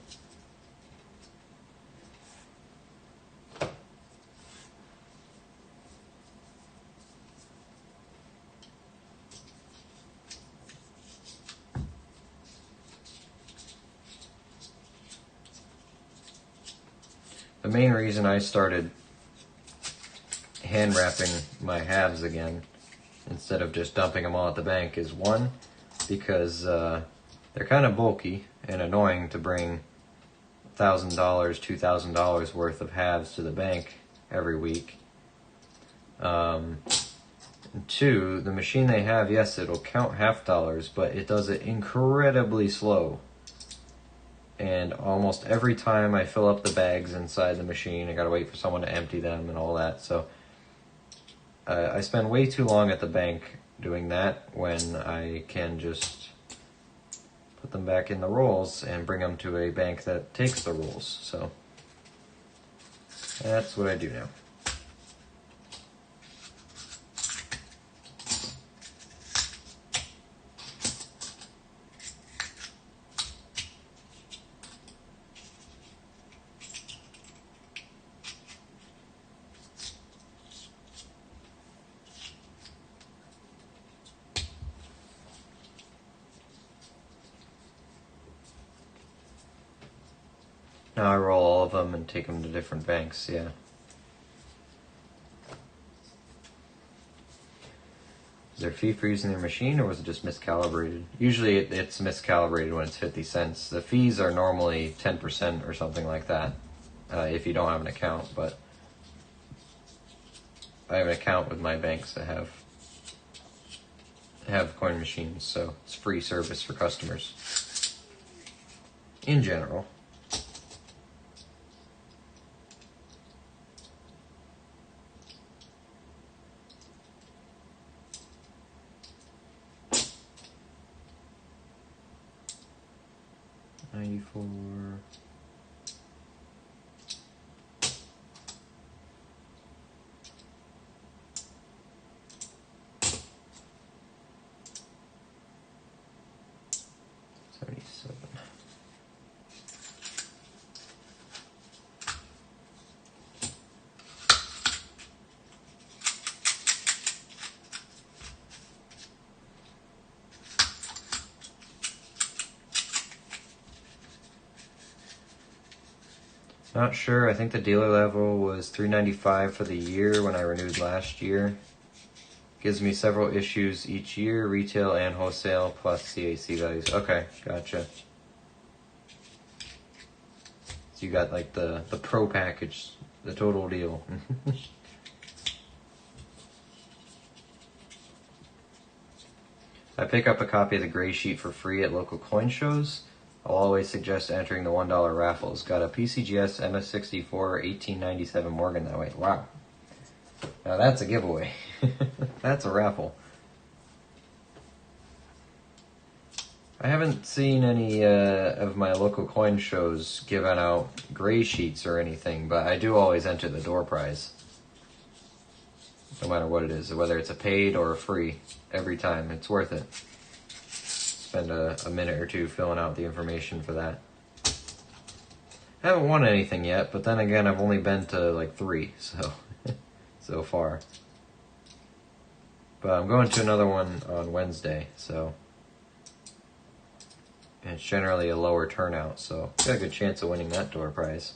S1: The main reason I started hand wrapping my halves again instead of just dumping them all at the bank is one, because they're kind of bulky and annoying to bring $1,000, $2,000 worth of halves to the bank every week. And two, the machine they have, yes, it'll count $50, but it does it incredibly slow. And almost every time I fill up the bags inside the machine, I gotta wait for someone to empty them and all that. So I spend way too long at the bank doing that when I can just put them back in the rolls and bring them to a bank that takes the rolls. So that's what I do now. Now I roll all of them and take them to different banks, yeah. Is there a fee for using their machine, or was it just miscalibrated? Usually it's miscalibrated when it's 50 cents. The fees are normally 10% or something like that, if you don't have an account, but I have an account with my banks that have coin machines, so it's free service for customers. In general. $94. $77. Not sure. I think the dealer level was $395 for the year when I renewed last year. Gives me several issues each year, retail and wholesale, plus CAC values. Okay, gotcha. So you got like the pro package, the total deal. I pick up a copy of the Gray Sheet for free at local coin shows. I'll always suggest entering the $1 raffles. Got a PCGS MS64 1897 Morgan that way. Wow. Now that's a giveaway. That's a raffle. I haven't seen any of my local coin shows giving out Gray Sheets or anything, but I do always enter the door prize. No matter what it is, whether it's a paid or a free, every time. It's worth it. Spend a minute or two filling out the information for that. I haven't won anything yet, but then again, I've only been to like 3, so far. But I'm going to another one on Wednesday, so and it's generally a lower turnout, so got a good chance of winning that door prize.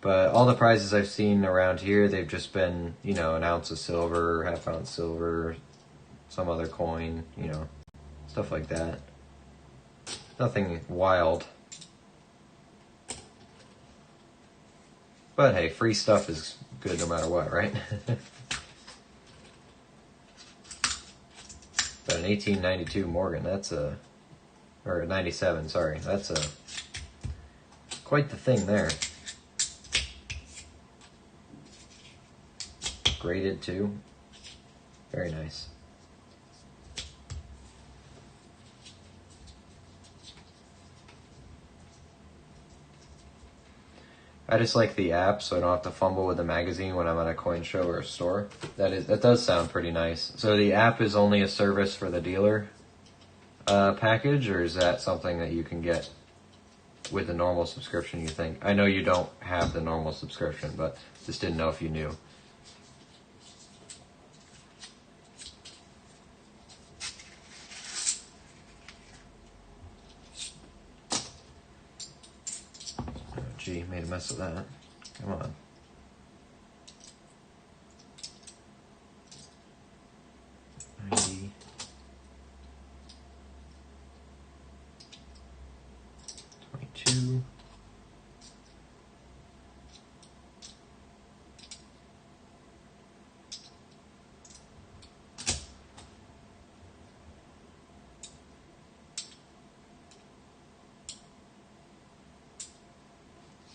S1: But all the prizes I've seen around here, they've just been, you know, an ounce of silver, half ounce silver, some other coin, you know, stuff like that. Nothing wild. But hey, free stuff is good no matter what, right? But an 1892 Morgan, that's a, or 97, sorry, that's a, quite the thing there. Graded too. Very nice. I just like the app, so I don't have to fumble with the magazine when I'm at a coin show or a store. That does sound pretty nice. So the app is only a service for the dealer package, or is that something that you can get with the normal subscription, you think? I know you don't have the normal subscription, but just didn't know if you knew. Gee, made a mess of that. Come on. $22.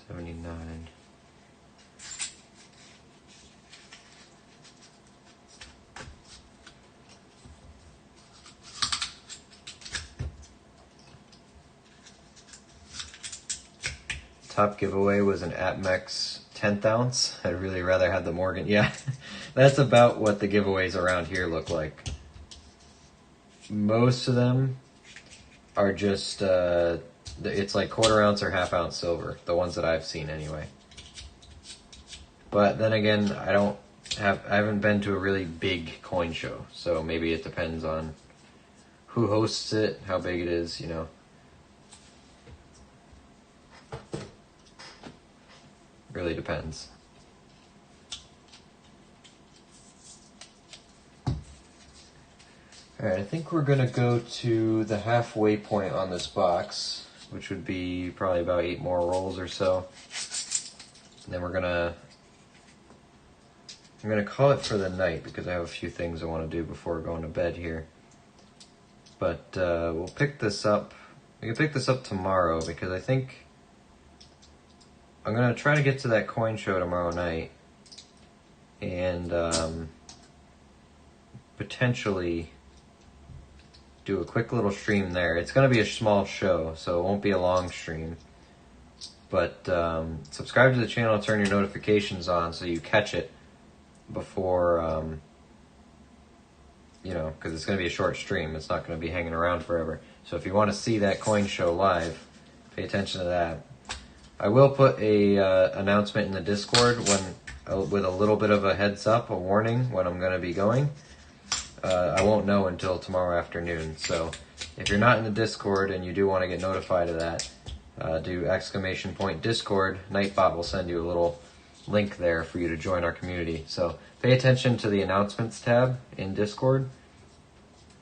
S1: $79. Top giveaway was an APMEX 10th ounce. I'd really rather have the Morgan. Yeah, that's about what the giveaways around here look like. Most of them are just, it's like quarter ounce or half ounce silver, the ones that I've seen anyway. But then again, I haven't been to a really big coin show, so maybe it depends on who hosts it, how big it is, you know. Really depends. Alright, I think we're going to go to the halfway point on this box, which would be probably about 8 more rolls or so. And then I'm going to call it for the night because I have a few things I want to do before going to bed here. But we'll pick this up. We can pick this up tomorrow because I think I'm going to try to get to that coin show tomorrow night and potentially do a quick little stream there. It's going to be a small show, so it won't be a long stream. But subscribe to the channel, turn your notifications on so you catch it before, you know, because it's going to be a short stream. It's not going to be hanging around forever. So if you want to see that coin show live, pay attention to that. I will put a announcement in the Discord with a little bit of a heads up, a warning when I'm going to be going. I won't know until tomorrow afternoon. So if you're not in the Discord and you do want to get notified of that, do !Discord. Nightbot will send you a little link there for you to join our community. So pay attention to the announcements tab in Discord,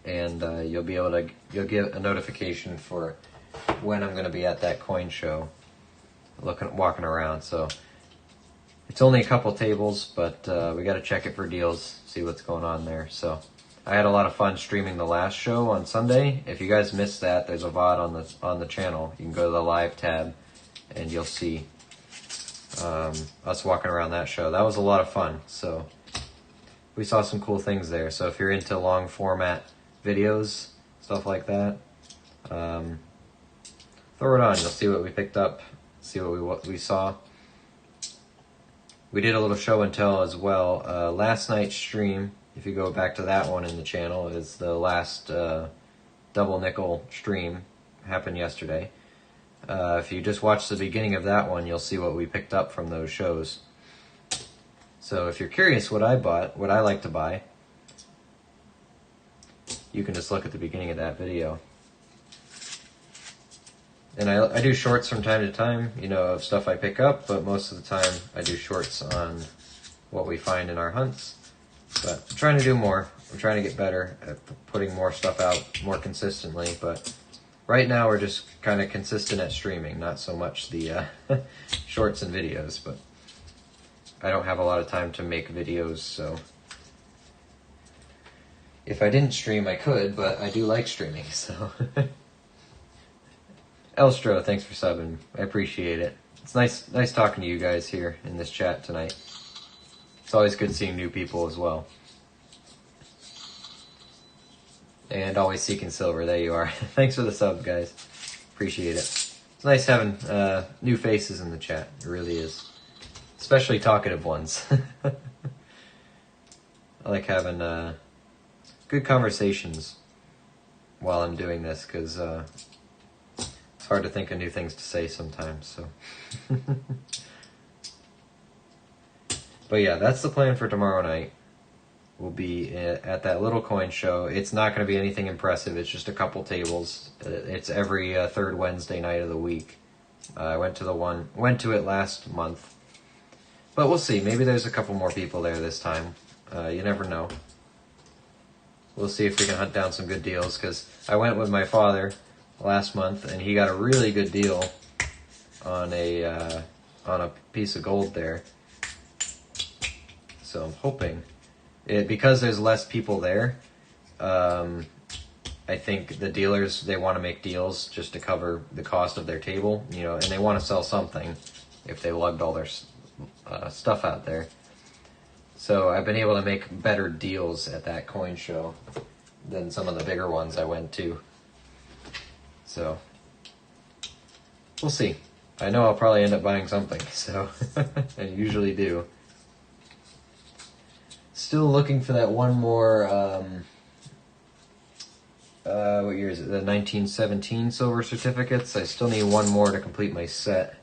S1: and you'll get a notification for when I'm going to be at that coin show. Walking around, so it's only a couple tables, but we got to check it for deals, see what's going on there. So I had a lot of fun streaming the last show on Sunday. If you guys missed that, there's a VOD on the channel. You can go to the live tab and you'll see us walking around that show. That was a lot of fun. So we saw some cool things there. So if you're into long format videos, stuff like that, throw it on. You'll see what we picked up. See what we saw. We did a little show and tell as well. Last night's stream, if you go back to that one in the channel, is the last double nickel stream. Happened yesterday. If you just watch the beginning of that one, you'll see what we picked up from those shows. So if you're curious what I bought, what I like to buy, you can just look at the beginning of that video. And I do shorts from time to time, you know, of stuff I pick up, but most of the time I do shorts on what we find in our hunts. But I'm trying to do more. I'm trying to get better at putting more stuff out more consistently, but right now we're just kind of consistent at streaming, not so much the shorts and videos, but I don't have a lot of time to make videos, so if I didn't stream I could, but I do like streaming, so Elstro, thanks for subbing. I appreciate it. It's nice talking to you guys here in this chat tonight. It's always good seeing new people as well. And always seeking silver. There you are. Thanks for the sub, guys. Appreciate it. It's nice having new faces in the chat. It really is. Especially talkative ones. I like having good conversations while I'm doing this, because it's hard to think of new things to say sometimes. So, but yeah, that's the plan for tomorrow night. We'll be at that little coin show. It's not going to be anything impressive. It's just a couple tables. It's every third Wednesday night of the week. I went to it last month, but we'll see. Maybe there's a couple more people there this time. You never know. We'll see if we can hunt down some good deals, because I went with my father last month and he got a really good deal on a piece of gold there. So I'm hoping. Because there's less people there, I think the dealers, they want to make deals just to cover the cost of their table, you know, and they want to sell something if they lugged all their stuff out there. So I've been able to make better deals at that coin show than some of the bigger ones I went to. So we'll see. I know I'll probably end up buying something, so I usually do. Still looking for that one more, what year is it? The 1917 silver certificates. I still need one more to complete my set.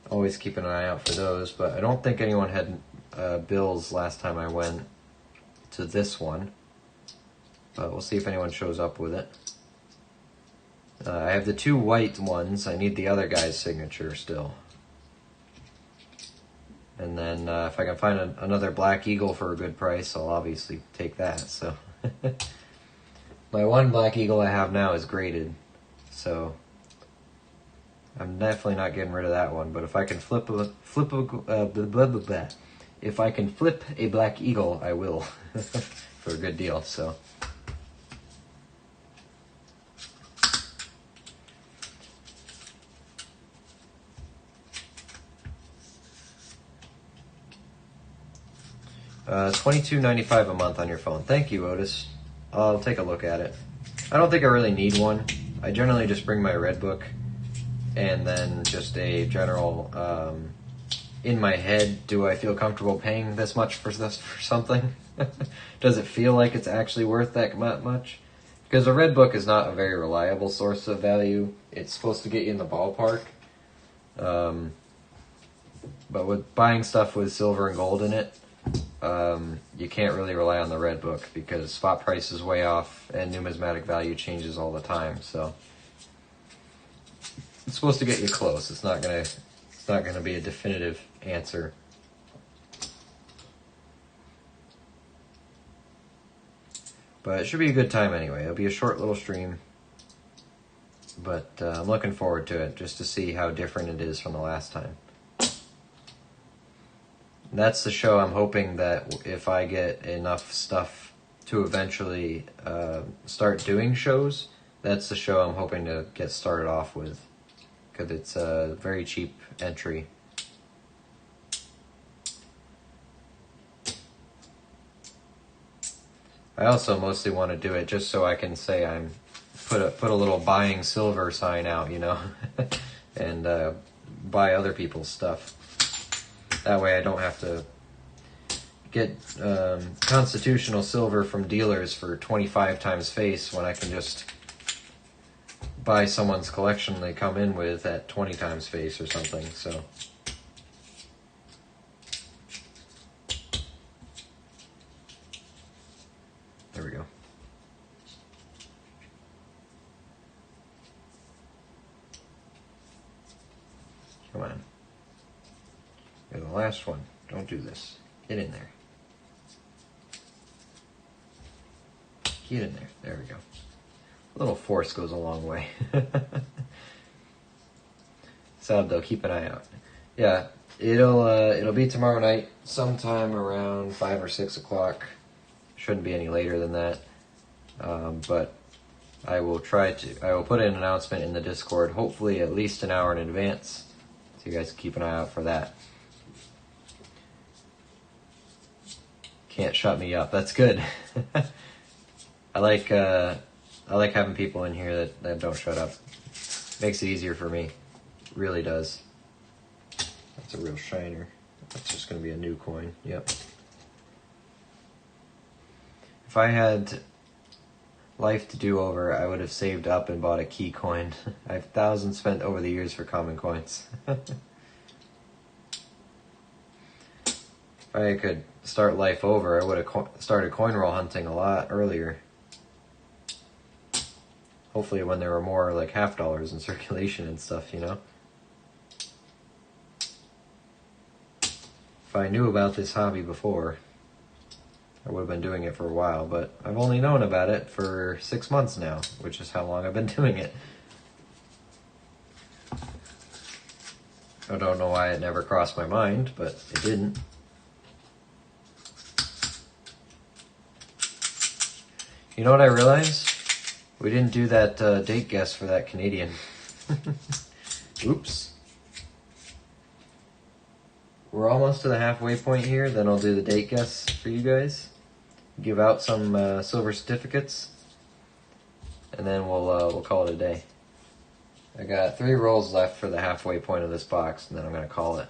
S1: Always keep an eye out for those, but I don't think anyone had bills last time I went to this one. But we'll see if anyone shows up with it. I have the two white ones. I need the other guy's signature still. And then if I can find another Black Eagle for a good price, I'll obviously take that. So my one Black Eagle I have now is graded, so I'm definitely not getting rid of that one. But if I can flip if I can flip a Black Eagle, I will for a good deal. So. $22.95 a month on your phone. Thank you, Otis. I'll take a look at it. I don't think I really need one. I generally just bring my red book and then just a general, in my head, do I feel comfortable paying this much for something? Does it feel like it's actually worth that much? Because a red book is not a very reliable source of value. It's supposed to get you in the ballpark. But with buying stuff with silver and gold in it, you can't really rely on the red book because spot price is way off and numismatic value changes all the time. So it's supposed to get you close. It's not gonna be a definitive answer. But it should be a good time anyway. It'll be a short little stream, but I'm looking forward to it just to see how different it is from the last time. That's the show I'm hoping that if I get enough stuff to eventually start doing shows, that's the show I'm hoping to get started off with, because it's a very cheap entry. I also mostly want to do it just so I can say I'm put a little buying silver sign out, you know, and buy other people's stuff. That way I don't have to get constitutional silver from dealers for 25 times face when I can just buy someone's collection they come in with at 20 times face or something. So there we go. Come on. You're the last one. Don't do this. Get in there. Get in there. There we go. A little force goes a long way. Sad though, keep an eye out. Yeah, it'll be tomorrow night, sometime around 5 or 6 o'clock. Shouldn't be any later than that. But I will put in an announcement in the Discord, hopefully at least an hour in advance, so you guys keep an eye out for that. Can't shut me up. That's good. I like having people in here that don't shut up. Makes it easier for me. Really does. That's a real shiner. That's just going to be a new coin. Yep. If I had life to do over, I would have saved up and bought a key coin. I have thousands spent over the years for common coins. If I could start life over, I would have started coin roll hunting a lot earlier. Hopefully when there were more like $half in circulation and stuff, you know? If I knew about this hobby before, I would have been doing it for a while, but I've only known about it for 6 months now, which is how long I've been doing it. I don't know why it never crossed my mind, but it didn't. You know what I realized? We didn't do that date guess for that Canadian. Oops. We're almost to the halfway point here, then I'll do the date guess for you guys. Give out some silver certificates, and then we'll call it a day. I got 3 rolls left for the halfway point of this box, and then I'm going to call it.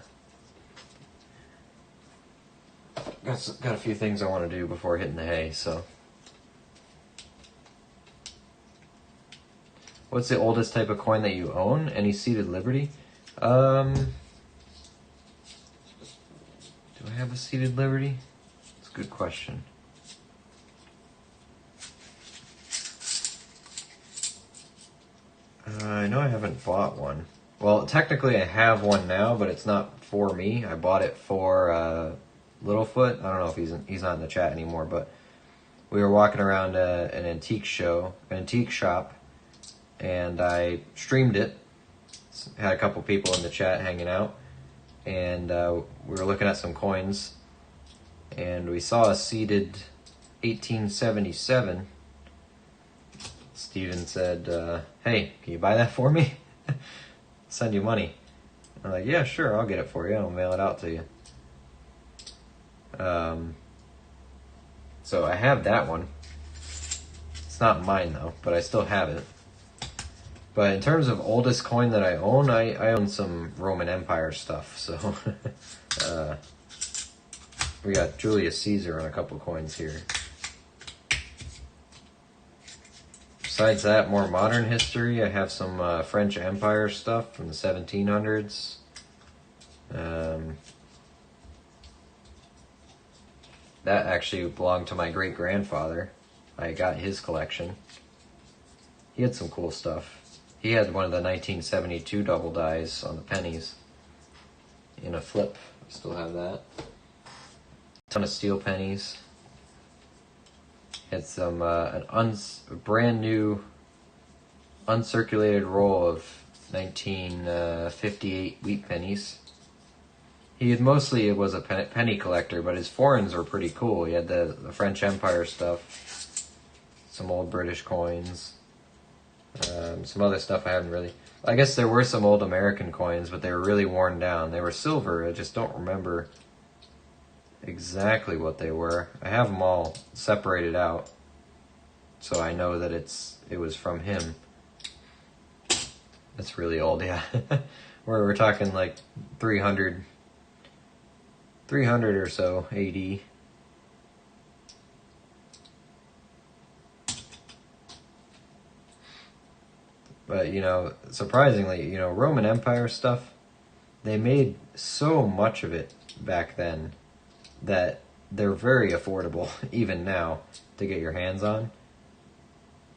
S1: Got a few things I want to do before hitting the hay, so... What's the oldest type of coin that you own? Any seated Liberty? Do I have a seated Liberty? That's a good question. I know I haven't bought one. Well, technically I have one now, but it's not for me. I bought it for Littlefoot. I don't know if he's not in the chat anymore, but we were walking around an antique shop, and I streamed it. Had a couple people in the chat hanging out, and we were looking at some coins, and we saw a seated 1877. Steven said, hey, can you buy that for me? Send you money. I'm like, yeah, sure, I'll get it for you. I'll mail it out to you. So I have that one. It's not mine, though, but I still have it. But in terms of oldest coin that I own, I own some Roman Empire stuff. So we got Julius Caesar on a couple coins here. Besides that, more modern history, I have some French Empire stuff from the 1700s. That actually belonged to my great-grandfather. I got his collection. He had some cool stuff. He had one of the 1972 double dies on the pennies in a flip. I still have that. A ton of steel pennies. Had some a brand new uncirculated roll of 1958 wheat pennies. He had mostly was a penny collector, but his foreigns were pretty cool. He had the French Empire stuff, some old British coins, some other stuff I haven't really... I guess there were some old American coins, but they were really worn down. They were silver, I just don't remember exactly what they were. I have them all separated out, so I know that it was from him. That's really old, yeah. We're talking like 300 or so AD. But, you know, surprisingly, you know, Roman Empire stuff, they made so much of it back then that they're very affordable, even now, to get your hands on.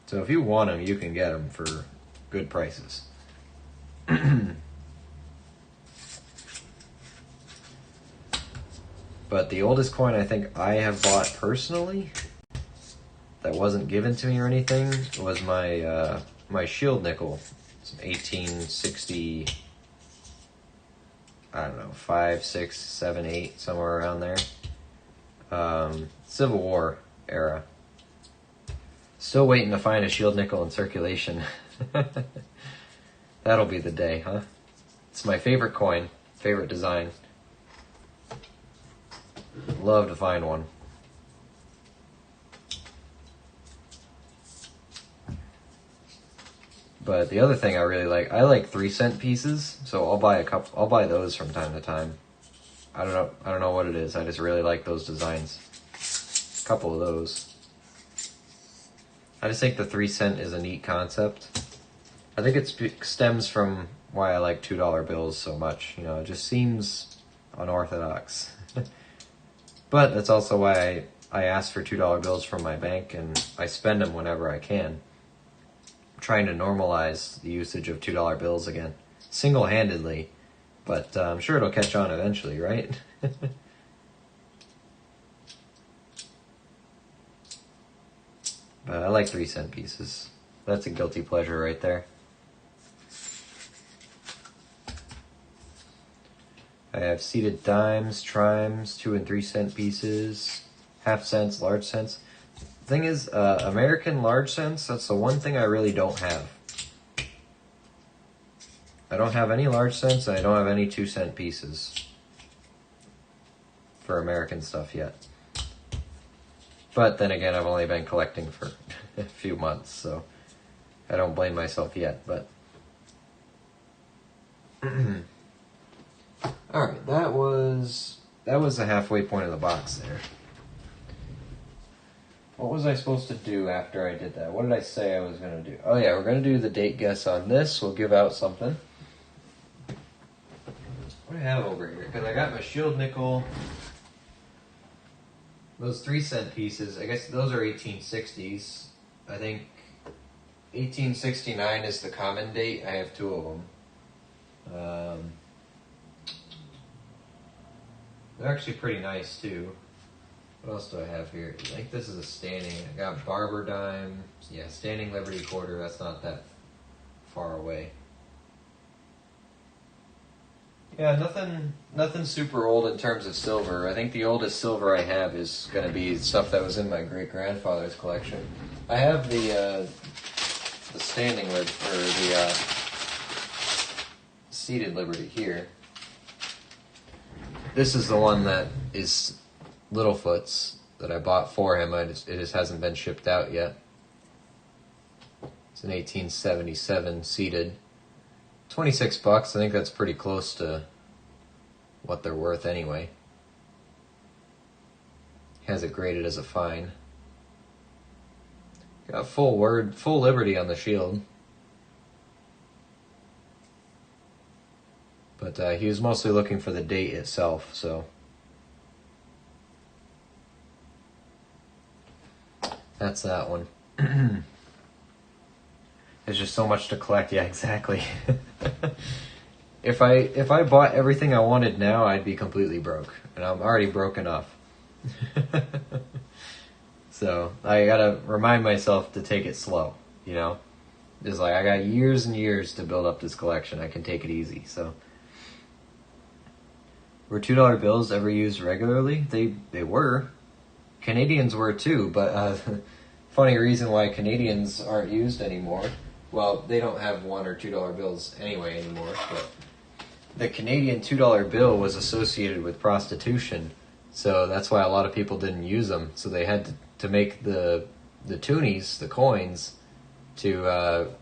S1: So if you want them, you can get them for good prices. But the oldest coin I think I have bought personally, that wasn't given to me or anything, was my my shield nickel. It's 1860, I don't know, 5, 6, 7, 8, somewhere around there. Civil War era. Still waiting to find a shield nickel in circulation. That'll be the day, huh? It's my favorite coin, favorite design. Love to find one. But the other thing I really like, I like 3-cent pieces, so I'll buy those from time to time. I don't know what it is. I just really like those designs. A couple of those. I just think the 3-cent is a neat concept. I think it stems from why I like $2 bills so much. You know, it just seems unorthodox. But that's also why I ask for $2 bills from my bank, and I spend them whenever I can. I'm trying to normalize the usage of $2 bills again, single-handedly, but I'm sure it'll catch on eventually, right? But I like 3-cent pieces. That's a guilty pleasure right there. I have seated dimes, trimes, 2 and 3 cent pieces, half cents, large cents. The thing is, American large cents, that's the one thing I really don't have. I don't have any large cents, and I don't have any 2-cent pieces for American stuff yet. But then again, I've only been collecting for a few months, so I don't blame myself yet, but... Alright, that was the halfway point of the box there. What was I supposed to do after I did that? What did I say I was going to do? Oh yeah, we're going to do the date guess on this. We'll give out something. What do I have over here? Because I got my shield nickel. Those 3-cent pieces, I guess those are 1860s. I think 1869 is the common date. I have 2 of them. They're actually pretty nice too. What else do I have here? I think this is a standing. I got Barber dime. Yeah, standing Liberty quarter. That's not that far away. Yeah, nothing super old in terms of silver. I think the oldest silver I have is going to be stuff that was in my great-grandfather's collection. I have the standing or the seated Liberty here. This is the one that is Littlefoot's that I bought for him. It just hasn't been shipped out yet. It's an 1877 seated. $26. I think that's pretty close to what they're worth anyway. Has it graded as a fine. Got full Liberty on the shield. But he was mostly looking for the date itself, so. That's that one. There's just so much to collect. Yeah, exactly. If I bought everything I wanted now, I'd be completely broke. And I'm already broke enough. So I gotta remind myself to take it slow, you know? Just like, I got years and years to build up this collection. I can take it easy, so. Were $2 bills ever used regularly? They were. Canadians were too, but funny reason why Canadians aren't used anymore. Well, they don't have $1 or $2 bills anyway anymore, but the Canadian $2 bill was associated with prostitution, so that's why a lot of people didn't use them. So they had to make the toonies, the coins, to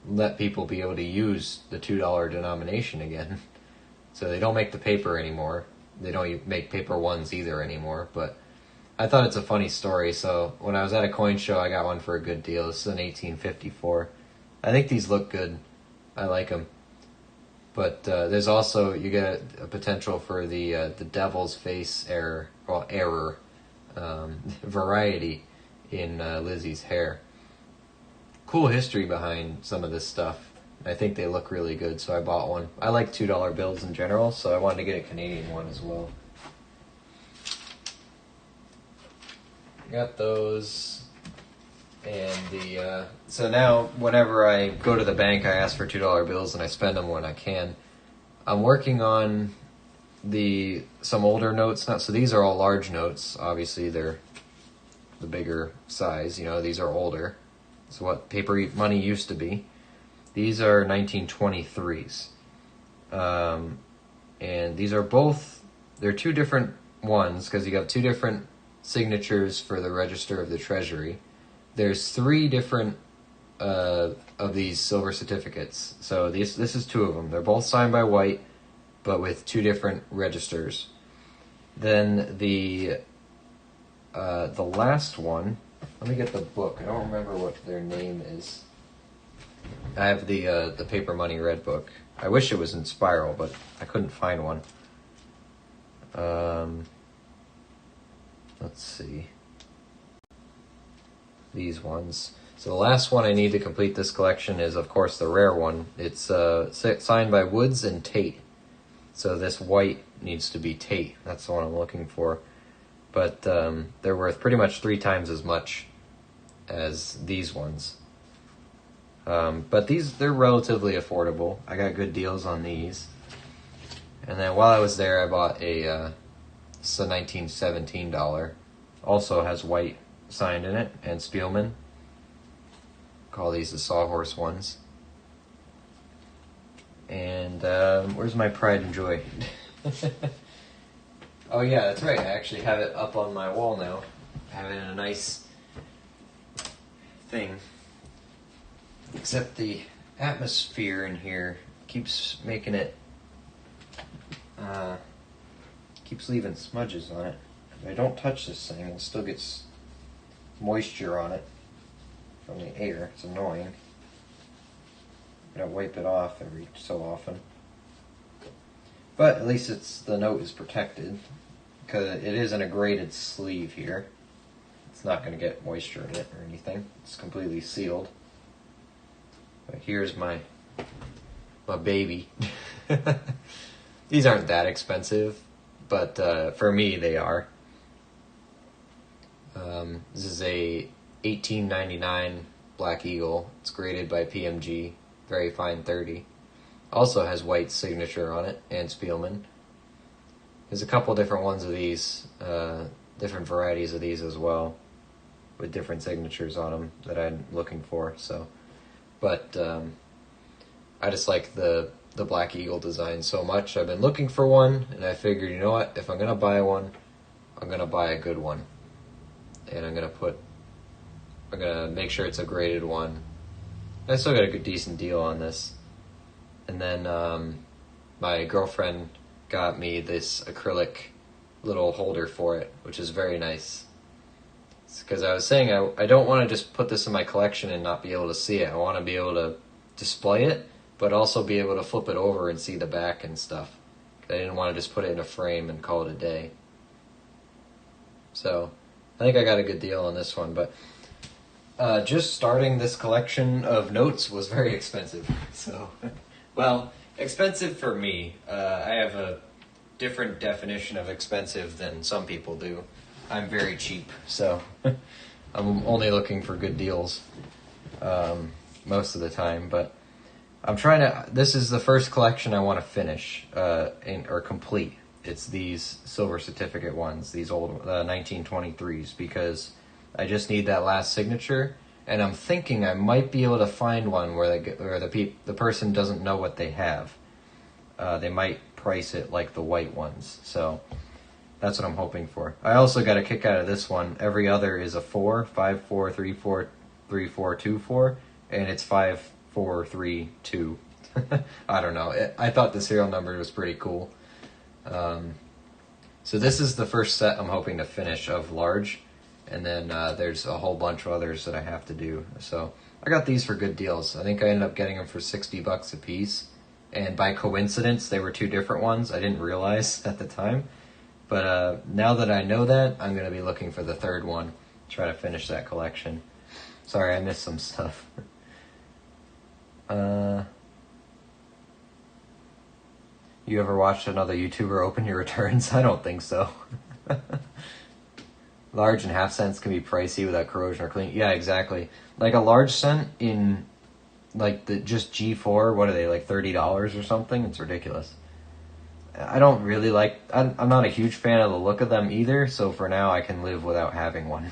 S1: let people be able to use the $2 denomination again. So they don't make the paper anymore. They don't make paper ones either anymore, but I thought it's a funny story, so when I was at a coin show, I got one for a good deal. This is an 1854. I think these look good. I like them. But there's also, you get a potential for the devil's face error variety in Lizzie's hair. Cool history behind some of this stuff. I think they look really good, so I bought one. I like $2 bills in general, so I wanted to get a Canadian one as well. got those. And the so now whenever I go to the bank, I ask for $2 bills and I spend them when I can. I'm working on some older notes now. So these are all large notes. Obviously, they're the bigger size. You know, these are older. It's what paper money used to be. These are 1923s, and these are both. They're two different ones because you have two different signatures for the Register of the Treasury. There's three different of these silver certificates. So this is two of them. They're both signed by White, but with two different registers. Then the last one. Let me get the book. I don't remember what their name is. I have the paper money red book. I wish it was in spiral, but I couldn't find one. Let's see. These ones. So the last one I need to complete this collection is, of course, the rare one. It's signed by Woods and Tate. So this white needs to be Tate. That's the one I'm looking for. But they're worth pretty much 3 times as much as these ones. But they're relatively affordable. I got good deals on these. And then while I was there, I bought it's a $1917. Also has White signed in it, and Spielman. Call these the Sawhorse ones. And where's my pride and joy? Oh yeah, that's right. I actually have it up on my wall now. I have it in a nice thing. Except the atmosphere in here keeps making it, keeps leaving smudges on it. If I don't touch this thing, it still gets moisture on it from the air. It's annoying. I gotta wipe it off every so often. But at least the note is protected because it is in a graded sleeve here. It's not going to get moisture in it or anything. It's completely sealed. But here's my baby. These aren't that expensive, but for me they are. This is a $18.99 Black Eagle. It's graded by PMG, very fine 30. Also has White's signature on it, and Spielman. There's a couple different ones of these, different varieties of these as well, with different signatures on them that I'm looking for. So, but I just like the Black Eagle design so much. I've been looking for one, and I figured, you know what? If I'm gonna buy one, I'm gonna buy a good one, and I'm gonna make sure it's a graded one. I still got a good decent deal on this. And then my girlfriend got me this acrylic little holder for it, which is very nice. Because I was saying I don't want to just put this in my collection and not be able to see it. I want to be able to display it, but also be able to flip it over and see the back and stuff. I didn't want to just put it in a frame and call it a day. So I think I got a good deal on this one, but just starting this collection of notes was very expensive. So, well, expensive for me. I have a different definition of expensive than some people do. I'm very cheap, so I'm only looking for good deals most of the time. But I'm trying to. This is the first collection I want to finish or complete. It's these silver certificate ones, these old 1923s, because I just need that last signature, and I'm thinking I might be able to find one where the person doesn't know what they have. They might price it like the white ones, so that's what I'm hoping for. I also got a kick out of this one. Every other is a 4, 5, 4, 3, 4, 3, 4, 2, 4, and it's 5, 4, 3, 2. I don't know. I thought the serial number was pretty cool. So this is the first set I'm hoping to finish of large, and then there's a whole bunch of others that I have to do. So I got these for good deals. I think I ended up getting them for $60 a piece, and by coincidence they were two different ones. I didn't realize at the time, but now that I know that, I'm going to be looking for the third one, try to finish that collection. Sorry, I missed some stuff. You ever watched another YouTuber open your returns? I don't think so. Large and half cents can be pricey without corrosion or cleaning. Yeah, exactly. Like a large cent in like the just G4, what are they, like $30 or something? It's ridiculous. I don't really like, I'm not a huge fan of the look of them either, so for now I can live without having one.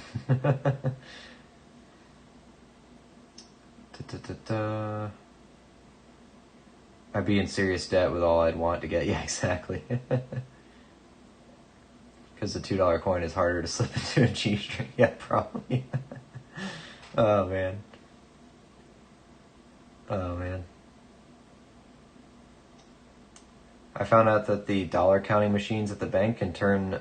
S1: I'd be in serious debt with all I'd want to get. Yeah, exactly. Because the $2 coin is harder to slip into a G-string. Yeah, probably. Oh, man. Oh, man. I found out that the dollar counting machines at the bank can turn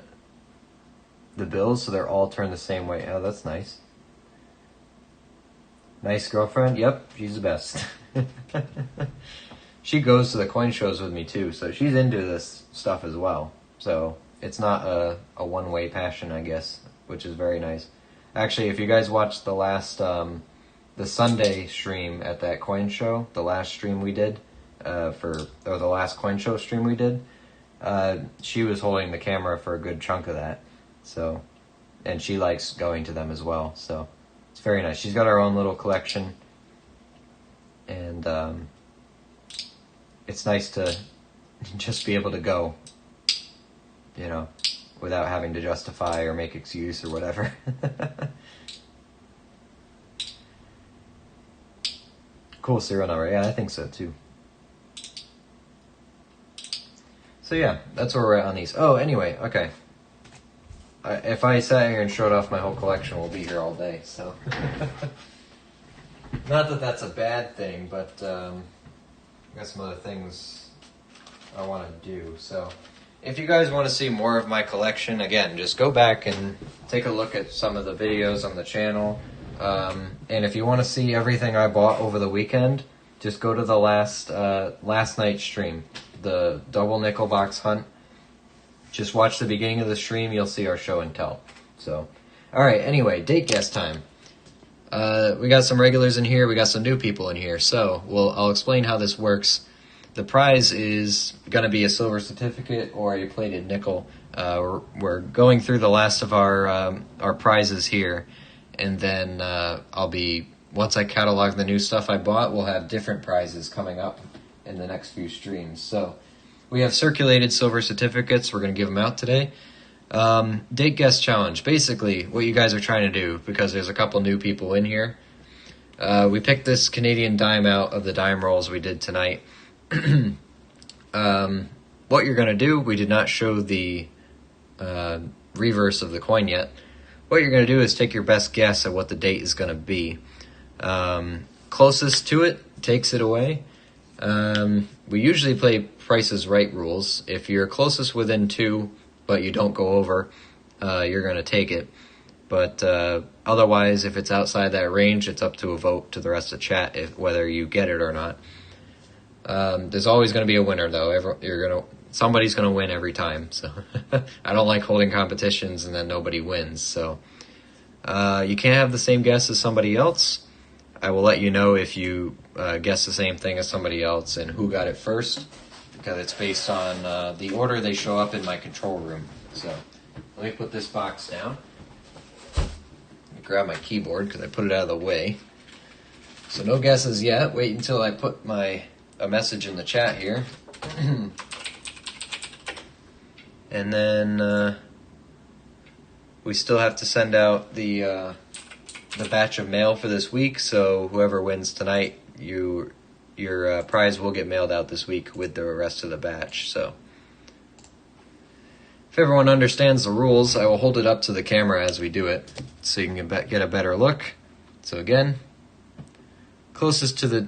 S1: the bills so they're all turned the same way. Oh, that's nice. Nice girlfriend? Yep, she's the best. She goes to the coin shows with me too, so she's into this stuff as well. So it's not a one-way passion, I guess, which is very nice. Actually, if you guys watched the last, the Sunday stream at that coin show, the last stream we did, or the last coin show stream we did, she was holding the camera for a good chunk of that. So, and she likes going to them as well, so it's very nice. She's got her own little collection, and it's nice to just be able to go, you know, without having to justify or make excuse or whatever. Cool serial number. Yeah, I think so too. So yeah, that's where we're at on these. Oh, anyway, okay. If I sat here and showed off my whole collection, we'll be here all day, so. Not that that's a bad thing, but I got some other things I want to do. So if you guys want to see more of my collection, again, just go back and take a look at some of the videos on the channel. And if you want to see everything I bought over the weekend, just go to the last night's stream, the double nickel box hunt. Just watch the beginning of the stream, you'll see our show and tell. So, alright, anyway, date guess time. We got some regulars in here, we got some new people in here, so I'll explain how this works. The prize is going to be a silver certificate or a plated nickel. We're going through the last of our prizes here, and then once I catalog the new stuff I bought, we'll have different prizes coming up in the next few streams. So we have circulated silver certificates. We're going to give them out today. Date guess challenge. Basically, what you guys are trying to do, because there's a couple new people in here, we picked this Canadian dime out of the dime rolls we did tonight. What you're going to do, we did not show the reverse of the coin yet. What you're going to do is take your best guess at what the date is going to be. Closest to it takes it away. We usually play Price is Right rules. If you're closest within 2, but you don't go over, you're going to take it. But otherwise, if it's outside that range, it's up to a vote to the rest of chat whether you get it or not. There's always going to be a winner, though. Somebody's going to win every time. So I don't like holding competitions and then nobody wins. So you can't have the same guess as somebody else. I will let you know if you guess the same thing as somebody else and who got it first, because it's based on the order they show up in my control room. So let me put this box down. Let me grab my keyboard because I put it out of the way. So no guesses yet. Wait until I put a message in the chat here. And then we still have to send out the batch of mail for this week, so whoever wins tonight, your prize will get mailed out this week with the rest of the batch. So if everyone understands the rules, I will hold it up to the camera as we do it, so you can get a better look. So again, closest to the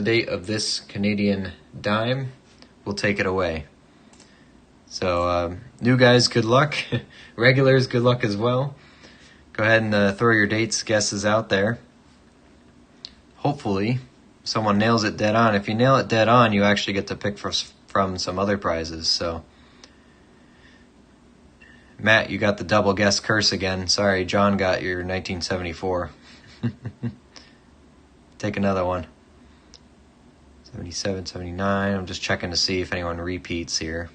S1: date of this Canadian dime will take it away. So new guys, good luck. Regulars, good luck as well. Go ahead and throw your dates guesses out there. Hopefully someone nails it dead on. If you nail it dead on, you actually get to pick from some other prizes. So Matt, you got the double guess curse again. Sorry, John got your 1974. Take another one. 77, 79. I'm just checking to see if anyone repeats here.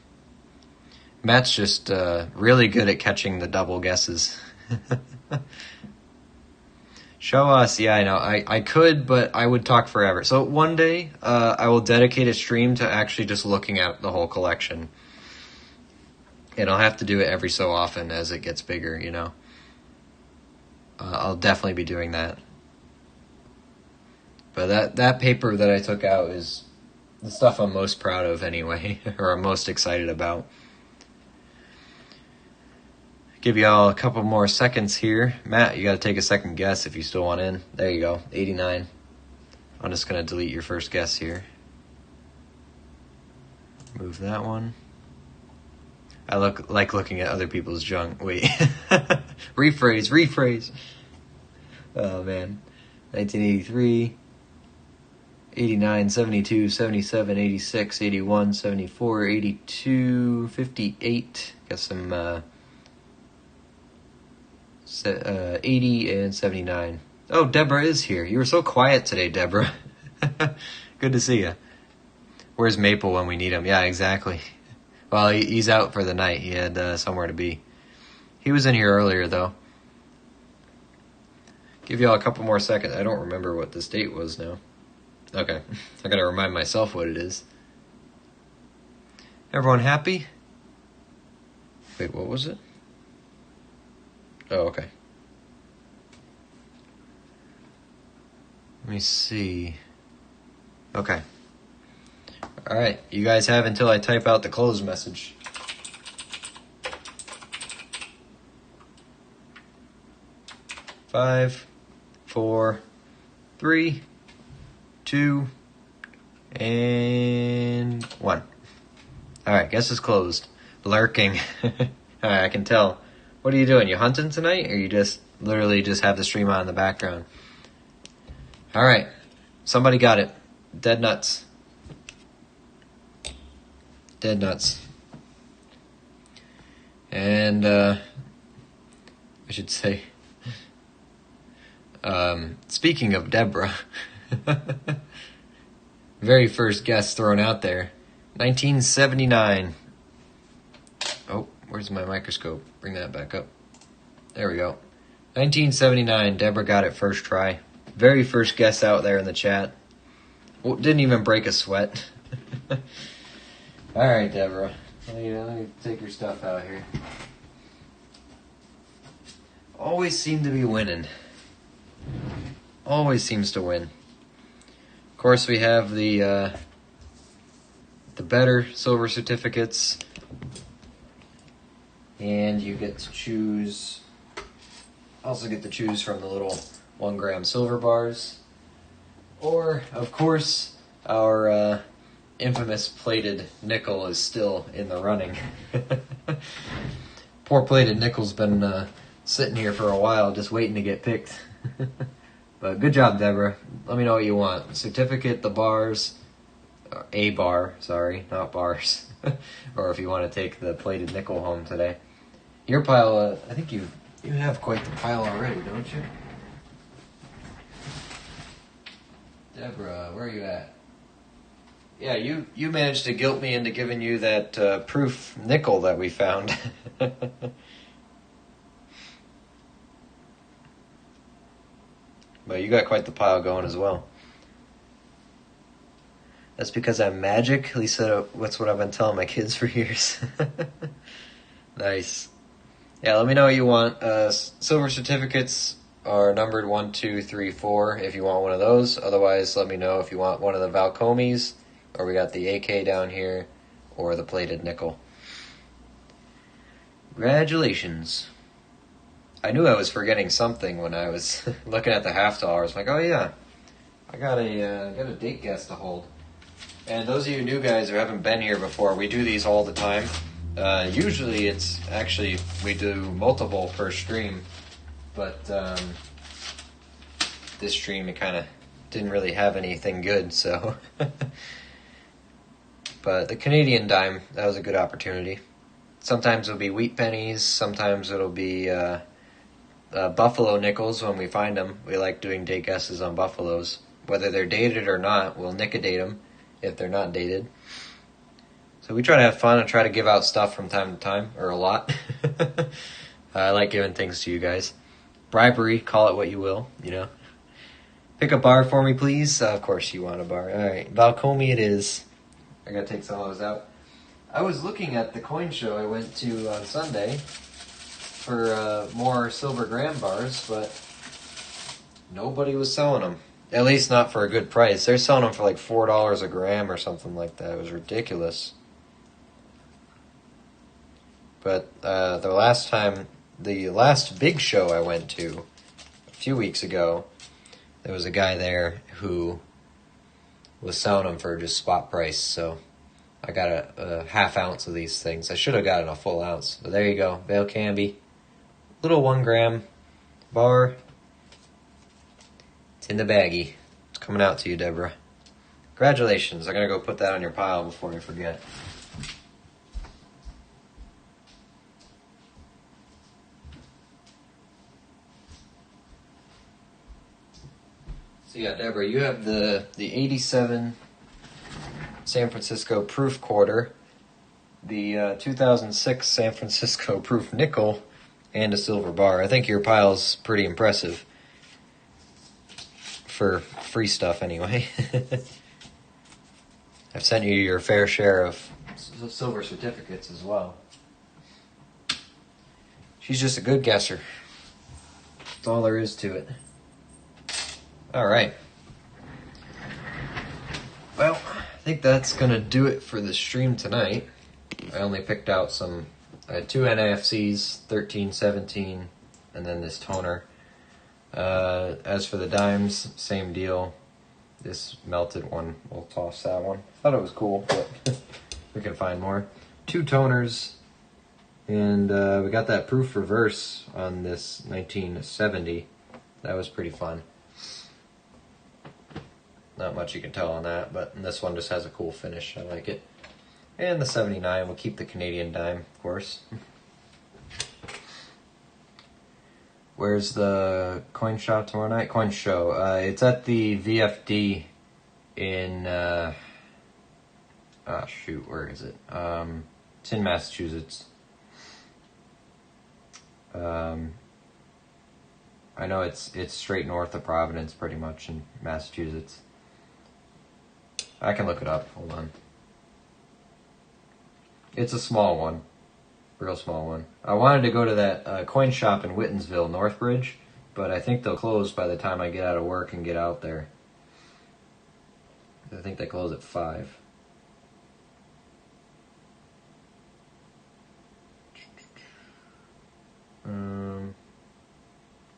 S1: Matt's just really good at catching the double guesses. Show us. Yeah, I know. I could, but I would talk forever. So one day, I will dedicate a stream to actually just looking at the whole collection. And I'll have to do it every so often as it gets bigger, you know. I'll definitely be doing that. But that paper that I took out is the stuff I'm most proud of anyway, or I'm most excited about. Give y'all a couple more seconds here. Matt, you gotta take a second guess if you still want in. There you go, 89. I'm just gonna delete your first guess here. Move that one. I like looking at other people's junk. Wait. Rephrase. Oh man. 1983. 89, 72, 77, 86, 81, 74, 82, 58. Got some 80 and 79. Oh, Deborah is here. You were so quiet today, Deborah. Good to see you. Where's Maple when we need him? Yeah, exactly. Well, he's out for the night. He had somewhere to be. He was in here earlier, though. Give y'all a couple more seconds. I don't remember what this date was now. Okay. I gotta remind myself what it is. Everyone happy? Wait, what was it? Oh, okay. Let me see. Okay. Alright, you guys have until I type out the close message. Five, 4, 3, 2, and 1. Alright, guess it's closed. Lurking. Alright, I can tell. What are you doing? You hunting tonight? Or you just literally just have the stream on in the background? Alright. Somebody got it. Dead nuts. Dead nuts. And, I should say, speaking of Deborah, very first guess thrown out there, 1979. Oh, where's my microscope? Bring that back up. There we go. 1979, Deborah got it first try. Very first guess out there in the chat. Well, didn't even break a sweat. Alright, Deborah. Let me take your stuff out here. Always seem to be winning. Always seems to win. Of course, we have the better silver certificates. And you get to choose, also get to choose from the little 1 gram silver bars. Or, of course, our infamous plated nickel is still in the running. Poor plated nickel's been sitting here for a while just waiting to get picked. But good job, Deborah. Let me know what you want. Certificate, the bars, a bar, sorry, not bars. Or if you want to take the plated nickel home today. Your pile, I think you have quite the pile already, don't you? Deborah, where are you at? Yeah, you managed to guilt me into giving you that proof nickel that we found. But you got quite the pile going as well. That's because I'm magic. At least that's what I've been telling my kids for years. Nice. Yeah, let me know what you want. Silver certificates are numbered 1, 2, 3, 4 if you want one of those. Otherwise, let me know if you want one of the Valcomies, or we got the AK down here, or the plated nickel. Congratulations. I knew I was forgetting something when I was looking at the half dollar. I was like, oh yeah, I got a date guess to hold. And those of you new guys who haven't been here before, we do these all the time. Usually it's actually, we do multiple per stream, but this stream it kind of didn't really have anything good, so. But the Canadian dime, that was a good opportunity. Sometimes it'll be wheat pennies, sometimes it'll be buffalo nickels when we find them. We like doing date guesses on buffaloes. Whether they're dated or not, we'll nick-a-date them if they're not dated. So we try to have fun and try to give out stuff from time to time, or a lot. I like giving things to you guys. Bribery, call it what you will, you know. Pick a bar for me, please. Of course you want a bar. All right, Valcomi it is. I gotta take some of those out. I was looking at the coin show I went to on Sunday for more silver gram bars, but nobody was selling them. At least not for a good price. They're selling them for like $4 a gram or something like that. It was ridiculous. But the last big show I went to a few weeks ago, there was a guy there who was selling them for just spot price. So I got a half ounce of these things. I should have gotten a full ounce. But there you go, Vale Canby. Little 1 gram bar. It's in the baggie. It's coming out to you, Deborah. Congratulations. I'm going to go put that on your pile before I forget. So yeah, Deborah, you have the 87 San Francisco proof quarter, the 2006 San Francisco proof nickel, and a silver bar. I think your pile's pretty impressive. For free stuff, anyway. I've sent you your fair share of silver certificates as well. She's just a good guesser. That's all there is to it. All right. Well, I think that's going to do it for the stream tonight. I only picked out I had 2 NAFCs, 13, 17, and then this toner. As for the dimes, same deal. This melted one, we'll toss that one. Thought it was cool, but we can find more. 2 toners, and we got that proof reverse on this 1970. That was pretty fun. Not much you can tell on that, but this one just has a cool finish. I like it. And the 79, we'll keep the Canadian dime, of course. Where's the coin shop tomorrow night? Coin show. It's at the VFD in, where is it? It's in Massachusetts. I know it's straight north of Providence, pretty much, in Massachusetts. I can look it up. Hold on. It's a small one. Real small one. I wanted to go to that coin shop in Whittensville, Northbridge, but I think they'll close by the time I get out of work and get out there. I think they close at 5.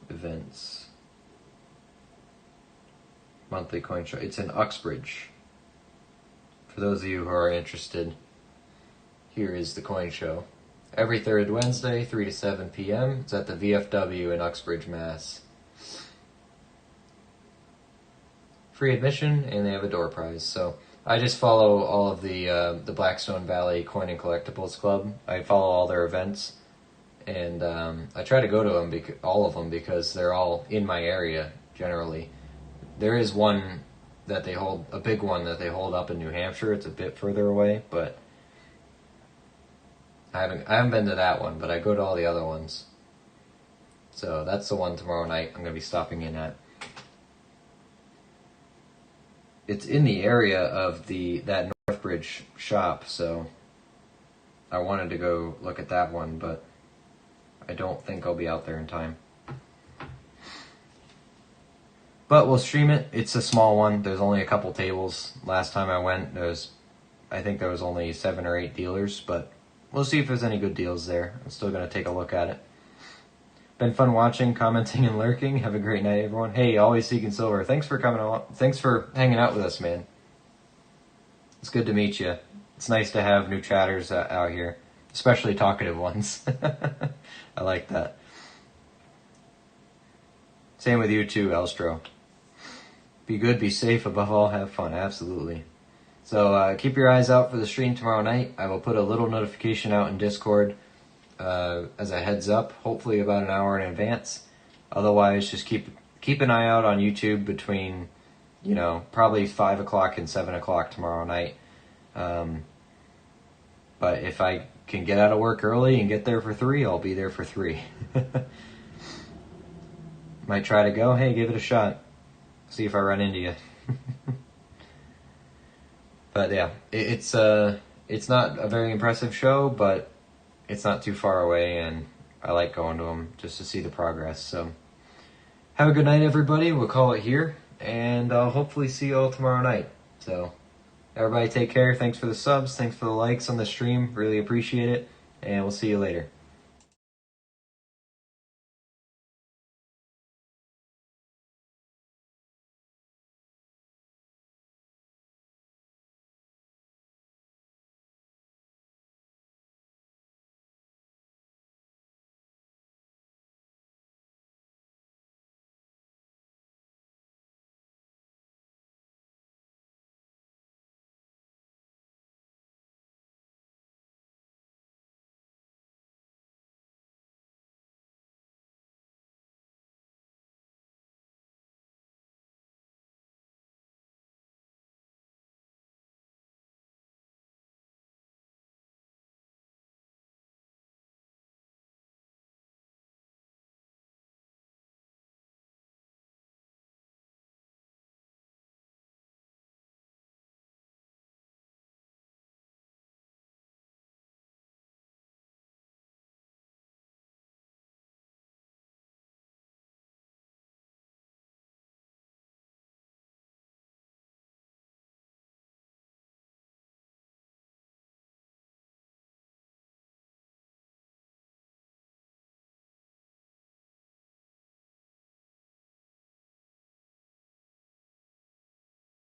S1: Events. Monthly coin show. It's in Uxbridge. For those of you who are interested, here is the coin show. Every third Wednesday, 3 to 7 p.m. It's at the VFW in Uxbridge, Mass. Free admission, and they have a door prize. So I just follow all of the Blackstone Valley Coin and Collectibles Club. I follow all their events, and I try to go to them, all of them, because they're all in my area generally. There is one that they hold, a big one that they hold up in New Hampshire. It's a bit further away, but I haven't been to that one, but I go to all the other ones. So that's the one tomorrow night I'm going to be stopping in at. It's in the area of that Northbridge shop, so I wanted to go look at that one, but I don't think I'll be out there in time. But we'll stream it. It's a small one. There's only a couple tables. Last time I went, I think there was only 7 or 8 dealers, but we'll see if there's any good deals there. I'm still going to take a look at it. Been fun watching, commenting, and lurking. Have a great night, everyone. Hey, always seeking silver. Thanks for coming on. Thanks for hanging out with us, man. It's good to meet you. It's nice to have new chatters out here, especially talkative ones. I like that. Same with you too, Elstro. Be good, be safe, above all, have fun. Absolutely. So keep your eyes out for the stream tomorrow night. I will put a little notification out in Discord as a heads up, hopefully about an hour in advance. Otherwise, just keep an eye out on YouTube between, probably 5 o'clock and 7 o'clock tomorrow night. But if I can get out of work early and get there for 3, I'll be there for 3. Might try to go. Hey, give it a shot. See if I run into you. But yeah, it's not a very impressive show, but it's not too far away, and I like going to them just to see the progress. So have a good night, everybody. We'll call it here, and I'll hopefully see you all tomorrow night. So everybody take care. Thanks for the subs. Thanks for the likes on the stream. Really appreciate it, and we'll see you later.